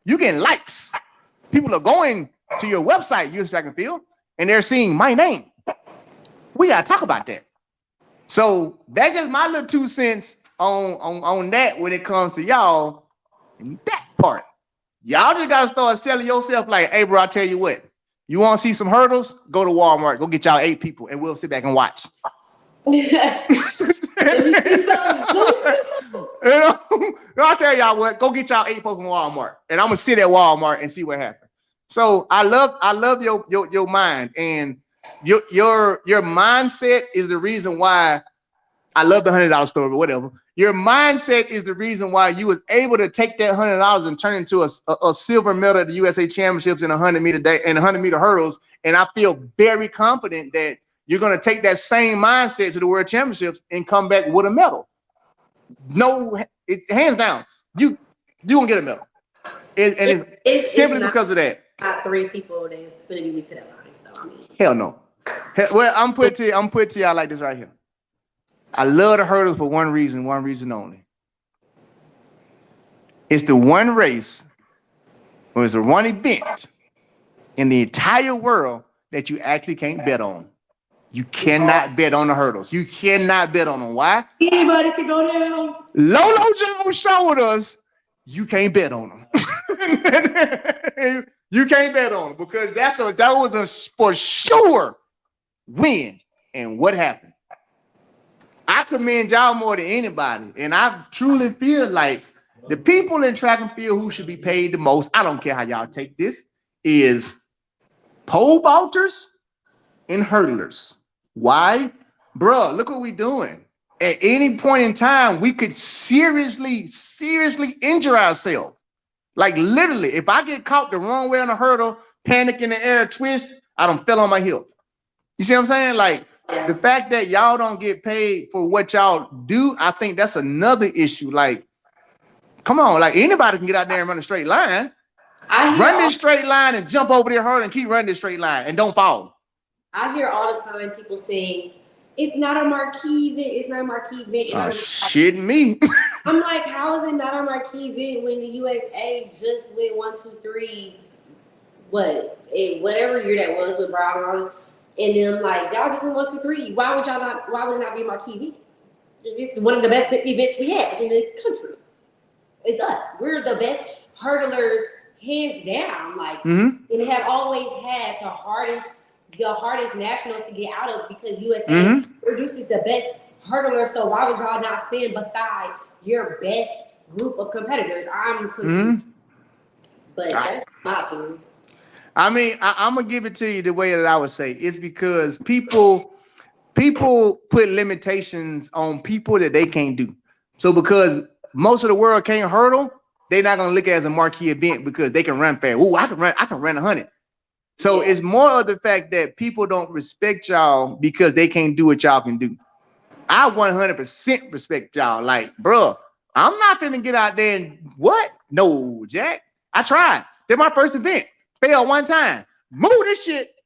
you get likes. People are going to your website, US Track and Field, and they're seeing my name. We gotta talk about that. So that's just my little 2 cents on that when it comes to y'all and that part. Y'all just gotta start selling yourself like, hey, bro, I tell you what, you want to see some hurdles? Go to Walmart, go get y'all 8 people, and we'll sit back and watch. I'll tell y'all what, go get y'all 8 folks from Walmart, and I'm gonna sit at Walmart and see what happens. So I love your mind, and your mindset is the reason why I love the $100 story, but whatever. Your mindset is the reason why you was able to take that $100 and turn it into a silver medal at the USA Championships in 100-meter day and 100-meter hurdles. And I feel very confident that you're going to take that same mindset to the World Championships and come back with a medal. No, hands down, you gonna get a medal, and it's simply because of that. Not 3 people that's gonna beat me to that line. So I mean, hell no. Well, I'm put to y'all like this right here. I love the hurdles for one reason only. It's the one race, or it's the one event in the entire world that you actually can't bet on. You cannot bet on the hurdles. You cannot bet on them. Why? Anybody can go down. Lolo Jones showed us you can't bet on them. You can't bet on them because that was a for sure win. And what happened? I commend y'all more than anybody, and I truly feel like the people in track and field who should be paid the most, I don't care how y'all take this, is pole vaulters and hurdlers. Why? Bruh, look what we doing. At any point in time, we could seriously injure ourselves. Like literally, if I get caught the wrong way on a hurdle, panic in the air, twist, I done fell on my hip. You see what I'm saying? Like the fact that y'all don't get paid for what y'all do, I think that's another issue. Like, come on, like anybody can get out there and run a straight line. Run this straight line and jump over their hurdle and keep running this straight line and don't fall. I hear all the time people saying, it's not a marquee event, it's not a marquee event. And Shit me. I'm like, how is it not a marquee event when the USA just went 1, 2, 3, whatever year that was with Brown, and then like, y'all just went 1, 2, 3. Why would it not be a marquee event? This is one of the best events we have in the country. It's us. We're the best hurdlers, hands down. Like, and have always had the hardest nationals to get out of because USA produces the best hurdlers. So why would y'all not stand beside your best group of competitors? I'm confused. But that's my opinion. I mean, I'm gonna give it to you the way that I would say. It's because people put limitations on people that they can't do. So because most of the world can't hurdle, they're not gonna look at it as a marquee event because they can run fast. Oh, I can run 100. So it's more of the fact that people don't respect y'all because they can't do what y'all can do. I 100% respect y'all. Like, bro, I'm not finna get out there and what? No, Jack. I tried. They're my first event. Failed one time. Move this shit.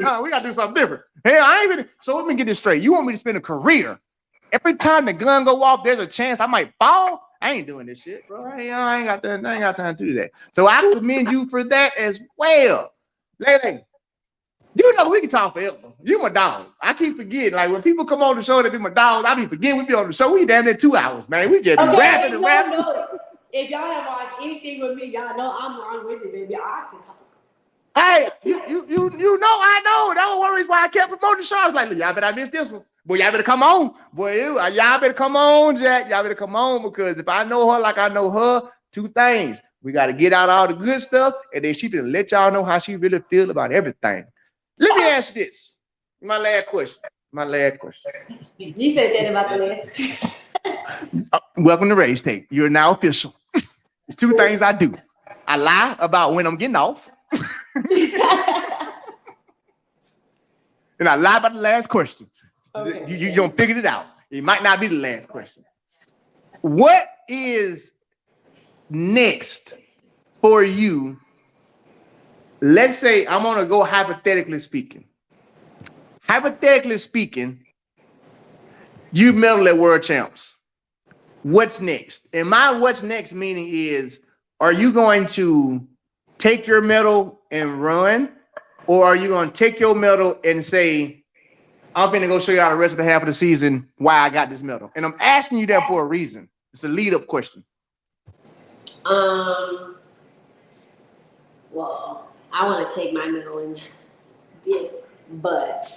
No, we gotta do something different. Hell, I ain't even. So let me get this straight. You want me to spend a career? Every time the gun go off, there's a chance I might fall. I ain't doing this shit, bro. I ain't got time to do that. So I commend you for that as well. Lady, you know we can talk forever. You my dog. I keep forgetting. Like when people come on the show, they be my dogs. I be forgetting we be on the show. We damn near 2 hours, man. We just be rapping and rapping. If y'all have watched anything with me, y'all know I'm long-winded, baby. I can talk. Hey, you know I know. That was one reason why I kept promoting the show. I was like, y'all better I miss this one. Boy, y'all better come on. Boy, y'all better come on, Jack. Y'all better come on because if I know her like I know her, 2 things. We got to get out all the good stuff, and then she can let y'all know how she really feel about everything. Let me ask you this. My last question. You said that about the last. Welcome to Rage Tape. You're now official. There's 2 things I do. I lie about when I'm getting off. And I lie about the last question. Okay. You don't figure it out. It might not be the last question. What is next for you? Let's say I'm gonna go hypothetically speaking. Hypothetically speaking, you medal at World Champs. What's next? And my what's next meaning is, are you going to take your medal and run, or are you going to take your medal and say, I'm going to go show you how the rest of the half of the season why I got this medal? And I'm asking you that for a reason. It's a lead-up question. Well, I want to take my medal and dip, but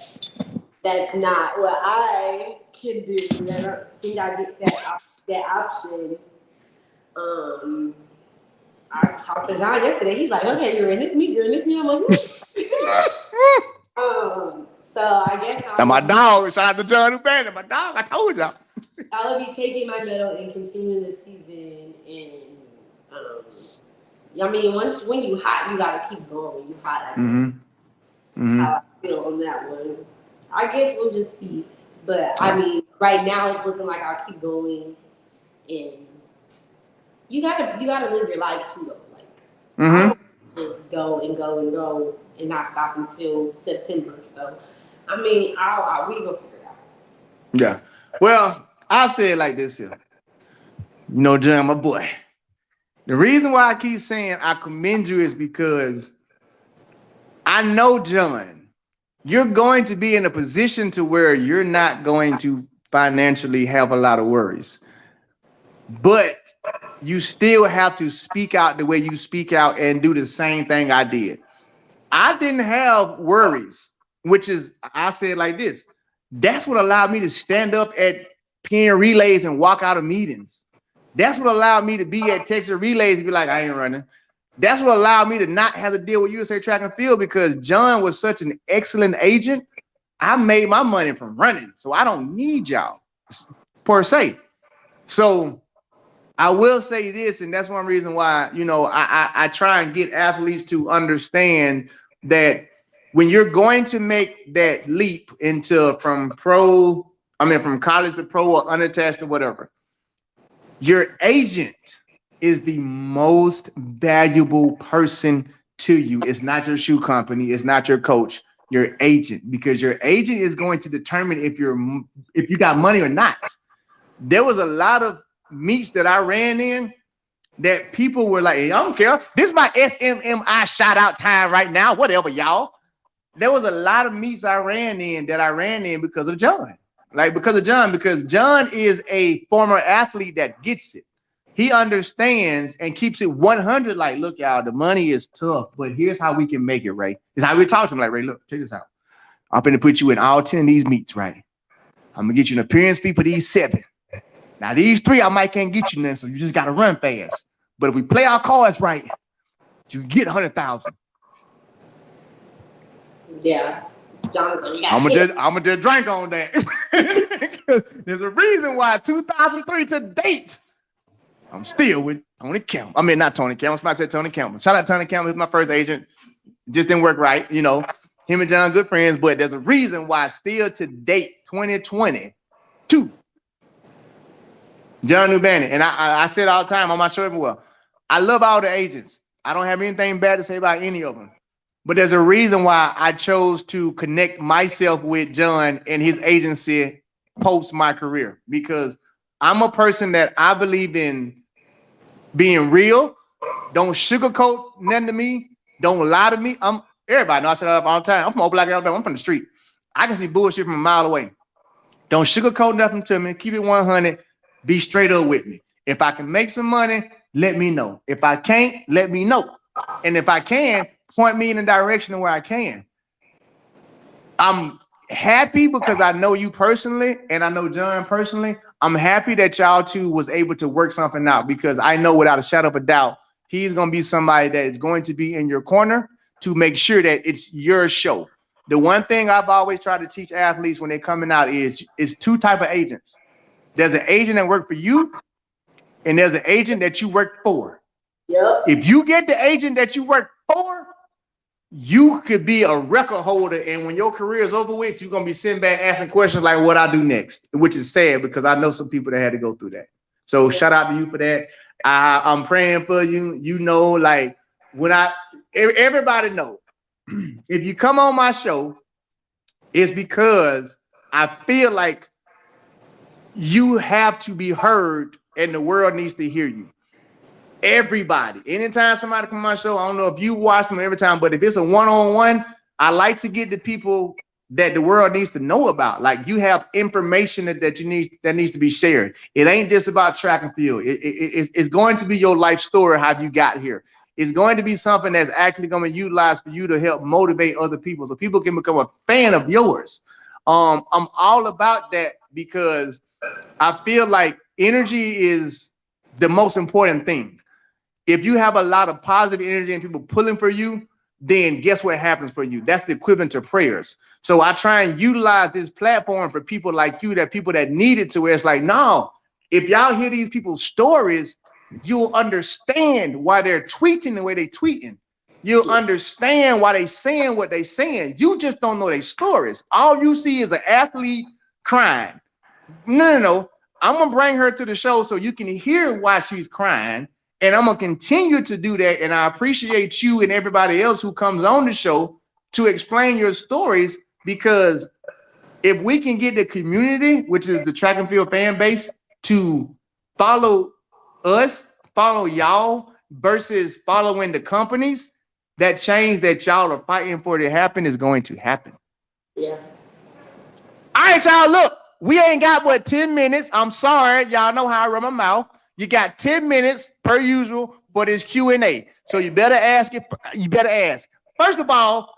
that's not what I can do. I don't think I get that option. I talked to John yesterday. He's like, okay, you're in this meet. I'm like, so I guess And my dog, shout out to John Ubannon, my dog, I told y'all. I will be taking my medal and continuing the season. And I mean, when you hot, you gotta keep going. When you hot, I guess. How I feel on that one. I guess we'll just see. But I mean, right now it's looking like I'll keep going, and you gotta live your life too, though. Like I don't just go and go and go and not stop until September. So I mean, we gonna figure it out. Yeah. Well, I'll say it like this here. You know, John, my boy. The reason why I keep saying I commend you is because I know, John, you're going to be in a position to where you're not going to financially have a lot of worries. But you still have to speak out the way you speak out and do the same thing I did. I didn't have worries, which is, I say it like this. That's what allowed me to stand up at pen relays and walk out of meetings. That's what allowed me to be at Texas relays and be like, I ain't running. That's what allowed me to not have to deal with USA Track and Field, because John was such an excellent agent. I made my money from running, so I don't need y'all per se. So I will say this, and that's one reason why, you know, I try and get athletes to understand that when you're going to make that leap into from college to pro or unattached or whatever, your agent is the most valuable person to you. It's not your shoe company. It's not your coach, your agent, because your agent is going to determine if you got money or not. There was a lot of meets that I ran in that people were like, hey, I don't care. This is my SMMI shout out time right now. Whatever, y'all. There was a lot of meets I ran in because of John. Because John is a former athlete that gets it. He understands and keeps it 100. Like, look, y'all, the money is tough, but here's how we can make it, Ray. This is how we talk to him. Like, Ray, look, check this out. I'm going to put you in all 10 of these meets, right? I'm going to get you an appearance fee for these 7. Now, these 3, I might can't get you none, so you just got to run fast. But if we play our cards right, you get 100,000. Yeah. Jonathan, I'm gonna just drink on that. There's a reason why 2003 to date, I'm still with Tony Campbell. I mean, not Tony Campbell. Somebody said Tony Campbell. Shout out Tony Campbell. He's my first agent. Just didn't work right. You know, him and John, good friends. But there's a reason why still to date, 2022, John Ubannon. And I said all the time on my show everywhere, I love all the agents. I don't have anything bad to say about any of them. But there's a reason why I chose to connect myself with John and his agency post my career, because I'm a person that I believe in being real. Don't sugarcoat nothing to me. Don't lie to me. Everybody knows I say that all the time. I'm from Old Black Alabama. I'm from the street. I can see bullshit from a mile away. Don't sugarcoat nothing to me. Keep it 100. Be straight up with me. If I can make some money, let me know. If I can't, let me know. And if I can, point me in the direction of where I can. I'm happy because I know you personally and I know John personally. I'm happy that y'all two was able to work something out, because I know without a shadow of a doubt, he's going to be somebody that is going to be in your corner to make sure that it's your show. The one thing I've always tried to teach athletes when they're coming out is 2 types of agents. There's an agent that works for you, and there's an agent that you work for. Yep. If you get the agent that you work for, you could be a record holder, and when your career is over with, you're gonna be sitting back asking questions like what I do next, which is sad because I know some people that had to go through that. So shout out to you for that. I'm praying for you. You know, like everybody know, if you come on my show, it's because I feel like you have to be heard and the world needs to hear you. Everybody, anytime somebody come on my show, I don't know if you watch them every time, but if it's a one-on-one, I like to get the people that the world needs to know about. Like, you have information that needs to be shared. It ain't just about track and field. It's going to be your life story, how you got here. It's going to be something that's actually going to be utilized for you to help motivate other people, so people can become a fan of yours. I'm all about that because I feel like energy is the most important thing. If you have a lot of positive energy and people pulling for you, then guess what happens for you? That's the equivalent to prayers. So I try and utilize this platform for people like you, that people that need it, to where it's like, no, if y'all hear these people's stories, you'll understand why they're tweeting the way they're tweeting. You'll understand why they saying what they saying. You just don't know their stories. All you see is an athlete crying. No. I'm gonna bring her to the show so you can hear why she's crying, and I'm gonna continue to do that. And I appreciate you and everybody else who comes on the show to explain your stories, because if we can get the community, which is the track and field fan base, to follow us, follow y'all versus following the companies, that change that y'all are fighting for to happen is going to happen. Yeah. All right, y'all, look. We ain't got but 10 minutes. I'm sorry. Y'all know how I run my mouth. You got 10 minutes per usual for this Q&A. So you better ask it. You better ask. First of all,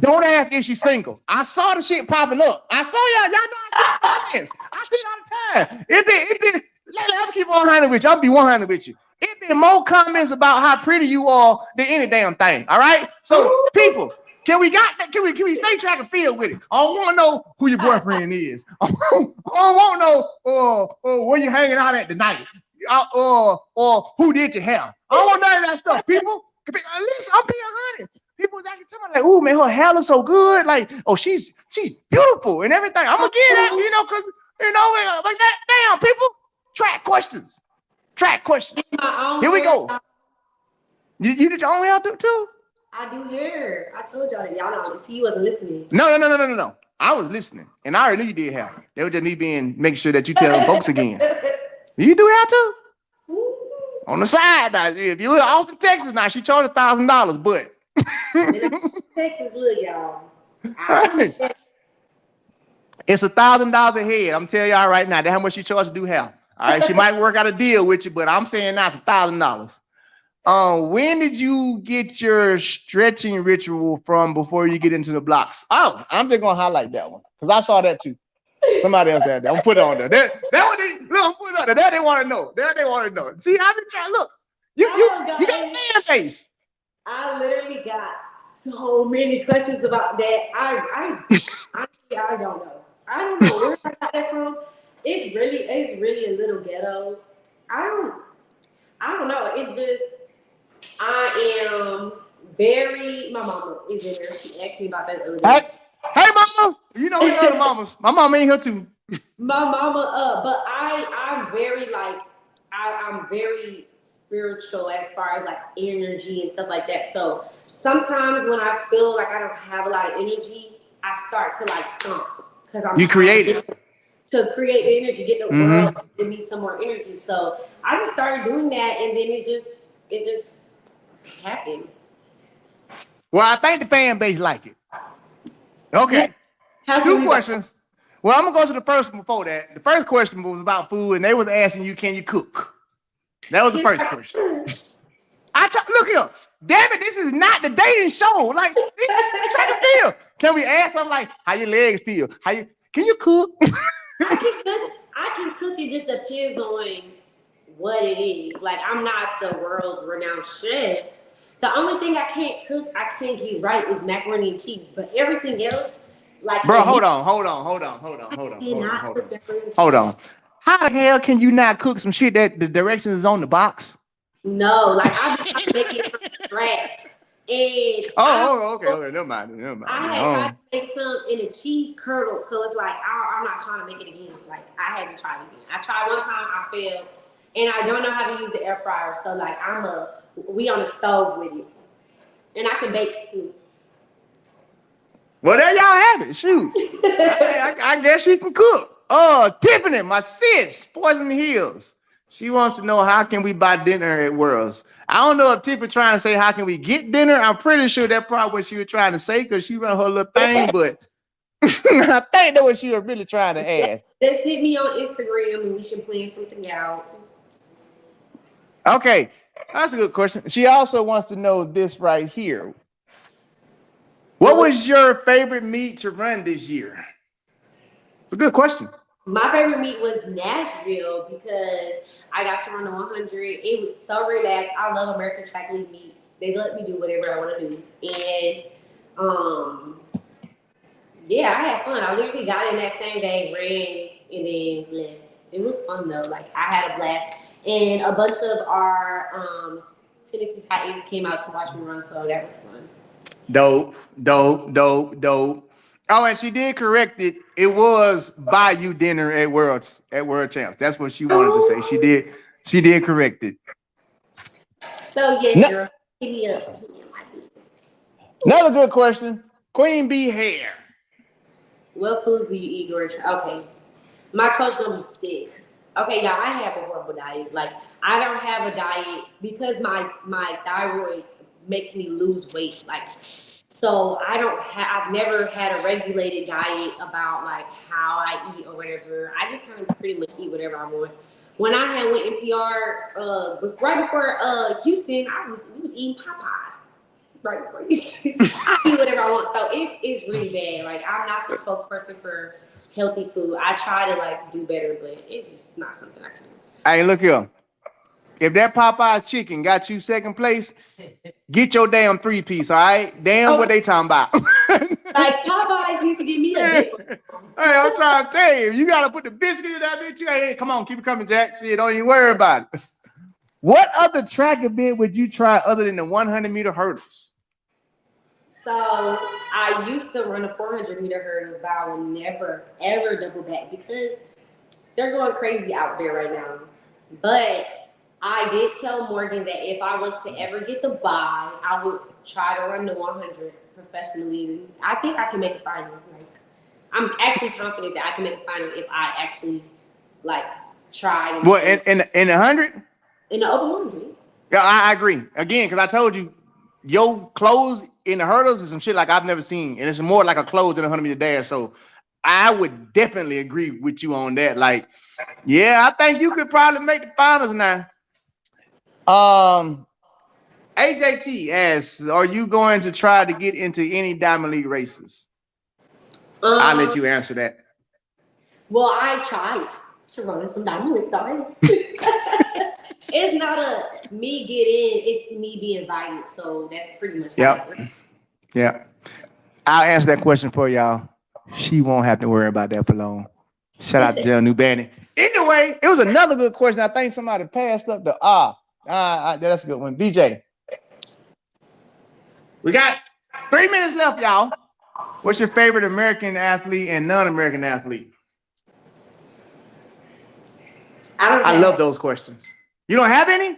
don't ask if she's single. I saw the shit popping up. I saw y'all. Y'all know I see it. I see it all the time. Let me keep 100 with you. I'll be 100 with you. It been more comments about how pretty you are than any damn thing. All right. So people, can we stay track and field with it? I don't want to know who your boyfriend is. I don't want to know where you hanging out at tonight, or who did you have. I don't want none of that stuff, people. Listen, I'm being honest. People was actually telling me, like, "Oh man, her hair looks so good. Like, oh, she's beautiful and everything." I'm gonna get that, because like that. Damn, people. Track questions. Here we go. You did your own hair too? I do hair. I told y'all that. Y'all don't see. You wasn't listening. No. I was listening, and I already knew you did hair. That was just me making sure that you tell folks again. You do hair too? On the side now. If you live in Austin, Texas, now she charged $1,000, but Texas, look, y'all. It's $1,000 a head. I'm telling y'all right now. That's how much she charged to do hair. All right, she might work out a deal with you, but I'm saying now it's $1,000. When did you get your stretching ritual from before you get into the blocks? Oh, I'm just gonna highlight that one because I saw that too. Somebody else had that. I'm put it on there. That one I'm put it on there. That they want to know. See, I've been trying. Look, you got a fan base. I literally got so many questions about that. I don't know. I don't know where I got that from. It's really a little ghetto. I don't know. It just, I am very, my mama is in there. She asked me about that earlier. Hey mama, we love the mamas. My mama ain't here too. My mama, but I'm very I'm very spiritual as far as like energy and stuff like that. So sometimes when I feel like I don't have a lot of energy, I start to like stomp because I'm creative. To create the energy, get the world to give me some more energy. So I just started doing that, and then it just happened. Well, I think the fan base like it. Okay. Two questions. Well, I'm gonna go to the first one before that. The first question was about food, and they was asking you, can you cook? That was the first question. Look here. Damn it, this is not the dating show. Like, track and field. Can we ask something like, how your legs feel? Can you cook? I can cook. It just depends on what it is. Like, I'm not the world's renowned chef. The only thing I can't get right is macaroni and cheese. But everything else, like, bro, hold on. How the hell can you not cook some shit that the directions is on the box? No, like I just make it from scratch. And okay. Never mind. I had tried to make some in a cheese curdle, so it's like I'm not trying to make it again. Like I haven't tried it again. I tried one time, I failed, and I don't know how to use the air fryer. So like we on the stove with it, and I can bake too. Well, there y'all have it. Shoot, I guess she can cook. Tiffany, my sis, Poison Hills. She wants to know, how can we buy dinner at Worlds? I don't know if Tiffany trying to say how can we get dinner. I'm pretty sure that's probably what she was trying to say because she run her little thing, but I think that's what she was really trying to ask. Just hit me on Instagram and we can plan something out. Okay, that's a good question. She also wants to know this right here. What was your favorite meet to run this year? It's a good question. My favorite meet was Nashville because I got to run the 100. It was so relaxed. I love American track league meets. They let me do whatever I want to do, and yeah, I had fun. I literally got in that same day, ran, and then left. It was fun though. Like I had a blast, and a bunch of our Tennessee Titans came out to watch me run, so that was fun. Dope. Oh, and she did correct it. It was buy you dinner at World Champs. That's what she wanted to say. She did. She did correct it. So yes, No, girl, hit me up. another good question. Queen Bee hair. What foods do you eat during okay? My coach gonna be sick. Okay, y'all, I have a horrible diet. Like I don't have a diet because my thyroid makes me lose weight. Like so I don't have. I've never had a regulated diet about like how I eat or whatever. I just kind of pretty much eat whatever I want. When I had went NPR, right before Houston, we was eating Popeyes. Right before Houston, I eat whatever I want. So it's really bad. Like I'm not the spokesperson for healthy food. I try to like do better, but it's just not something I can do. Hey, look here. If that Popeye chicken got you second place, get your damn 3-piece, all right? Damn what they talking about. Like Popeyes used to give me a big one. Hey, I'm trying to tell you, you gotta put the biscuit in that bitch. Hey, come on, keep it coming, Jack. Shit, don't even worry about it. What other track event would you try other than the 100-meter hurdles? So I used to run the 400-meter hurdles, but I will never ever double back because they're going crazy out there right now. But I did tell Morgan that if I was to ever get the bye, I would try to run the 100 professionally. I think I can make a final. Like, I'm actually confident that I can make a final if I actually like tried. What in the 100? In the open 100. Yeah, I agree. Again, because I told you, your clothes in the hurdles is some shit like I've never seen, and it's more like a clothes than a 100-meter dash. So I would definitely agree with you on that. Like, yeah, I think you could probably make the finals now. AJT asks, are you going to try to get into any Diamond League races? I'll let you answer that. Well, I tried to run in some Diamond Leagues already. It's not a me get in, it's me be invited. So that's pretty much how it works. Yeah. I'll answer that question for y'all. She won't have to worry about that for long. Shout out to Jill New Bannon. Anyway, it was another good question. I think somebody passed up the that's a good one. BJ. We got 3 minutes left, y'all. What's your favorite American athlete and non-American athlete? I love those questions. You don't have any?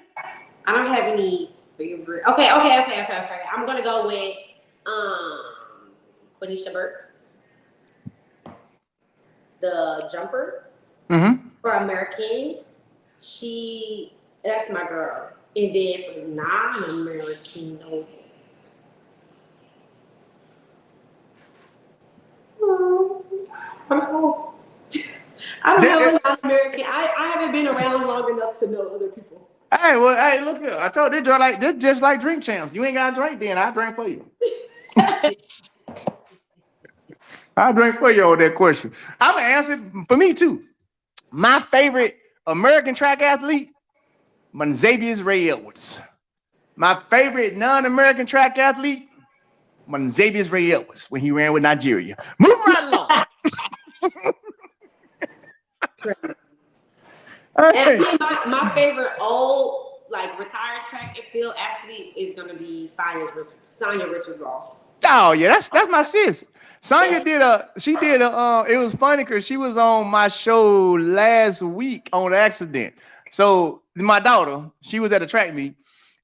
I don't have any favorite. Okay. I'm gonna go with Quenisha Burks, the jumper for American. That's my girl. And then for non-American, I don't have a non-American. I haven't been around long enough to know other people. Hey, look here. I told you they're just like drink champs. You ain't got to drink, then I drink for you. I drink for you on that question. I'm gonna answer it for me too. My favorite American track athlete, Xavier's Ray Edwards. My favorite non-American track athlete, Xavier's Ray Edwards when he ran with Nigeria. Move right along. And my favorite old like retired track and field athlete is gonna be Sonya Richards-Ross. Oh yeah, that's my sis. Sonya did it was funny because she was on my show last week on accident. So my daughter, she was at a track meet,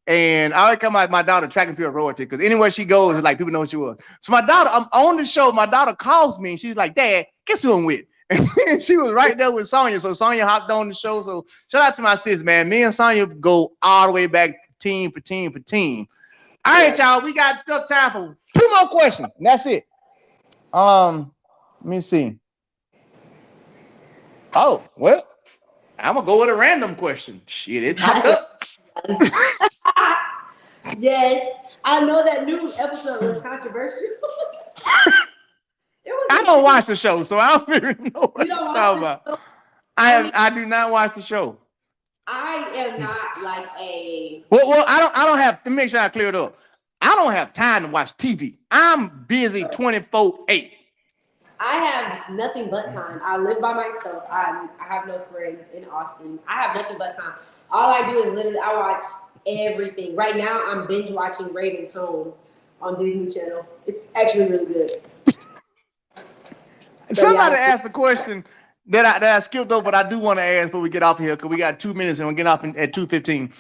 and I always call my daughter track and field royalty because anywhere she goes, like people know who she was. So my daughter, I'm on the show, my daughter calls me and she's like, Dad, guess who I'm with? And she was right there with Sonya. So Sonya hopped on the show. So shout out to my sis, man. Me and Sonya go all the way back team for team. All right, y'all. We got time for 2 more questions. And that's it. Let me see. Oh, well, I'm gonna go with a random question. Shit, it popped up. Yes, I know that new episode was controversial. I don't watch the show, so I don't even know what you're talking about. I do not watch the show. I am not like a. Well, I don't have to make sure I clear it up. I don't have time to watch TV. I'm busy 24/8. I have nothing but time. I live by myself. I have no friends in Austin. I have nothing but time. All I do is literally I watch everything. Right now, I'm binge watching Raven's Home on Disney Channel. It's actually really good. So, Somebody asked the question that I skipped over, but I do want to ask before we get off here because we got 2 minutes and we'll get off at 2:15.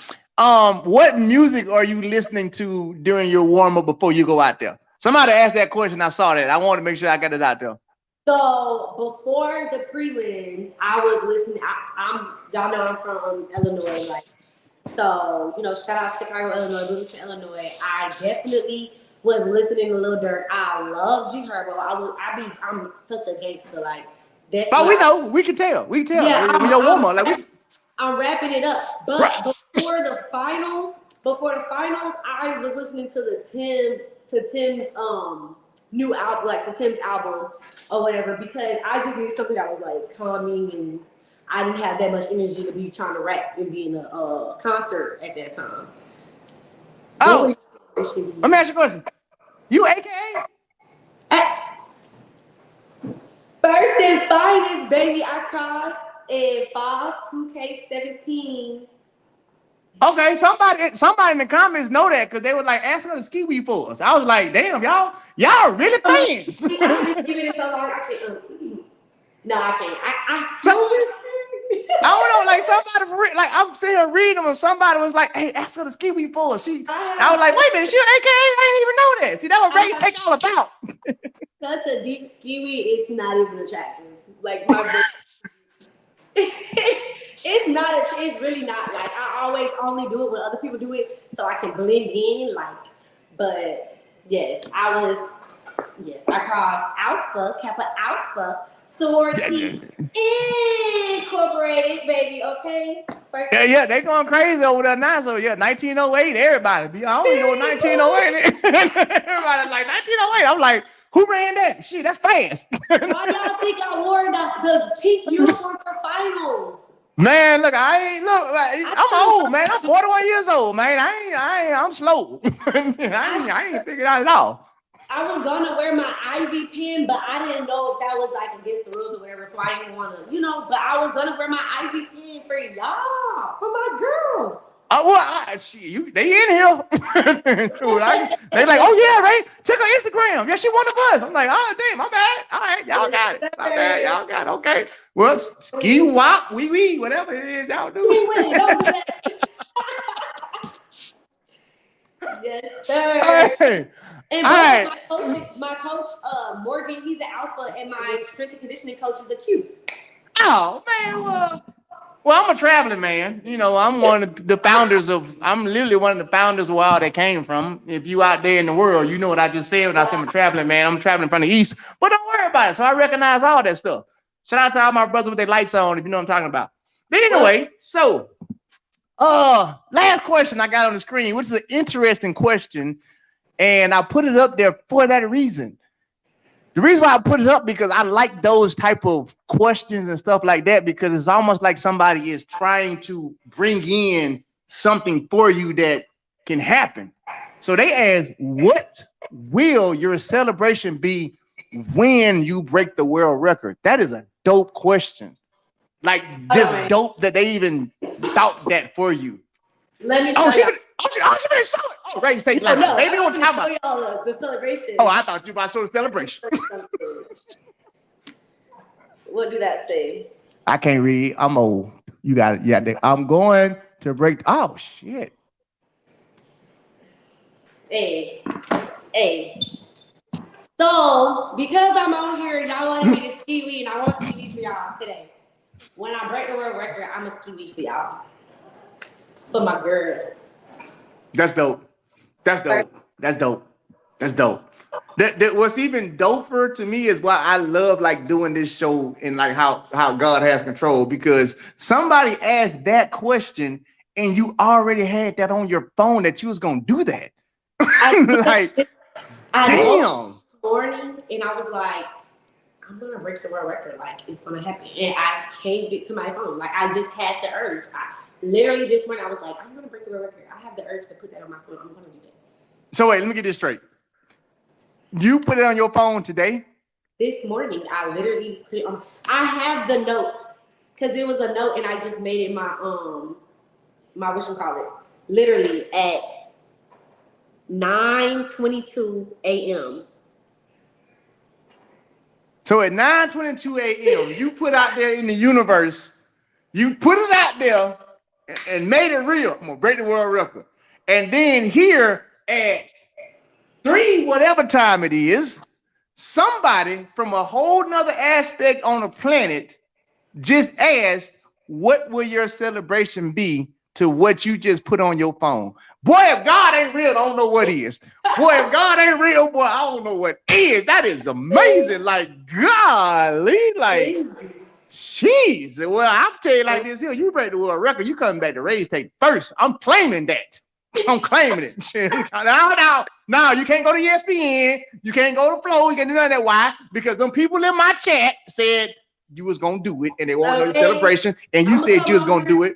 What music are you listening to during your warm up before you go out there? Somebody asked that question. I saw that. I wanted to make sure I got it out there. So before the prelims, I was listening. Y'all know I'm from Illinois, like so. Shout out Chicago, Illinois. Moving to Illinois, I definitely was listening to Lil Durk. I love G Herbo. I'm such a gangster. Like that's. Oh, we know. We can tell. We can tell. Yeah, when your warm up, I'm wrapping it up. But before the finals, I was listening to Tim's new album, like to Tim's album or whatever, because I just needed something that was like calming, and I didn't have that much energy to be trying to rap and be in a concert at that time. Oh, let me ask you a question. You AKA? First and finest, baby. I crossed in fall 2K17. Okay, somebody in the comments know that because they were like asking her to ski weed for us. I was like, damn, y'all really fans. I've been giving it so long. I can't. No, I can't. I don't know, like somebody like I'm sitting here reading them and somebody was like, hey, ask her to ski weed for us. I was like, wait a minute, she AKA? I didn't even know that. See, that was Ray take all about. Such a deep ski weed, it's not even attractive. Like my it's not. It's really not. Like I always only do it when other people do it, so I can blend in. Like, but yes, I crossed Alpha, Kappa Alpha, sorority incorporated, baby. Okay. Yeah, they going crazy over there now. So yeah, 1908, everybody. I don't even know what 1908 is. Everybody's like 1908. I'm like, who ran that? Shit, that's fast. Why y'all think I wore the pink uniform for finals? Man, look, I'm old, man. I'm 41 years old, man. I'm slow. I ain't figured out at all. I was gonna wear my Ivy pin, but I didn't know if that was like against the rules or whatever, so I didn't want to, but I was gonna wear my Ivy pin for y'all, for my girls. They in here. They like, oh yeah, Ray, check her Instagram. Yeah, she won the bus. I'm like, oh damn, my bad. All right, y'all got it. My bad, y'all got it. Okay. Well, ski wop, wee, whatever it is y'all do. Don't do that. Yes, sir. Hey. And my coach, Morgan, he's an alpha, and my strength and conditioning coach is a Q. Oh man, well, I'm a traveling man. I'm one of the founders I'm literally one of the founders of where all that came from. If you out there in the world, you know what I just said when I said I'm a traveling man. I'm traveling from the East, but don't worry about it. So I recognize all that stuff. Shout out to all my brothers with their lights on, if you know what I'm talking about. But anyway, so last question I got on the screen, which is an interesting question, and I put it up there for that reason. The reason why I put it up because I like those type of questions and stuff like that, because it's almost like somebody is trying to bring in something for you that can happen. So they ask, what will your celebration be when you break the world record? That is a dope question. Like just dope that they even thought that for you. Let me show you. Oh, Ray, take lunch. Maybe on time. Show y'all the celebration. Oh, I thought you were about to show the celebration. What do that say? I can't read. I'm old. You got it. Yeah, I'm going to break. Oh shit. Hey. So because I'm out here, y'all wanted me to ski weed, and I want to ski weed for y'all today. When I break the world record, I'm gonna ski weed for y'all. For my girls. That's dope. What's even doper to me is why I love like doing this show and like how God has control, because somebody asked that question and you already had that on your phone that you was gonna do that. I damn. This morning and I was like, I'm gonna break the world record. Like it's gonna happen, and I changed it to my phone. Like I just had the urge. literally this morning, I was like, I'm gonna break the world record. I have the urge to put that on my phone. I'm gonna do that. So wait, let me get this straight. You put it on your phone today? This morning, I literally put it on. I have the note because it was a note, and I just made it my whatchamacallit. Literally at 9:22 a.m. So at 9:22 a.m., you put out there in the universe, you put it out there and made it real. I'm gonna break the world record. And then here at 3, whatever time it is, somebody from a whole nother aspect on the planet just asked, what will your celebration be to what you just put on your phone? Boy, if God ain't real, I don't know what is. Boy, if God ain't real, boy, I don't know what is. That is amazing. Like, golly, like, jeez. Well, I'll tell you like this here. You break the world record, you coming back to Raise Take first. I'm claiming that. I'm claiming it. Now, you can't go to ESPN. You can't go to Flow. You can't do none of that. Why? Because them people in my chat said you was going to do it, and they wanted a celebration, and you said you was going to do it.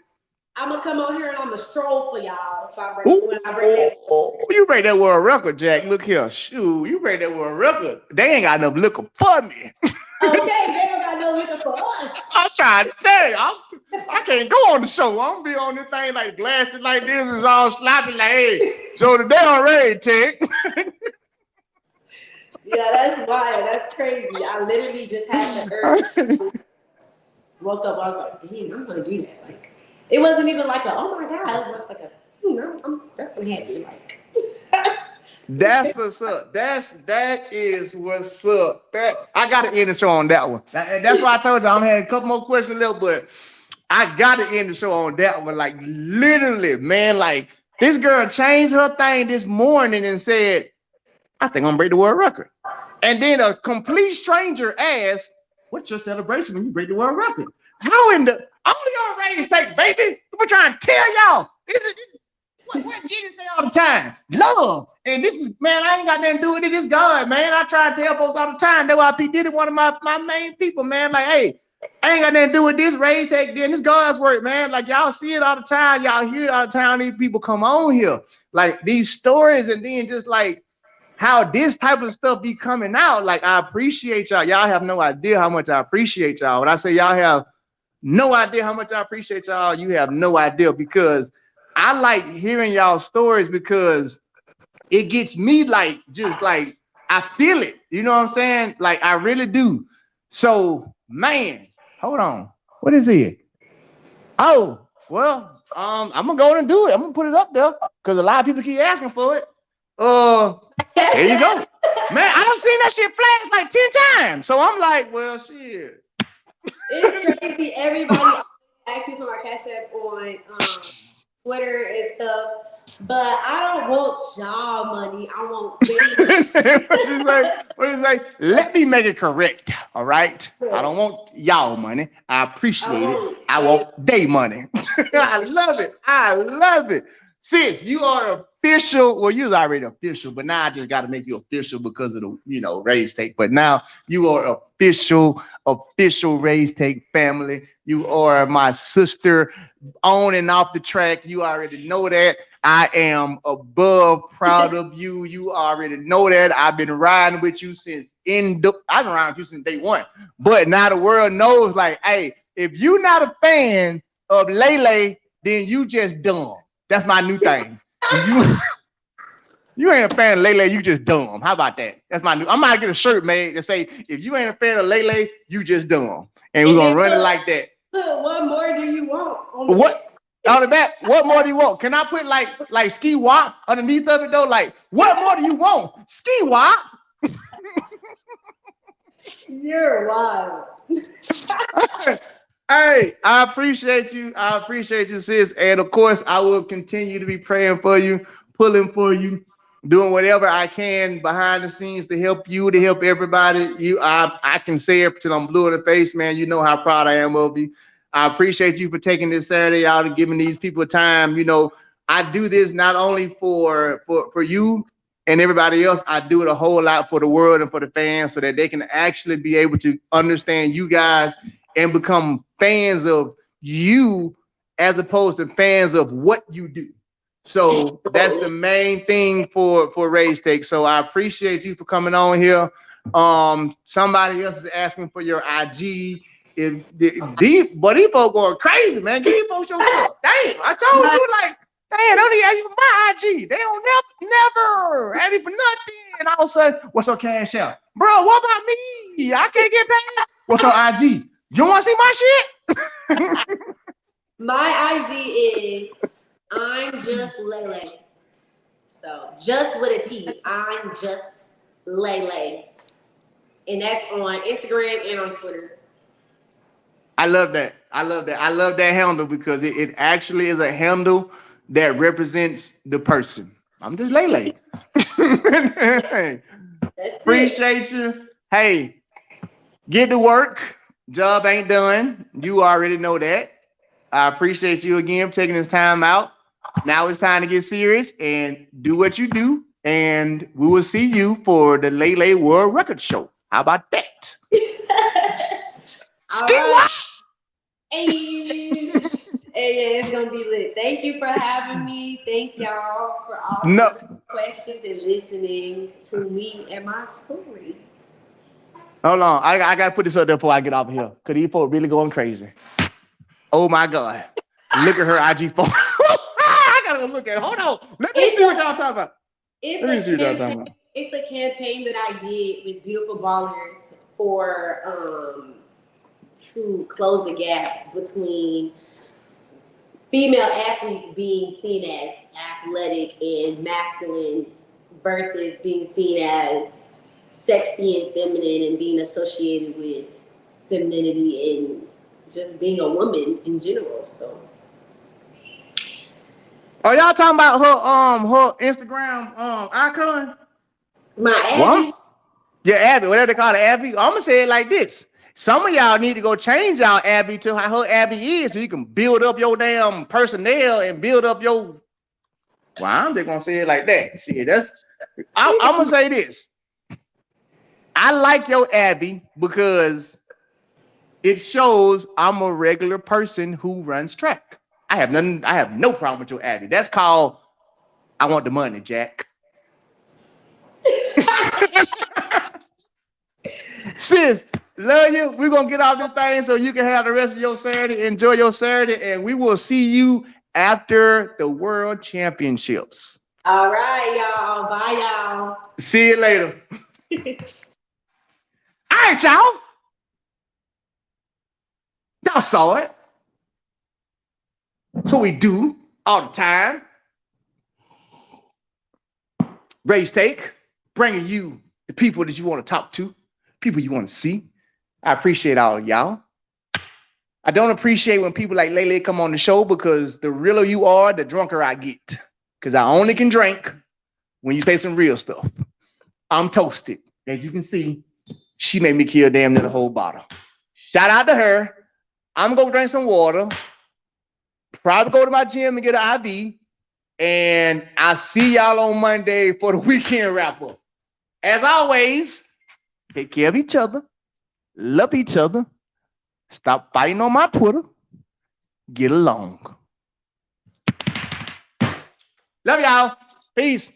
I'm going to come on here, and I'm going to stroll for y'all if I break that. You break that world record, Jack. Look here. Shoot, you break that world record. They ain't got enough liquor for me. Okay, they don't got no liquor for us. I'm trying to tell you, I can't go on the show. I'm gonna be on this thing like glasses like this is all sloppy like, hey, so today on Raid Tech. Yeah, that's wild. That's crazy. I literally just had the urge. Woke up, I was like, dang, I'm gonna do that. Like, it wasn't even like a, oh my God, it was just like a, that's gonna happen. Like, that's what's up. That is what's up. I got to end the show on that one. That's why I told you I'm had a couple more questions left, but I got to end the show on that one. Like literally, man. Like this girl changed her thing this morning and said, "I think I'm gonna break the world record." And then a complete stranger asked, "What's your celebration when you break the world record?" How in the only on Raise Take, baby? We're trying to tell y'all. What Jesus say all the time? Love. And this is, man, I ain't got nothing to do with it. It's God, man. I try to tell folks all the time. That's why P. Diddy, one of my main people, man. Like, hey, I ain't got nothing to do with this. Raise Take, then this God's work, man. Like, y'all see it all the time. Y'all hear it all the time. These people come on here. Like, these stories, and then just like how this type of stuff be coming out. Like, I appreciate y'all. Y'all have no idea how much I appreciate y'all. When I say y'all have no idea how much I appreciate y'all, you have no idea, because I like hearing y'all stories because it gets me like, just like, I feel it. You know what I'm saying? Like, I really do. So, man, hold on. What is it? Oh, well, I'm going to go and do it. I'm going to put it up there because a lot of people keep asking for it. There you go. Man, I done seen that shit flash like 10 times. So I'm like, well, shit. It's crazy. Everybody asking for my cash app on Twitter and stuff, but I don't want y'all money. I want what is like? Let me make it correct. All right. I don't want y'all money. I appreciate it. I want they money. I love it. I love it. Sis, you are official. Well, you was already official, but now I just got to make you official because of the, Raise Take. But now you are official Raise Take family. You are my sister on and off the track. You already know that. I am above proud of you. You already know that. I've been riding with you since I've been riding with you since day one. But now the world knows, like, hey, if you're not a fan of Lele, then you just dumb. That's my new thing. You ain't a fan of Lele, you just dumb. How about that? That's my new. I'm gonna get a shirt made that say, if you ain't a fan of Lele, you just dumb. And we're gonna run it like that. What more do you want? What? Out of that, what more do you want? Can I put like Ski Wop underneath of it though? Like, what more do you want? Ski Wop. You're wild. Hey, I appreciate you. I appreciate you, sis. And of course, I will continue to be praying for you, pulling for you, doing whatever I can behind the scenes to help you, to help everybody. I can say it till I'm blue in the face, man. You know how proud I am of you. I appreciate you for taking this Saturday out and giving these people time. I do this not only for you and everybody else. I do it a whole lot for the world and for the fans so that they can actually be able to understand you guys and become fans of you as opposed to fans of what you do. So that's the main thing for Raise Take. So I appreciate you for coming on here. Somebody else is asking for your IG. These folks going crazy, man. Give these folks your stuff. Damn, I told you, like, damn, don't even ask you for my IG. They don't never ask me for nothing. And all of a sudden, what's your cash out? Bro, what about me? I can't get paid. What's your IG? You want to see my shit? My IG is I'm just Lele. So just with a T. I'm just Lele. And that's on Instagram and on Twitter. I love that. I love that handle because it actually is a handle that represents the person. I'm just Lele. Appreciate you. Hey, get to work. Job ain't done. You already know that. I appreciate you again for taking this time out. Now it's time to get serious and do what you do. And we will see you for the Lele World Record Show. How about that? Right. Hey, it's gonna be lit. Thank you for having me. Thank y'all for all the questions and listening to me and my story. Hold on, I gotta put this up there before I get off of here. Cause these folks really going crazy. Oh my God! Look at her IG phone. I gotta look at it. Hold on. Let me see what y'all talking about. It's a campaign that I did with Beautiful Ballers for to close the gap between female athletes being seen as athletic and masculine versus being seen as sexy and feminine and being associated with femininity and just being a woman in general. So oh, y'all talking about her Instagram icon? My Abby? Yeah, Abby, whatever they call it, Abby. I'm gonna say it like this. Some of y'all need to go change y'all Abby to how her Abby is so you can build up your damn personnel and build up your. Well, I'm just gonna say it like that. See, I'm gonna say this. I like your Abby because it shows I'm a regular person who runs track. I have no problem with your Abby. That's called I want the money, Jack. Sis, love you. We're going to get off this thing so you can have the rest of your Saturday. Enjoy your Saturday, and we will see you after the World Championships. All right, y'all. Bye, y'all. See you later. All right, y'all. Y'all saw it. So we do all the time. Raise Take, bringing you the people that you want to talk to, people you want to see. I appreciate all of y'all. I don't appreciate when people like Lele come on the show because the realer you are, the drunker I get. Because I only can drink when you say some real stuff. I'm toasted. As you can see, she made me kill damn near the whole bottle. Shout out to her. I'm going to drink some water. Probably go to my gym and get an IV. And I'll see y'all on Monday for the weekend wrap-up. As always, take care of each other. Love each other. Stop fighting on my Twitter. Get along. Love y'all. Peace.